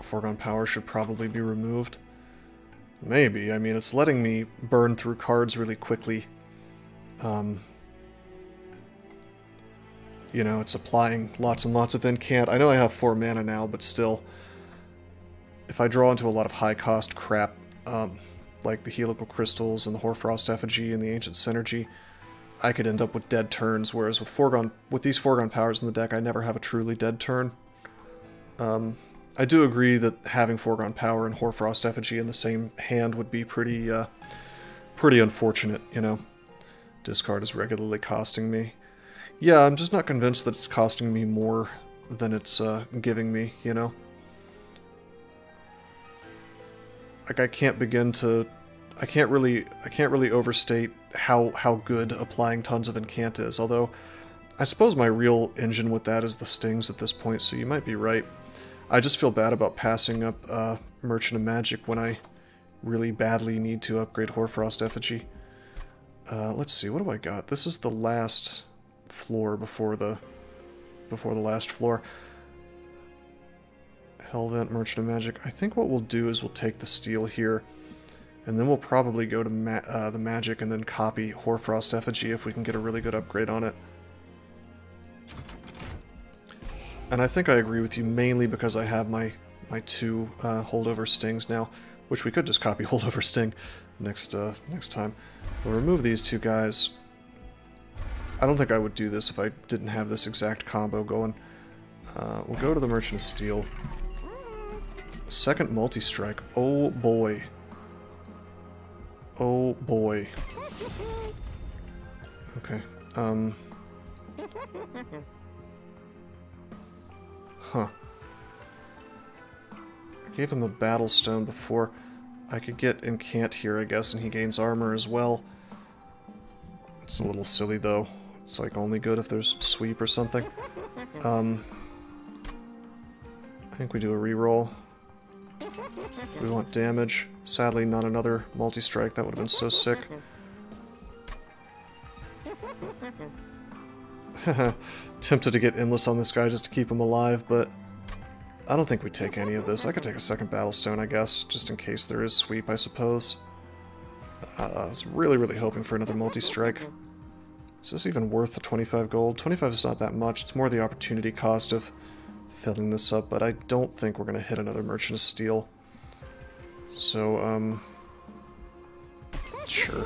Foregone Power should probably be removed. Maybe. I mean, it's letting me burn through cards really quickly. You know, it's applying lots and lots of incant. I know I have 4 mana now, but still, if I draw into a lot of high-cost crap, like the Helical Crystals and the Hoarfrost Effigy and the Ancient Synergy, I could end up with dead turns, whereas with these foregone powers in the deck, I never have a truly dead turn. I do agree that having foregone power and Hoarfrost Effigy in the same hand would be pretty unfortunate, you know. Discard is regularly costing me. Yeah, I'm just not convinced that it's costing me more than it's giving me, you know. Like, I can't really overstate how good applying tons of Incant is, although I suppose my real engine with that is the stings at this point, so you might be right. I just feel bad about passing up Merchant of Magic when I really badly need to upgrade Hoarfrost Effigy. Let's see, what do I got? This is the last floor before the last floor. Hellvent, Merchant of Magic. I think what we'll do is we'll take the steel here, and then we'll probably go to the magic and then copy Hoarfrost Effigy if we can get a really good upgrade on it. And I think I agree with you mainly because I have my two holdover stings now, which we could just copy holdover sting next time. We'll remove these two guys. I don't think I would do this if I didn't have this exact combo going. We'll go to the Merchant of Steel. Second multi-strike. Oh boy. Oh boy. Okay. Huh. I gave him a Battle Stone before. I could get Incant here, I guess, and he gains armor as well. It's a little silly, though. It's like only good if there's sweep or something. I think we do a reroll. We want damage. Sadly, not another multi-strike. That would have been so sick. Tempted to get Endless on this guy just to keep him alive, but I don't think we take any of this. I could take a second Battle Stone, I guess, just in case there is sweep, I suppose. I was really hoping for another multi-strike. Is this even worth the 25 gold? 25 is not that much. It's more the opportunity cost of filling this up, but I don't think we're going to hit another Merchant of Steel. So, sure.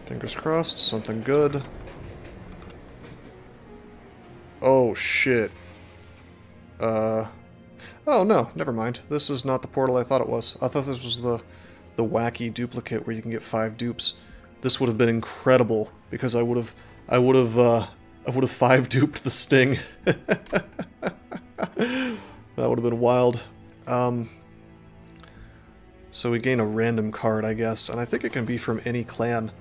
Fingers crossed, something good. Oh, shit. Oh, no, never mind. This is not the portal I thought it was. I thought this was the wacky duplicate where you can get 5 dupes. This would have been incredible, because I would have 5-duped the sting. That would have been wild. So we gain a random card, I guess, and I think it can be from any clan.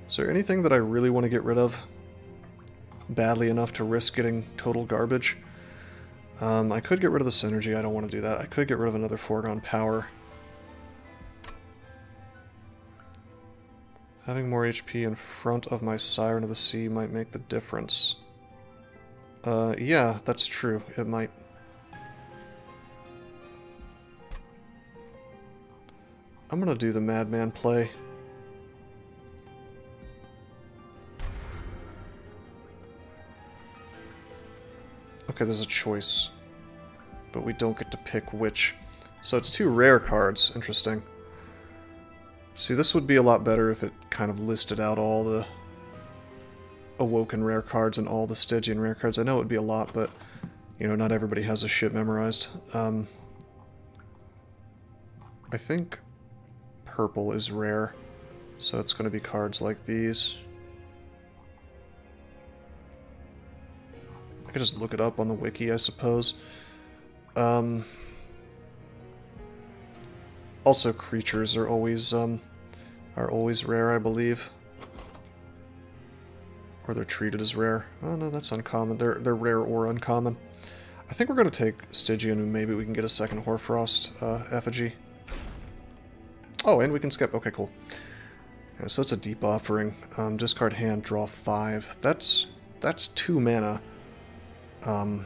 Is there anything that I really want to get rid of badly enough to risk getting total garbage? I could get rid of the synergy. I don't want to do that. I could get rid of another foregone power. Having more HP in front of my Siren of the Sea might make the difference. Yeah, that's true. It might. I'm gonna do the Madman play. Okay, there's a choice, but we don't get to pick which. So it's 2 rare cards. Interesting. See, this would be a lot better if it kind of listed out all the Awoken rare cards and all the Stygian rare cards. I know it would be a lot, but, you know, not everybody has this shit memorized. I think purple is rare, so it's going to be cards like these. I could just look it up on the wiki, I suppose. Also, creatures are always rare, I believe. Or they're treated as rare. Oh no, that's uncommon. They're rare or uncommon. I think we're going to take Stygian and maybe we can get a second Hoarfrost Effigy. Oh, and we can skip. Okay, cool. Yeah, so it's a Deep Offering. Discard hand, draw 5. That's 2 mana. But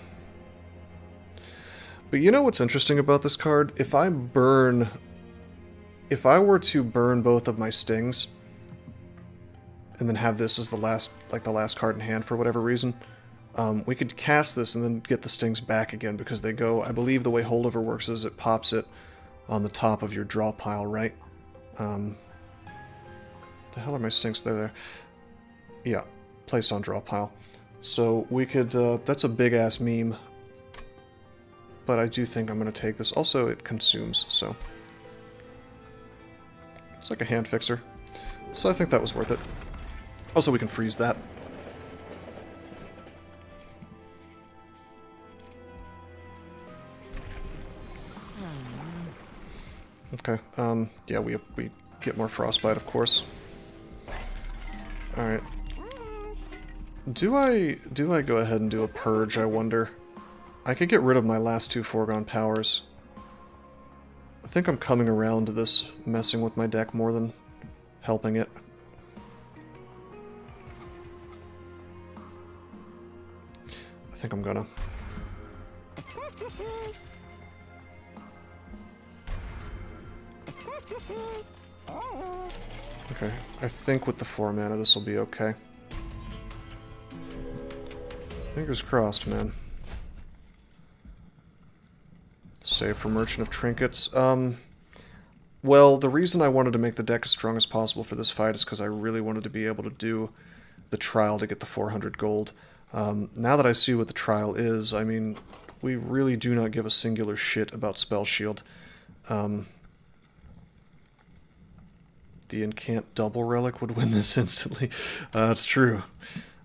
you know what's interesting about this card? If I were to burn both of my stings, and then have this as the last card in hand for whatever reason, we could cast this and then get the stings back again, because they go, I believe the way holdover works is it pops it on the top of your draw pile, right? The hell are my stings? There. Yeah, placed on draw pile. So we could, that's a big ass meme. But I do think I'm going to take this. Also, it consumes, so. It's like a hand fixer. So I think that was worth it. Also, we can freeze that. Okay, yeah, we get more frostbite, of course. Alright. Do I go ahead and do a purge, I wonder? I could get rid of my last 2 foregone powers. I think I'm coming around to this messing with my deck more than helping it. I think I'm gonna. Okay, I think with the 4 mana this will be okay. Fingers crossed, man. Save for Merchant of Trinkets. Well, the reason I wanted to make the deck as strong as possible for this fight is because I really wanted to be able to do the trial to get the 400 gold. Now that I see what the trial is, I mean, we really do not give a singular shit about Spell Shield. The Incant Double Relic would win this instantly. That's true.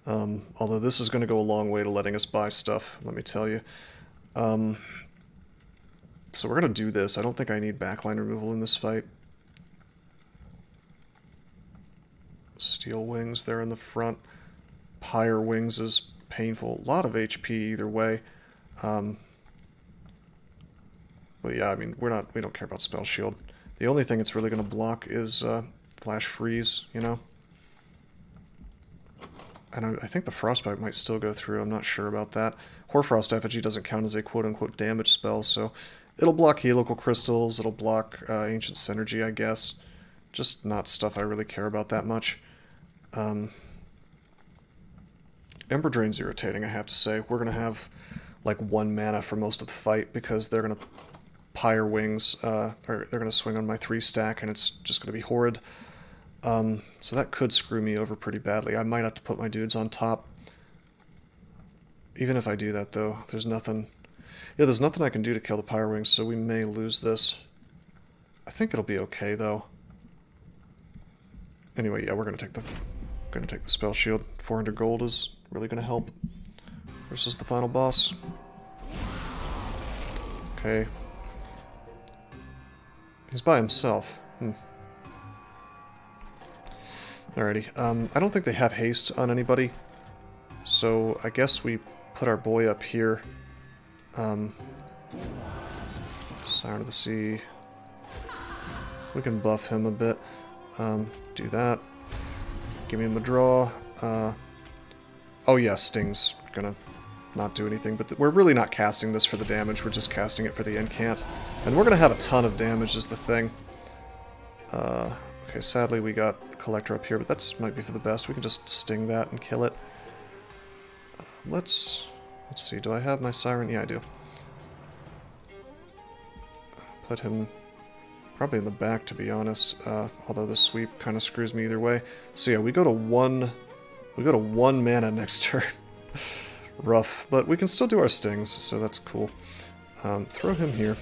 Although this is going to go a long way to letting us buy stuff, let me tell you. So we're going to do this. I don't think I need backline removal in this fight. Steel Wings there in the front. Pyre Wings is painful. A lot of HP either way. But yeah, I mean, we don't care about Spell Shield. The only thing it's really going to block is Flash Freeze, you know? And I think the Frostbite might still go through. I'm not sure about that. Hoarfrost Effigy doesn't count as a quote-unquote damage spell, so it'll block Helical Crystals, it'll block Ancient Synergy, I guess. Just not stuff I really care about that much. Ember Drain's irritating, I have to say. We're going to have like 1 mana for most of the fight because they're going to Pyre Wings, or they're going to swing on my 3 stack and it's just going to be horrid. So that could screw me over pretty badly. I might have to put my dudes on top. Even if I do that, though, there's nothing... Yeah, there's nothing I can do to kill the Pyre Wings, so we may lose this. I think it'll be okay, though. Anyway, yeah, we're gonna take the Spell Shield. 400 gold is really gonna help. Versus the final boss. Okay. He's by himself. Alrighty. I don't think they have haste on anybody. So I guess we put our boy up here. Siren of the Sea. We can buff him a bit. Do that. Give him a draw. Oh yeah, Sting's gonna not do anything, but we're really not casting this for the damage, we're just casting it for the incant. And we're gonna have a ton of damage is the thing. Okay, sadly we got Collector up here, but that's might be for the best. We can just sting that and kill it. Let's see, do I have my Siren? Yeah, I do. Put him probably in the back, to be honest, although the sweep kind of screws me either way. So yeah, we go to one mana next turn. Rough, but we can still do our stings, so that's cool. Throw him here.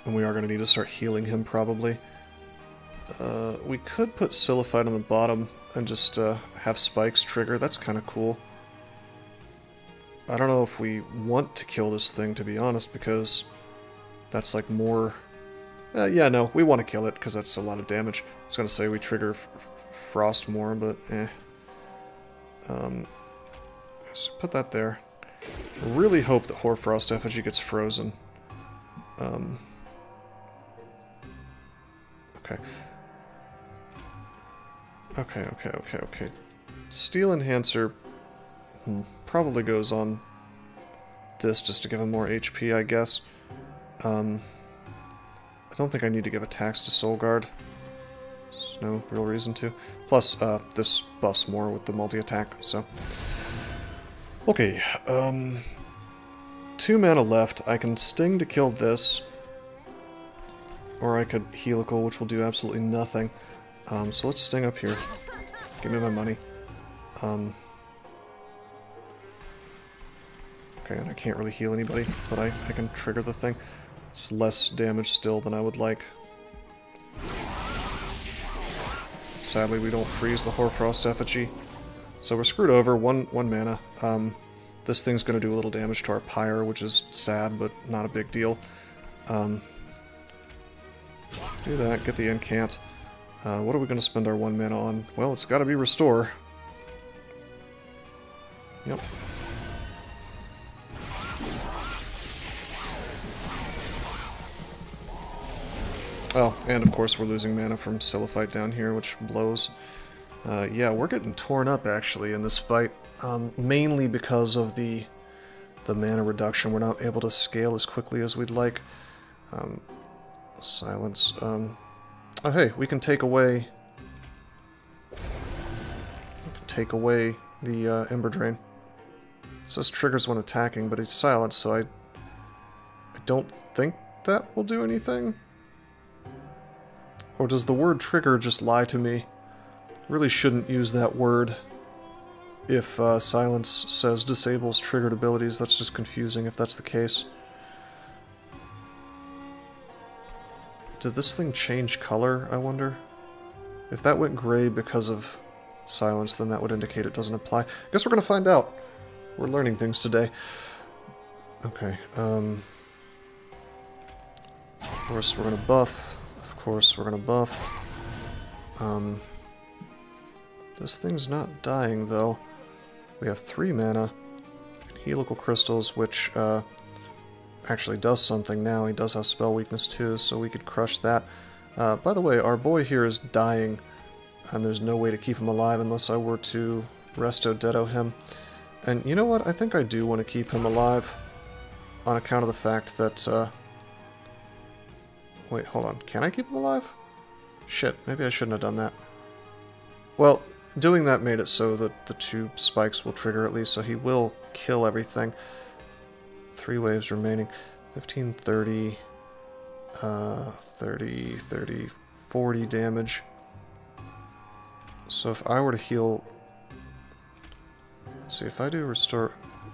And we are going to need to start healing him, probably. We could put Sillified on the bottom and just have spikes trigger. That's kind of cool. I don't know if we want to kill this thing, to be honest, because that's like more... yeah, no, we want to kill it, because that's a lot of damage. I was going to say we trigger Frost more, but eh. So put that there. I really hope that Hoarfrost Effigy gets frozen. Okay. Okay. Steel Enhancer probably goes on this just to give him more HP, I guess. I don't think I need to give attacks to Soul Guard. There's no real reason to. Plus, this buffs more with the multi-attack, so... Okay, 2 mana left. I can Sting to kill this. Or I could Helical, which will do absolutely nothing. So let's Sting up here. Give me my money. Okay, and I can't really heal anybody, but I can trigger the thing. It's less damage still than I would like. Sadly, we don't freeze the Hoarfrost effigy. So we're screwed over, one mana. This thing's going to do a little damage to our Pyre, which is sad, but not a big deal. Do that, get the Incant. What are we going to spend our 1 mana on? Well, it's got to be Restore. Yep. Oh, and of course we're losing mana from Silliphite down here, which blows. Yeah, we're getting torn up actually in this fight, mainly because of the mana reduction. We're not able to scale as quickly as we'd like. Silence. Oh hey, we can take away the Ember Drain. It says triggers when attacking, but he's silenced, so I don't think that will do anything. Or does the word trigger just lie to me? Really shouldn't use that word. If silence says disables triggered abilities, that's just confusing if that's the case. Did this thing change color, I wonder? If that went gray because of silence, then that would indicate it doesn't apply. I guess we're gonna find out. We're learning things today. Okay, of course we're gonna buff. Of course we're gonna buff. This thing's not dying though. We have 3 mana. Helical Crystals, which actually does something now. He does have spell weakness too, so we could crush that. By the way, our boy here is dying, and there's no way to keep him alive unless I were to Resto Dedo him. And you know what? I think I do want to keep him alive on account of the fact that... Wait, hold on. Can I keep him alive? Shit, maybe I shouldn't have done that. Well, doing that made it so that the 2 spikes will trigger at least, so he will kill everything. 3 waves remaining. 15, 30, 30, 30, 40 damage. So if I were to heal... Let's see, if I do restore...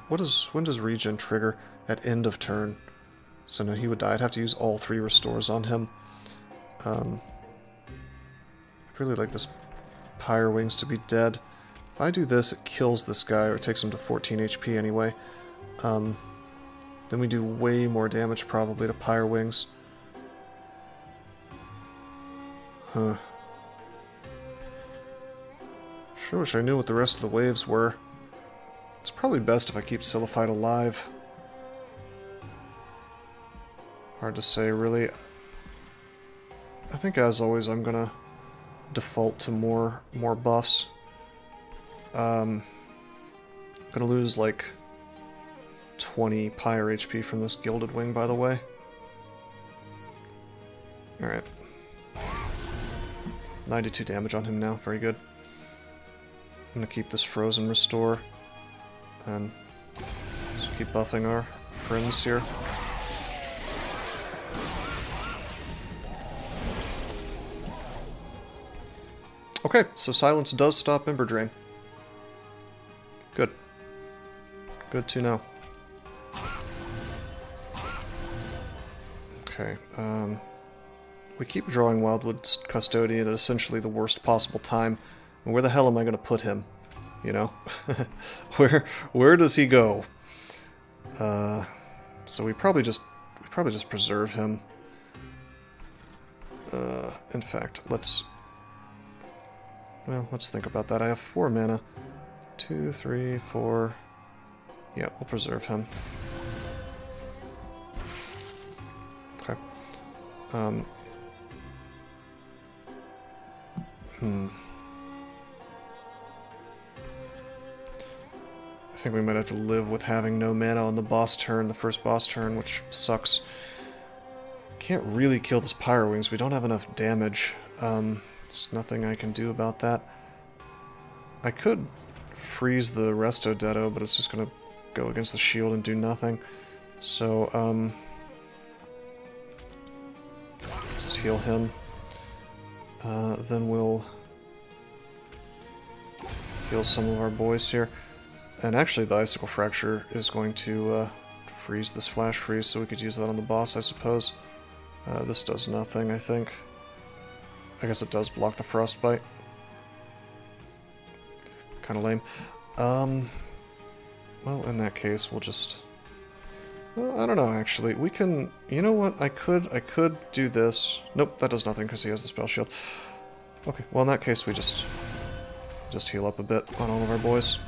When does regen trigger? At end of turn. So no, he would die. I'd have to use all 3 restores on him. I'd really like this Pyre Wings to be dead. If I do this, it kills this guy, or it takes him to 14 HP anyway. Then we do way more damage probably to Pyre Wings. Huh. Sure wish I knew what the rest of the waves were. It's probably best if I keep Silliphite alive. Hard to say, really. I think, as always, I'm gonna default to more buffs. I'm gonna lose, like, 20 Pyre HP from this Gilded Wing, by the way. Alright. 92 damage on him now, very good. I'm gonna keep this Frozen Restore, and just keep buffing our friends here. Okay, so silence does stop Ember Drain. Good. Good to know. Okay, we keep drawing Wildwood Custodian at essentially the worst possible time. And where the hell am I going to put him? You know? where does he go? So we probably just preserve him. In fact, let's think about that. I have 4 mana. 2, 3, 4. Yeah, we'll preserve him. Okay. I think we might have to live with having no mana on the boss turn, the first boss turn, which sucks. Can't really kill this Pyre Wings. We don't have enough damage. There's nothing I can do about that. I could freeze the Resto Detto, but it's just gonna go against the shield and do nothing. So, just heal him. Then we'll heal some of our boys here. And actually the Icicle Fracture is going to freeze this Flash Freeze, so we could use that on the boss, I suppose. This does nothing, I think. I guess it does block the Frostbite. Kinda lame. Well, in that case, we'll just... Well, I don't know, actually. We can... You know what? I could do this. Nope, that does nothing because he has the Spell Shield. Okay, well, in that case, we just heal up a bit on all of our boys.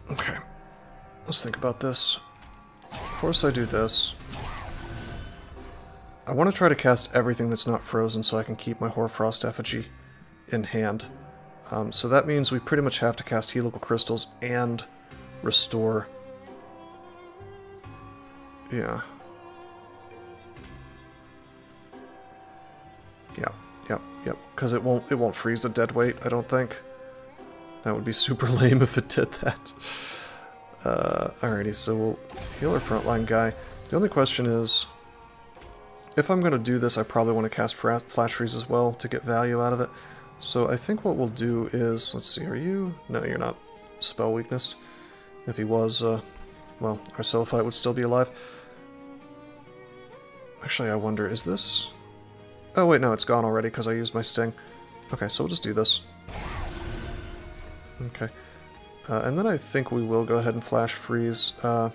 Okay. Let's think about this. Of course I do this. I want to try to cast everything that's not frozen so I can keep my Hoarfrost Effigy in hand. So that means we pretty much have to cast Helical Crystals and Restore. Yeah. Yep. Because it won't freeze a dead weight, I don't think. That would be super lame if it did that. Alrighty, so we'll heal our frontline guy. The only question is, if I'm going to do this, I probably want to cast Flash Freeze as well to get value out of it. So I think what we'll do is, let's see, are you? No, you're not spell weaknessed. If he was, well, our Cellophite would still be alive. Actually, I wonder, is this... Oh wait, no, it's gone already because I used my Sting. Okay, so we'll just do this. Okay. And then I think we will go ahead and Flash Freeze. Yeah,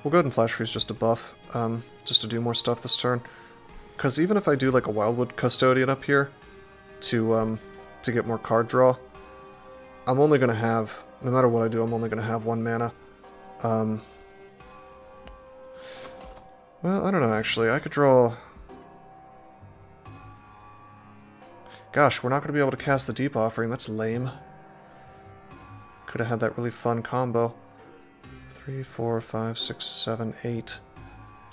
we'll go ahead and Flash Freeze just to buff, just to do more stuff this turn. Because even if I do like a Wildwood Custodian up here to get more card draw, I'm only going to have, no matter what I do, I'm only going to have 1 mana. Well, I don't know, actually. I could draw... Gosh, we're not going to be able to cast the Deep Offering. That's lame. Could have had that really fun combo. 3, 4, 5, 6, 7, 8.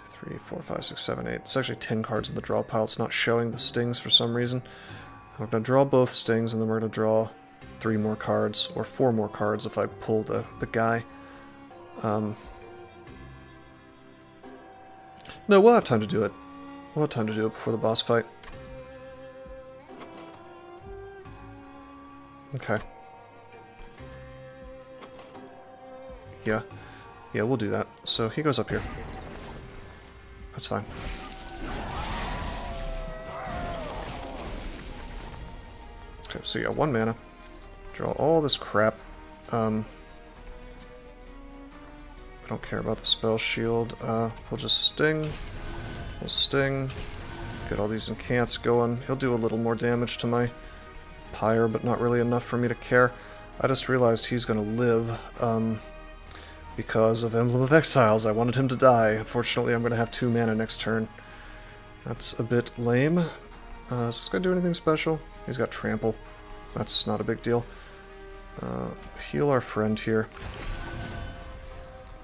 3, 4, 5, 6, 7, 8. It's actually 10 cards in the draw pile. It's not showing the stings for some reason. I'm going to draw both stings, and then we're going to draw 3 more cards, or 4 more cards if I pull the guy. No, we'll have time to do it. We'll have time to do it before the boss fight. Okay. Yeah, we'll do that. So he goes up here. That's fine. Okay, so yeah, 1 mana. Draw all this crap. I don't care about the spell shield. We'll just sting. We'll sting. Get all these incants going. He'll do a little more damage to my pyre, but not really enough for me to care. I just realized he's gonna live, because of Emblem of Exiles. I wanted him to die. Unfortunately, I'm gonna have 2 mana next turn. That's a bit lame. Is this guy do anything special? He's got Trample. That's not a big deal. Heal our friend here.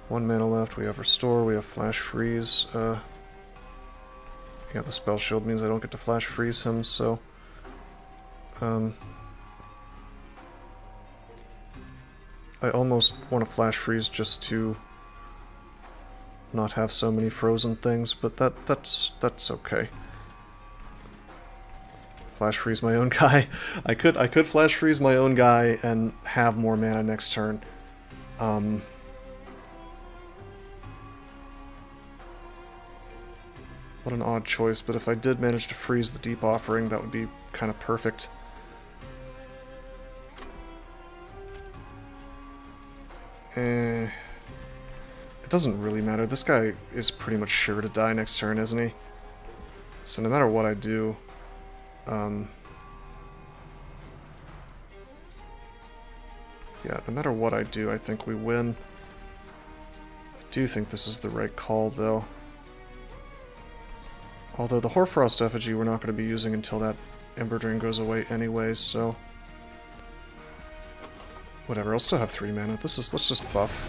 1 mana left. We have Restore. We have Flash Freeze. Yeah, the Spell Shield means I don't get to Flash Freeze him, so... I almost want to Flash Freeze just to not have so many frozen things, but that's okay. Flash Freeze my own guy. I could Flash Freeze my own guy and have more mana next turn. What an odd choice, but if I did manage to freeze the Deep Offering, that would be kind of perfect. It doesn't really matter. This guy is pretty much sure to die next turn, isn't he? So no matter what I do, yeah, no matter what I do, I think we win. I do think this is the right call, though. Although the Hoarfrost Effigy we're not going to be using until that Ember Drain goes away anyways, so... Whatever, I'll still have 3 mana. Let's just buff.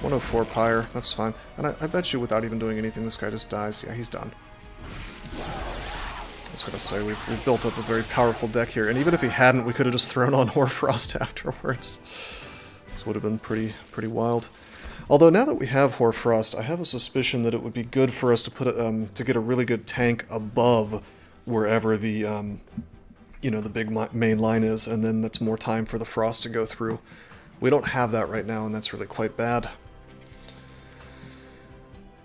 104 Pyre, that's fine. And I bet you without even doing anything, this guy just dies. Yeah, he's done. I was gonna say, we've built up a very powerful deck here, and even if he hadn't, we could have just thrown on Hoarfrost afterwards. This would have been pretty wild. Although now that we have Hoarfrost, I have a suspicion that it would be good for us to put to get a really good tank above wherever the you know, the big main line is, and then that's more time for the Frost to go through. We don't have that right now, and that's really quite bad.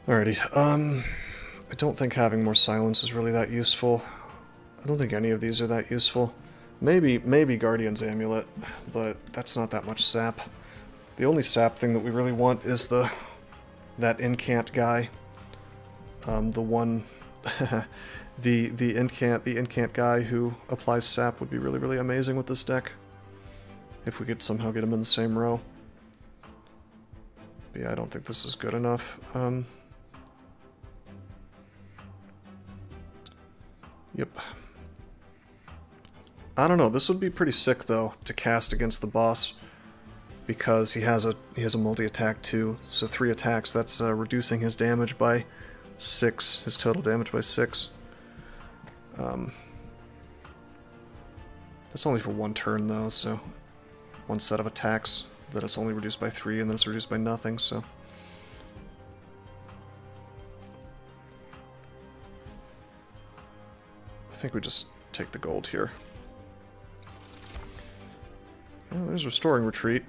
Alrighty, I don't think having more silence is really that useful. I don't think any of these are that useful. Maybe Guardian's Amulet, but that's not that much sap. The only sap thing that we really want is that incant guy. The one the incant guy who applies sap would be really amazing with this deck. If we could somehow get him in the same row. But yeah, I don't think this is good enough. Yep. I don't know, this would be pretty sick though to cast against the boss, because he has a multi-attack too, so 3 attacks, that's reducing his damage by 6, his total damage by 6. That's only for 1 turn though, so 1 set of attacks that it's only reduced by 3, and then it's reduced by nothing, so. I think we just take the gold here. Oh, there's Restoring Retreat.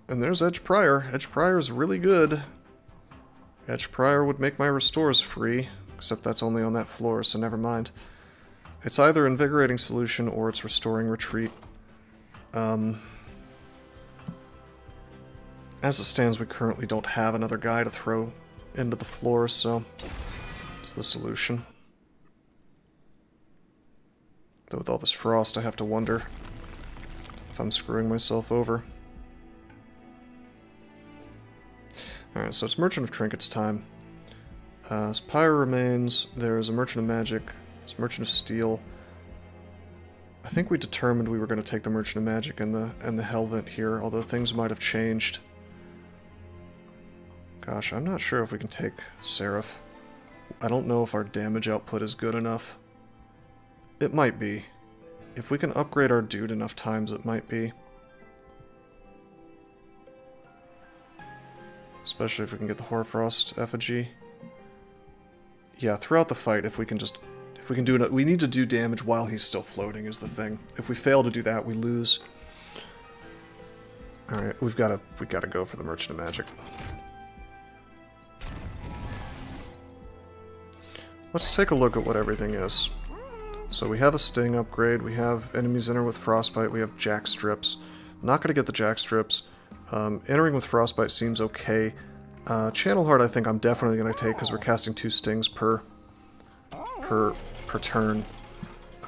And there's Edge Prior. Edge Prior is really good. Edge Prior would make my restores free, except that's only on that floor, so never mind. It's either Invigorating Solution or it's Restoring Retreat. As it stands, we currently don't have another guy to throw into the floor, so it's the solution. Though with all this frost, I have to wonder if I'm screwing myself over. Alright, so it's Merchant of Trinkets time. Pyre remains, there's a Merchant of Magic, there's Merchant of Steel. I think we determined we were going to take the Merchant of Magic and the Helvent here, although things might have changed. Gosh, I'm not sure if we can take Seraph. I don't know if our damage output is good enough. It might be. If we can upgrade our dude enough times, it might be. Especially if we can get the Hoarfrost effigy. Yeah, throughout the fight, if we can do it, we need to do damage while he's still floating is the thing. If we fail to do that, we lose. Alright, we gotta go for the Merchant of Magic. Let's take a look at what everything is. So we have a Sting upgrade, we have enemies enter with Frostbite, we have Jack Strips. I'm not going to get the Jack Strips. Entering with Frostbite seems okay. Channel Heart I think I'm definitely going to take because we're casting 2 stings per turn.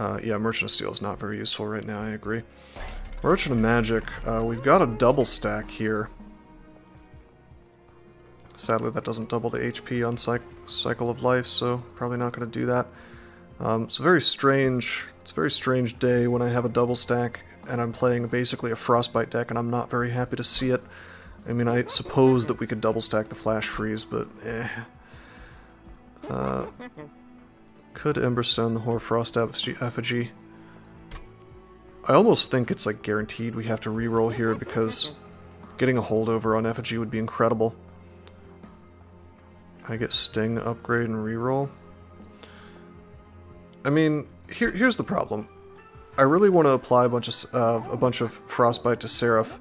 Yeah, Merchant of Steel is not very useful right now, I agree. Merchant of Magic, we've got a double stack here. Sadly that doesn't double the HP on Cycle of Life, so probably not going to do that. It's a very strange day when I have a double stack and I'm playing basically a Frostbite deck and I'm not very happy to see it. I mean, I suppose that we could double stack the Flash Freeze, but eh. Could Emberstone the Hoarfrost effigy. I almost think it's like guaranteed we have to reroll here because getting a holdover on effigy would be incredible. I get Sting, upgrade, and reroll. I mean, here's the problem. I really want to apply a bunch of Frostbite to Seraph,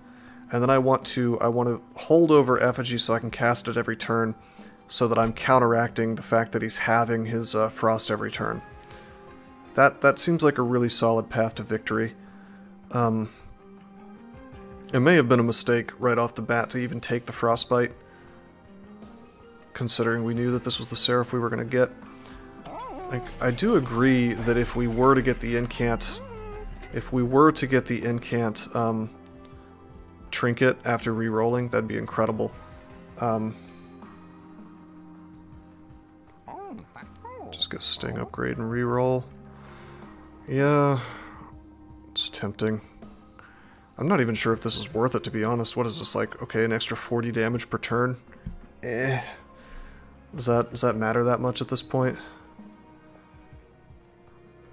and then I want to hold over effigy so I can cast it every turn, so that I'm counteracting the fact that he's having his frost every turn. That seems like a really solid path to victory. It may have been a mistake right off the bat to even take the Frostbite, considering we knew that this was the Seraph we were going to get. Like, I do agree that if we were to get the incant, trinket after re-rolling, that'd be incredible. Just get Sting, upgrade, and re-roll. Yeah, tempting. I'm not even sure if this is worth it, to be honest. What is this, like, okay, an extra 40 damage per turn? Eh. Does that matter that much at this point?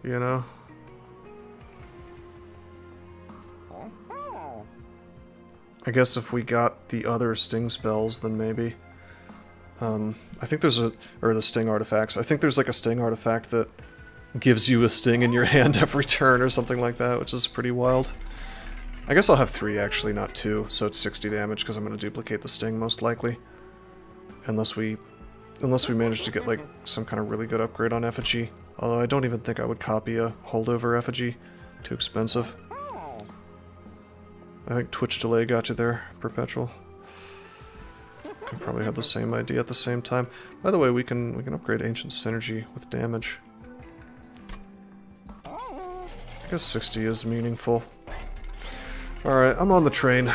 You know? I guess if we got the other sting spells, then maybe. I think there's or the sting artifacts. I think there's like a sting artifact that gives you a sting in your hand every turn or something like that, which is pretty wild. I guess I'll have 3 actually, not 2, so it's 60 damage because I'm going to duplicate the sting most likely. Unless we manage to get like some kind of really good upgrade on effigy. Although I don't even think I would copy a holdover effigy. Too expensive. I think Twitch delay got you there, Perpetual. Could probably have the same idea at the same time. By the way, we can upgrade Ancient Synergy with damage. I guess 60 is meaningful. Alright, I'm on the train.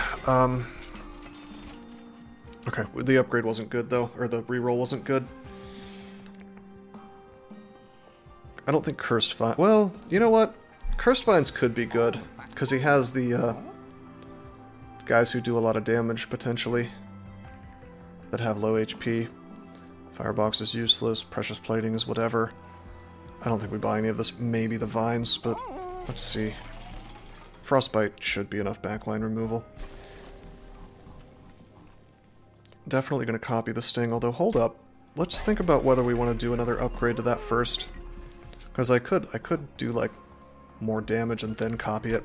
Okay, the upgrade wasn't good though, or the reroll wasn't good. I don't think Cursed Vine... Well, you know what? Cursed Vines could be good, because he has the guys who do a lot of damage, potentially, that have low HP. Firebox is useless, Precious Plating is whatever. I don't think we buy any of this, maybe the Vines, but let's see. Frostbite should be enough backline removal. Definitely going to copy the Sting, although hold up. Let's think about whether we want to do another upgrade to that first. Because I could do like more damage and then copy it.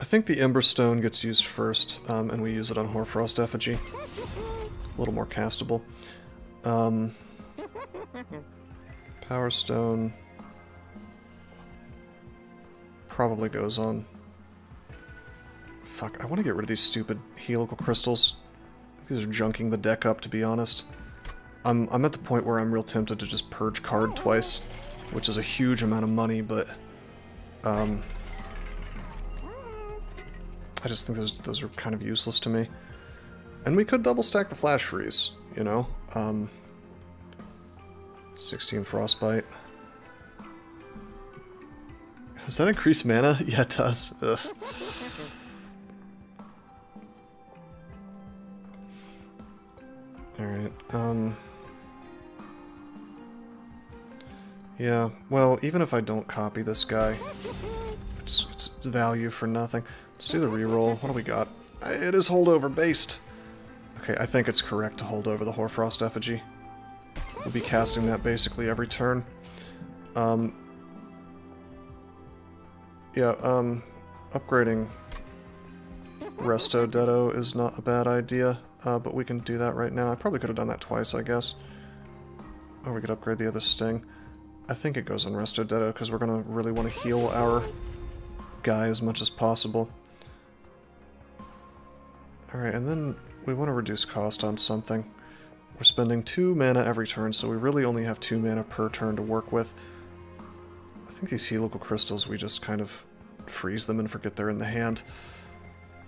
I think the Emberstone gets used first, and we use it on Hoarfrost Effigy. A little more castable. Power Stone probably goes on. Fuck, I want to get rid of these stupid helical crystals. These are junking the deck up, to be honest. I'm at the point where I'm real tempted to just purge card twice, which is a huge amount of money, but I just think those are kind of useless to me. And we could double stack the Flash Freeze, you know? 16 Frostbite. Does that increase mana? Yeah, it does. Ugh. Alright, yeah, well, even if I don't copy this guy, it's value for nothing. Let's do the reroll. What do we got? It is holdover based. Okay, I think it's correct to hold over the Hoarfrost Effigy. We'll be casting that basically every turn. Upgrading Resto Detto is not a bad idea, but we can do that right now. I probably could have done that twice, I guess. Or we could upgrade the other Sting. I think it goes on Resto Detto because we're going to really want to heal our guy as much as possible. Alright, and then we want to reduce cost on something. We're spending 2 mana every turn, so we really only have 2 mana per turn to work with. I think these helical crystals, we just kind of freeze them and forget they're in the hand.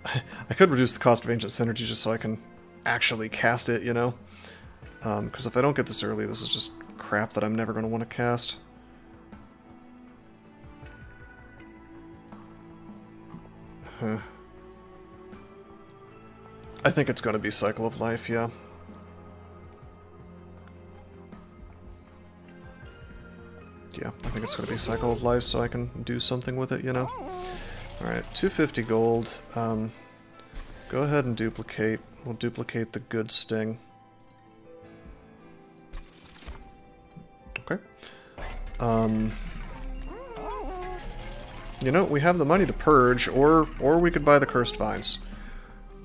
I could reduce the cost of Ancient Synergy just so I can actually cast it, you know? Because if I don't get this early, this is just crap that I'm never going to want to cast. Huh. I think it's going to be Cycle of Life, yeah. Yeah, I think it's going to be Cycle of Life so I can do something with it, you know? Alright, 250 gold. Go ahead and duplicate. We'll duplicate the good Sting. Okay. You know, we have the money to purge, or we could buy the Cursed Vines.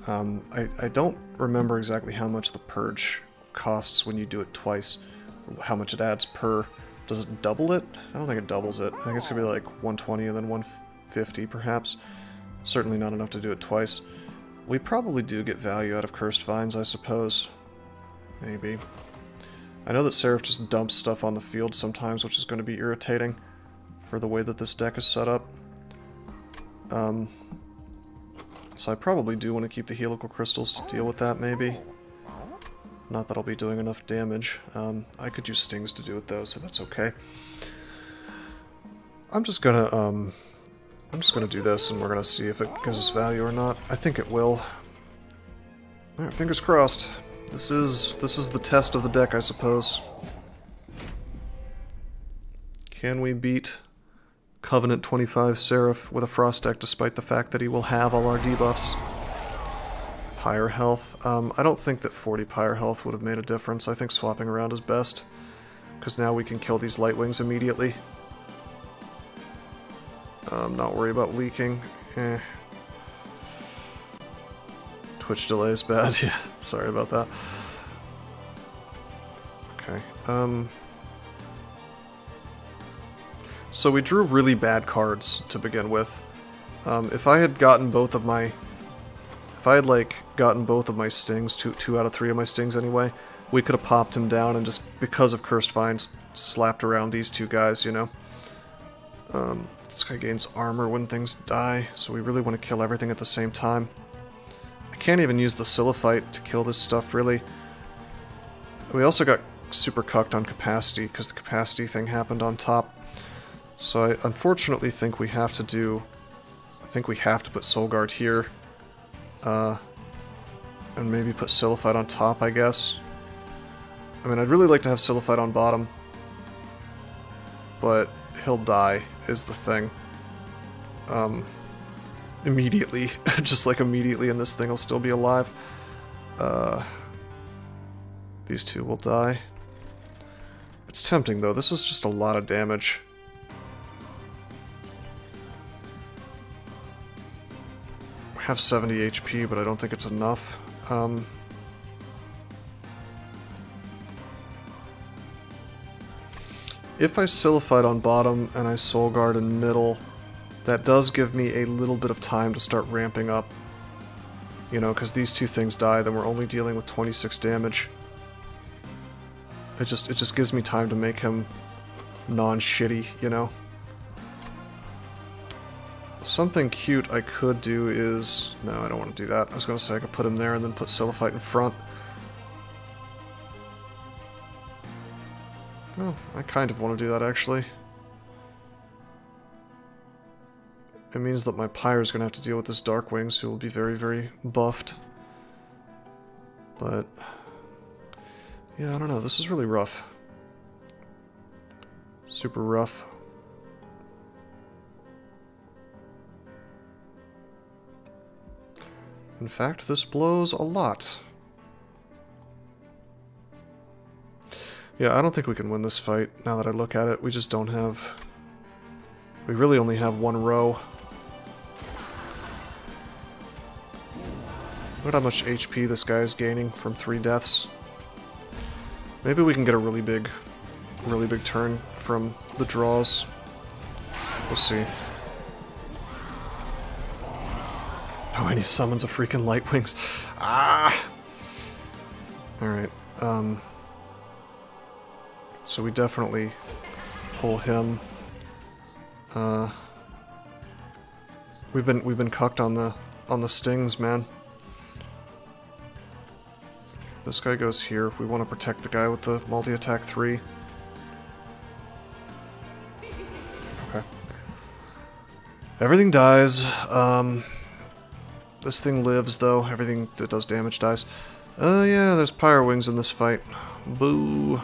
I don't remember exactly how much the purge costs when you do it twice, or how much it adds per. Does it double it? I don't think it doubles it. I think it's gonna be like 120 and then 150 perhaps. Certainly not enough to do it twice. We probably do get value out of Cursed Vines, I suppose. Maybe. I know that Seraph just dumps stuff on the field sometimes, which is going to be irritating for the way that this deck is set up. So I probably do want to keep the helical crystals to deal with that, maybe. Not that I'll be doing enough damage. I could use stings to do it though, so that's okay. I'm just gonna I'm just going to do this, and we're going to see if it gives us value or not. I think it will. Alright, fingers crossed. This is the test of the deck, I suppose. Can we beat Covenant 25 Seraph with a Frost deck, despite the fact that he will have all our debuffs? Pyre health. I don't think that 40 Pyre health would have made a difference. I think swapping around is best, because now we can kill these Lightwings immediately. Not worry about leaking. Twitch delay is bad. Yeah, sorry about that. Okay. So we drew really bad cards to begin with. If I had gotten both of my... If I had, like, gotten both of my stings, two out of 3 of my stings anyway, we could have popped him down and just, because of Cursed Vines, slapped around these two guys, you know? This guy gains armor when things die, so we really want to kill everything at the same time. I can't even use the Silliphite to kill this stuff, really. We also got super cucked on capacity, because the capacity thing happened on top. So I unfortunately think we have to do... I think we have to put Soul Guard here. And maybe put Silliphite on top, I guess. I mean, I'd really like to have Silliphite on bottom. But he'll die, is the thing. Immediately. Just like immediately, and this thing will still be alive. These two will die. It's tempting, though. This is just a lot of damage. I have 70 HP, but I don't think it's enough. If I Silliphite on bottom and I Soul Guard in middle, that does give me a little bit of time to start ramping up. You know, because these two things die, then we're only dealing with 26 damage. It just gives me time to make him non-shitty, you know? Something cute I could do is... No, I don't want to do that. I was going to say I could put him there and then put Silliphite in front. Oh, I kind of want to do that, actually. It means that my Pyre is going to have to deal with this Darkwings, who will be very, very buffed. But... yeah, I don't know. This is really rough. Super rough. In fact, this blows a lot. Yeah, I don't think we can win this fight, now that I look at it. We just don't have... We really only have one row. Look at how much HP this guy is gaining from 3 deaths. Maybe we can get a really big turn from the draws. We'll see. Oh, and he summons a freaking Lightwings. Ah! Alright, so we definitely pull him. We've been cucked on the stings, man. This guy goes here. We want to protect the guy with the multi-attack 3. Okay. Everything dies. This thing lives, though. Everything that does damage dies. Yeah, there's Pyre Wings in this fight. Boo.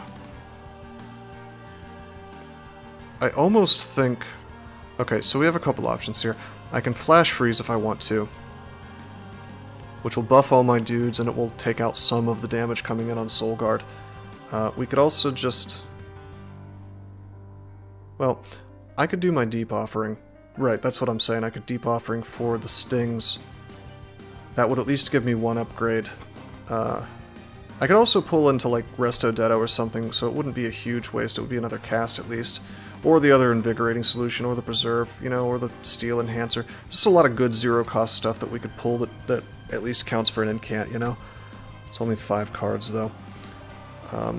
I almost think... Okay, so we have a couple options here. I can Flash Freeze if I want to, which will buff all my dudes, and it will take out some of the damage coming in on Soul Guard. We could also just... Well, I could do my Deep Offering. Right, that's what I'm saying. I could Deep Offering for the stings. That would at least give me one upgrade. I could also pull into, like, Resto Detto or something, so it wouldn't be a huge waste. It would be another cast, at least. Or the other Invigorating Solution, or the Preserve, you know, or the Steel Enhancer. Just a lot of good zero-cost stuff that we could pull that at least counts for an incant, you know? It's only 5 cards, though. I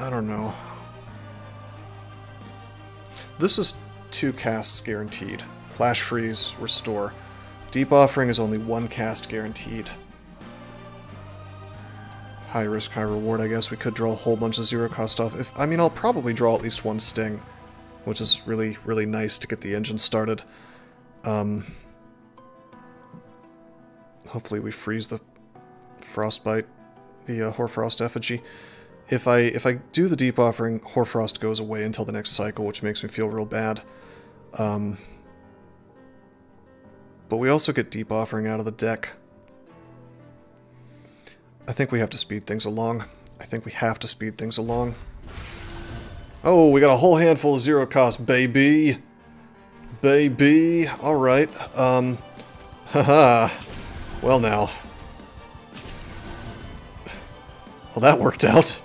don't know. This is 2 casts guaranteed. Flash Freeze, Restore. Deep Offering is only 1 cast guaranteed. High risk, high reward, I guess. We could draw a whole bunch of zero-cost stuff. I mean, I'll probably draw at least 1 sting. which is really, really nice to get the engine started. Hopefully we freeze the Frostbite, the Hoarfrost effigy. If I do the Deep Offering, Hoarfrost goes away until the next cycle, which makes me feel real bad. But we also get Deep Offering out of the deck. I think we have to speed things along. Oh, we got a whole handful of 0 cost, baby! Baby! Alright, haha. Well now. Well, that worked out.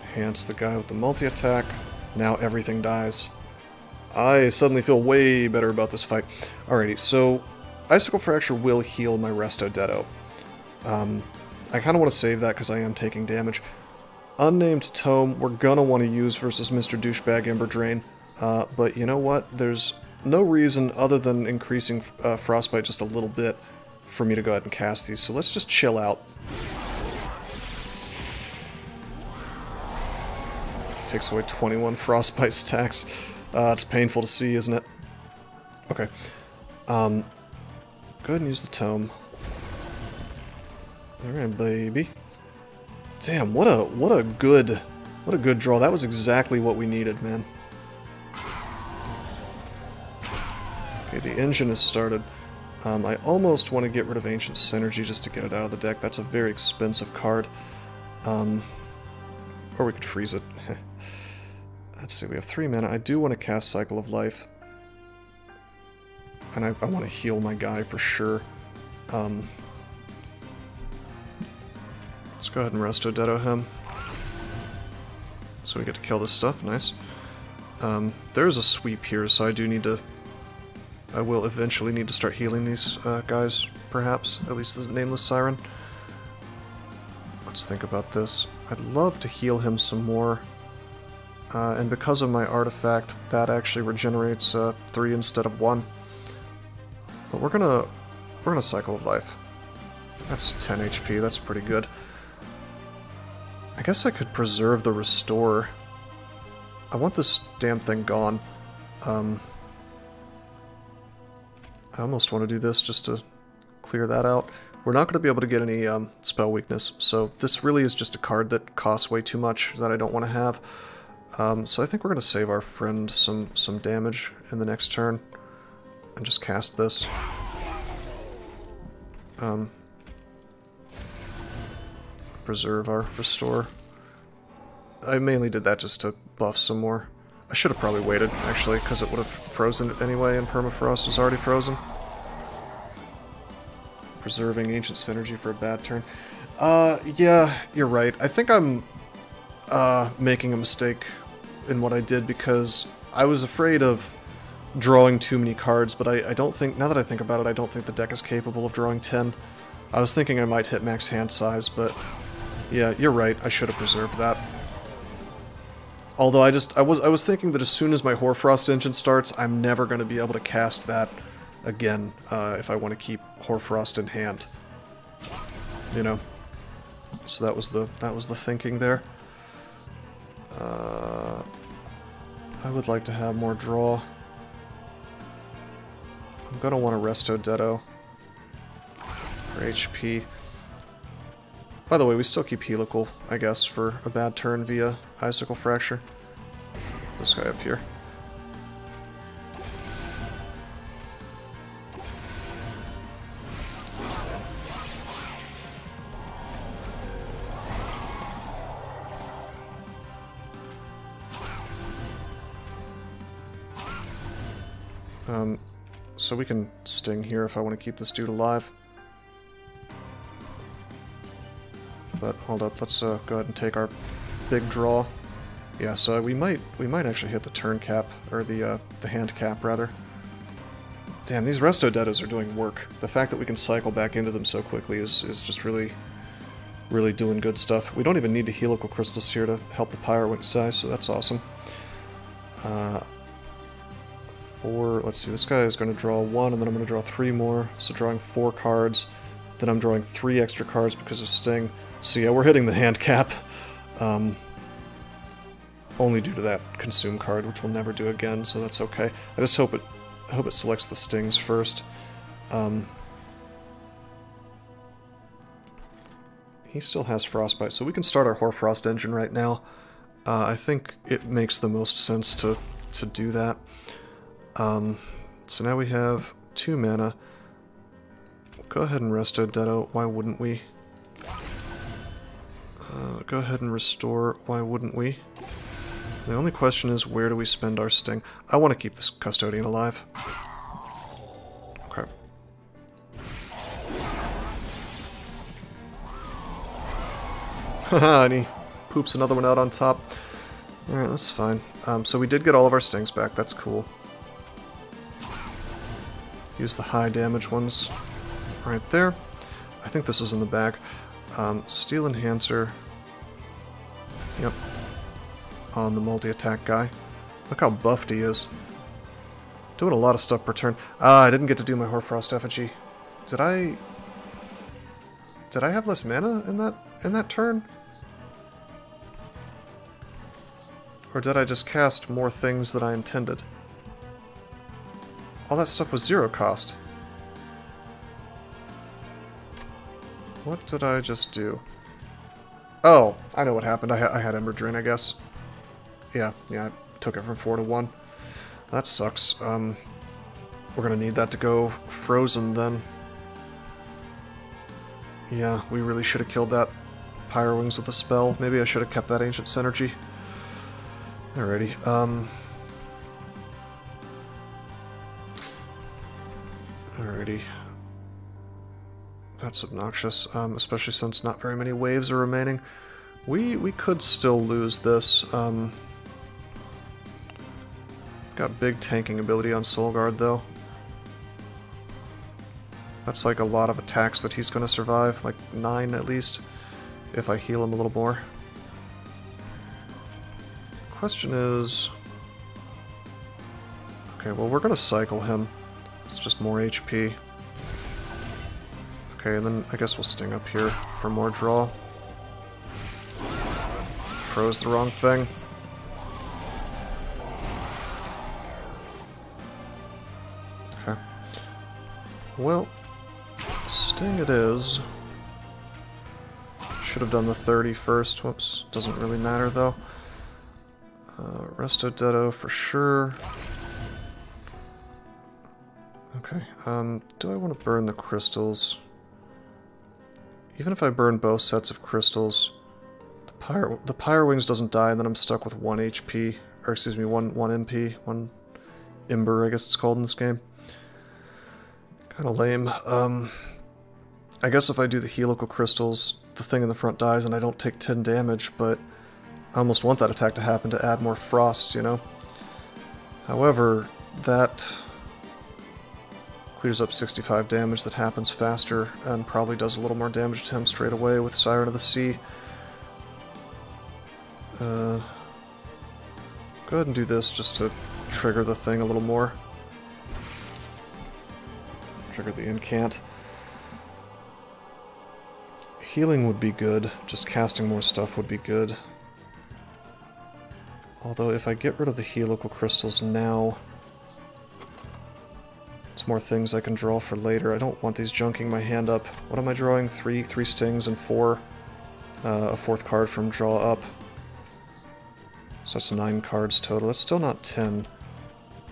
Enhance the guy with the multi-attack. Now everything dies. I suddenly feel way better about this fight. Alrighty, so Icicle Fracture will heal my Resto Detto. I kind of want to save that because I am taking damage. Unnamed Tome, we're gonna want to use versus Mr. Douchebag Ember Drain. But you know what? There's no reason other than increasing Frostbite just a little bit for me to go ahead and cast these, so let's just chill out. Takes away 21 Frostbite stacks. It's painful to see, isn't it? Okay. Go ahead and use the Tome. Alright, baby. Damn, what a good draw. That was exactly what we needed, man. Okay, the engine is started. I almost want to get rid of Ancient Synergy just to get it out of the deck. That's a very expensive card. Or we could freeze it. Let's see, we have 3 mana. I do want to cast Cycle of Life. And I want to heal my guy for sure. Let's go ahead and Resto Detto him. So we get to kill this stuff, nice. There's a sweep here, so I do need to... I will eventually need to start healing these guys, perhaps. At least the Nameless Siren. Let's think about this. I'd love to heal him some more. And because of my artifact, that actually regenerates 3 instead of 1. But we're gonna Cycle of Life. That's 10 HP, that's pretty good. I guess I could preserve the Restorer. I want this damn thing gone. I almost want to do this just to clear that out. We're not going to be able to get any spell weakness, so this really is just a card that costs way too much that I don't want to have. So I think we're going to save our friend some damage in the next turn and just cast this. Preserve our Restore. I mainly did that just to buff some more. I should have probably waited, actually, because it would have frozen it anyway, and Permafrost was already frozen. Preserving Ancient Synergy for a bad turn. Yeah, you're right. I think I'm making a mistake in what I did, because I was afraid of drawing too many cards, but I don't think, now that I think about it, I don't think the deck is capable of drawing 10. I was thinking I might hit max hand size, but yeah, you're right, I should have preserved that. Although I was thinking that as soon as my Hoarfrost engine starts, I'm never going to be able to cast that again if I want to keep Hoarfrost in hand. You know, so that was the thinking there. I would like to have more draw. I'm gonna want to Resto Detto for HP. By the way, we still keep Helical, I guess, for a bad turn via Icicle Fracture. This guy up here. So we can Sting here if I want to keep this dude alive. But hold up, let's go ahead and take our big draw. Yeah, so we might actually hit the turn cap, or the hand cap rather. Damn, these Resto Dettos are doing work. The fact that we can cycle back into them so quickly is just really doing good stuff. We don't even need the Helical Crystals here to help the Pyrowing size, so that's awesome. Let's see, this guy is going to draw 1, and then I'm going to draw 3 more, so drawing 4 cards. Then I'm drawing 3 extra cards because of Sting. So yeah, we're hitting the hand cap. only due to that consume card, which we'll never do again, so that's okay. I just hope it selects the stings first. He still has Frostbite, so we can start our Hoarfrost engine right now. I think it makes the most sense to do that. So now we have 2 mana. Go ahead and Resto Ditto, why wouldn't we? Go ahead and Restore, why wouldn't we? The only question is, where do we spend our Sting? I want to keep this Custodian alive. Okay. Haha, and he poops another one out on top. Alright, that's fine. So we did get all of our Stings back, that's cool. Use the high damage ones right there. I think this is in the bag. Steel Enhancer. Yep. On the multi-attack guy. Look how buffed he is. Doing a lot of stuff per turn. I didn't get to do my Hoarfrost effigy. Did I have less mana in that turn? Or did I just cast more things than I intended? All that stuff was 0 cost. What did I just do? Oh, I know what happened. I had Ember Drain, I guess. Yeah, I took it from 4 to 1. That sucks. We're gonna need that to go frozen then. Yeah, we really should have killed that Pyro Wings with a spell. Maybe I should have kept that Ancient Synergy. Alrighty, Alrighty. That's obnoxious, especially since not very many waves are remaining. We could still lose this. Got big tanking ability on Soul Guard, though. That's like a lot of attacks that he's going to survive, like 9 at least, if I heal him a little more. Question is... Okay, well we're going to cycle him. It's just more HP. Okay, and then I guess we'll Sting up here for more draw. Froze the wrong thing. Okay. Well, Sting it is. Should have done the 30 first. Whoops. Doesn't really matter though. Resto Ditto for sure. Okay. Do I want to burn the crystals? Even if I burn both sets of crystals, the Pyro Wings doesn't die, and then I'm stuck with 1 HP, or excuse me, 1 MP, 1 Ember, I guess it's called in this game. Kinda lame. I guess if I do the Helical Crystals, the thing in the front dies and I don't take 10 damage, but I almost want that attack to happen to add more frost, you know? However, that clears up 65 damage that happens faster and probably does a little more damage to him straight away with Siren of the Sea. Go ahead and do this just to trigger the thing a little more. Trigger the incant. Healing would be good, just casting more stuff would be good. Although if I get rid of the Helical Crystals now, it's more things I can draw for later. I don't want these junking my hand up. What am I drawing? Three stings and 4. A 4th card from draw up. So that's 9 cards total. That's still not 10.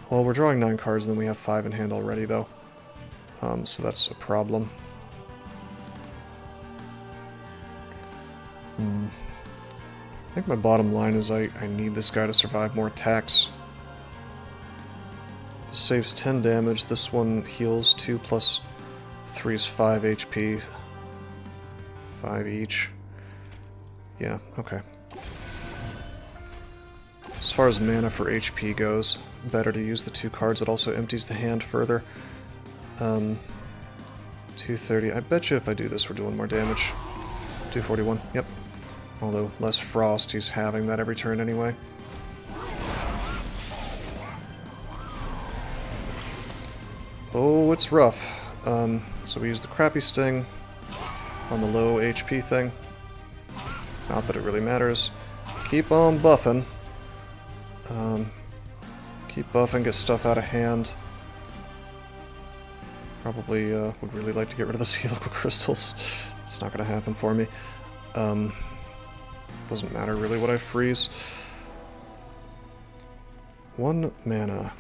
Well, we're drawing 9 cards and then we have 5 in hand already though. So that's a problem. I think my bottom line is I need this guy to survive more attacks. This saves 10 damage. This one heals 2 plus 3 is 5 HP. 5 each. Yeah, okay. As far as mana for HP goes, better to use the 2 cards. It also empties the hand further. 230. I bet you if I do this we're doing more damage. 241, yep. Although less frost, he's having that every turn anyway. Oh, it's rough. So we use the crappy sting on the low HP thing. Not that it really matters. Keep on buffing. Keep buffing, get stuff out of hand. Probably would really like to get rid of those helical crystals. It's not going to happen for me. Doesn't matter really what I freeze. 1 mana.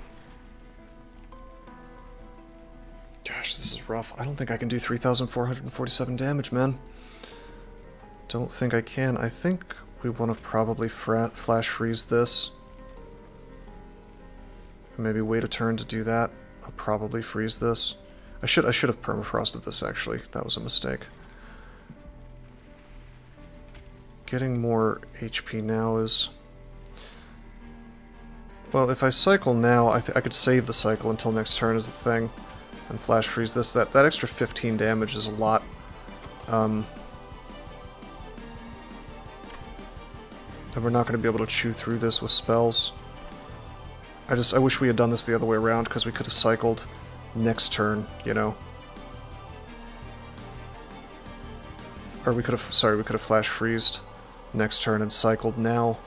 Gosh, this is rough. I don't think I can do 3,447 damage, man. Don't think I can. I think we want to probably flash freeze this. Maybe wait a turn to do that. I'll probably freeze this. I should have permafrosted this, actually. That was a mistake. Getting more HP now is... Well, if I cycle now, I could save the cycle until next turn is the thing. And flash freeze this. That extra 15 damage is a lot. And we're not going to be able to chew through this with spells. I wish we had done this the other way around, because we could have cycled next turn, you know. Or we could have, sorry, we could have flash freezed next turn and cycled now.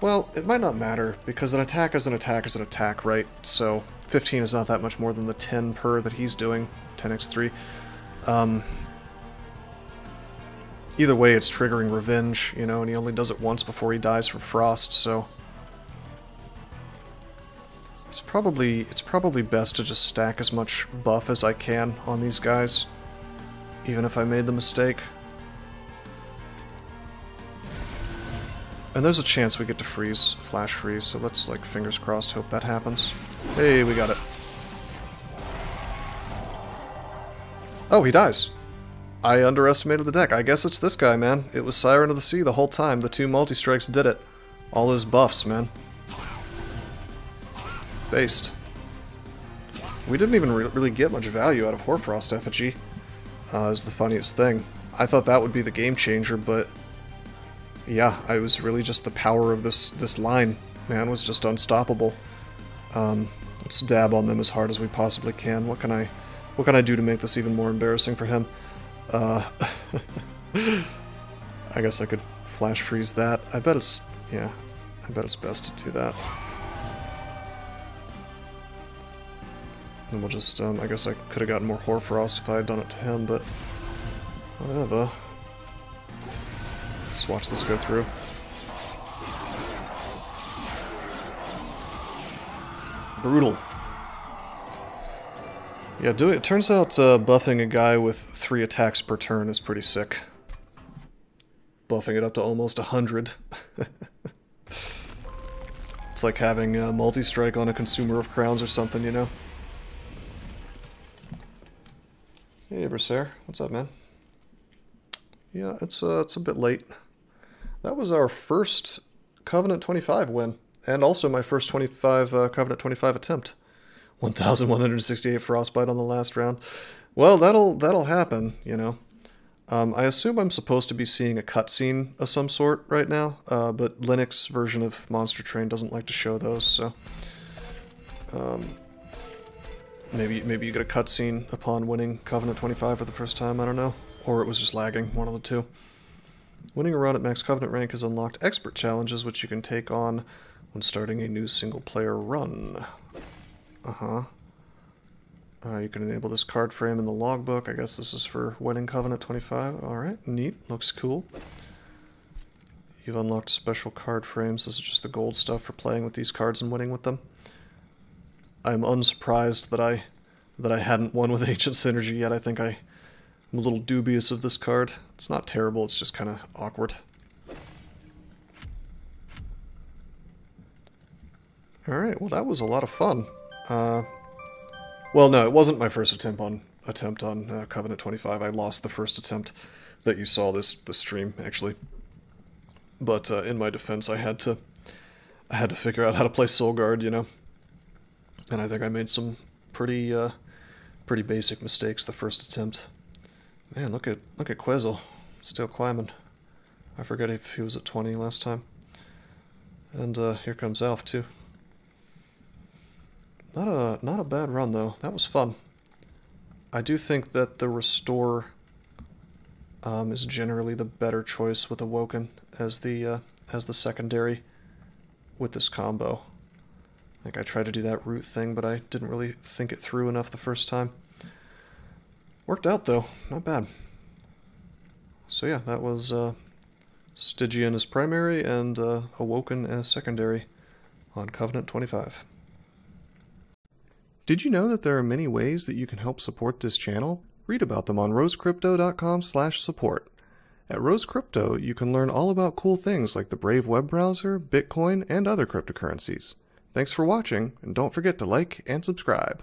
Well, it might not matter, because an attack is an attack is an attack, right? So 15 is not that much more than the 10 per that he's doing, 10x3. Either way, it's triggering revenge, you know, and he only does it once before he dies from frost, so... It's probably best to just stack as much buff as I can on these guys, even if I made the mistake. And there's a chance we get to freeze, flash freeze, so let's, like, fingers crossed, hope that happens. Hey, we got it. Oh, he dies. I underestimated the deck. I guess it's this guy, man. It was Siren of the Sea the whole time. The 2 multi-strikes did it. All his buffs, man. Based. We didn't even really get much value out of Hoarfrost Effigy. Is the funniest thing. I thought that would be the game changer, but... Yeah, it was really just the power of this line. Man, was just unstoppable. Let's dab on them as hard as we possibly can. What can I do to make this even more embarrassing for him? I guess I could flash freeze that. I bet it's best to do that. And we'll just, I guess I could have gotten more Hoarfrost if I had done it to him, but whatever. Let's watch this go through. Brutal. Yeah, it turns out buffing a guy with 3 attacks per turn is pretty sick. Buffing it up to almost 100. It's like having a multi-strike on a Consumer of Crowns or something, you know? Hey, Versaire. What's up, man? Yeah, it's a bit late. That was our first Covenant 25 win, and also my first Covenant 25 attempt. 1,168 Frostbite on the last round. Well, that'll happen, you know. I assume I'm supposed to be seeing a cutscene of some sort right now, but Linux version of Monster Train doesn't like to show those, so... Maybe you get a cutscene upon winning Covenant 25 for the first time, I don't know. Or it was just lagging, one of the two. Winning a run at max Covenant rank has unlocked expert challenges, which you can take on when starting a new single-player run. You can enable this card frame in the logbook. I guess this is for winning Covenant 25. Alright, neat. Looks cool. You've unlocked special card frames. This is just the gold stuff for playing with these cards and winning with them. I'm unsurprised that I hadn't won with Ancient Synergy yet. I think I'm a little dubious of this card. It's not terrible, it's just kind of awkward. Alright, well that was a lot of fun. Well, no, it wasn't my first attempt on Covenant 25. I lost the first attempt that you saw this stream, actually. But in my defense, I had to figure out how to play Soul Guard, you know. And I think I made some pretty basic mistakes the first attempt. Man, look at Quezel, still climbing. I forget if he was at 20 last time. And here comes Alf too. Not a bad run though. That was fun. I do think that the restore is generally the better choice with Awoken as the secondary with this combo. Like, I tried to do that root thing, but I didn't really think it through enough the first time. Worked out, though. Not bad. So yeah, that was Stygian as primary and Awoken as secondary on Covenant 25. Did you know that there are many ways that you can help support this channel? Read about them on rosecrypto.com/support. At Rose Crypto, you can learn all about cool things like the Brave web browser, Bitcoin, and other cryptocurrencies. Thanks for watching, and don't forget to like and subscribe.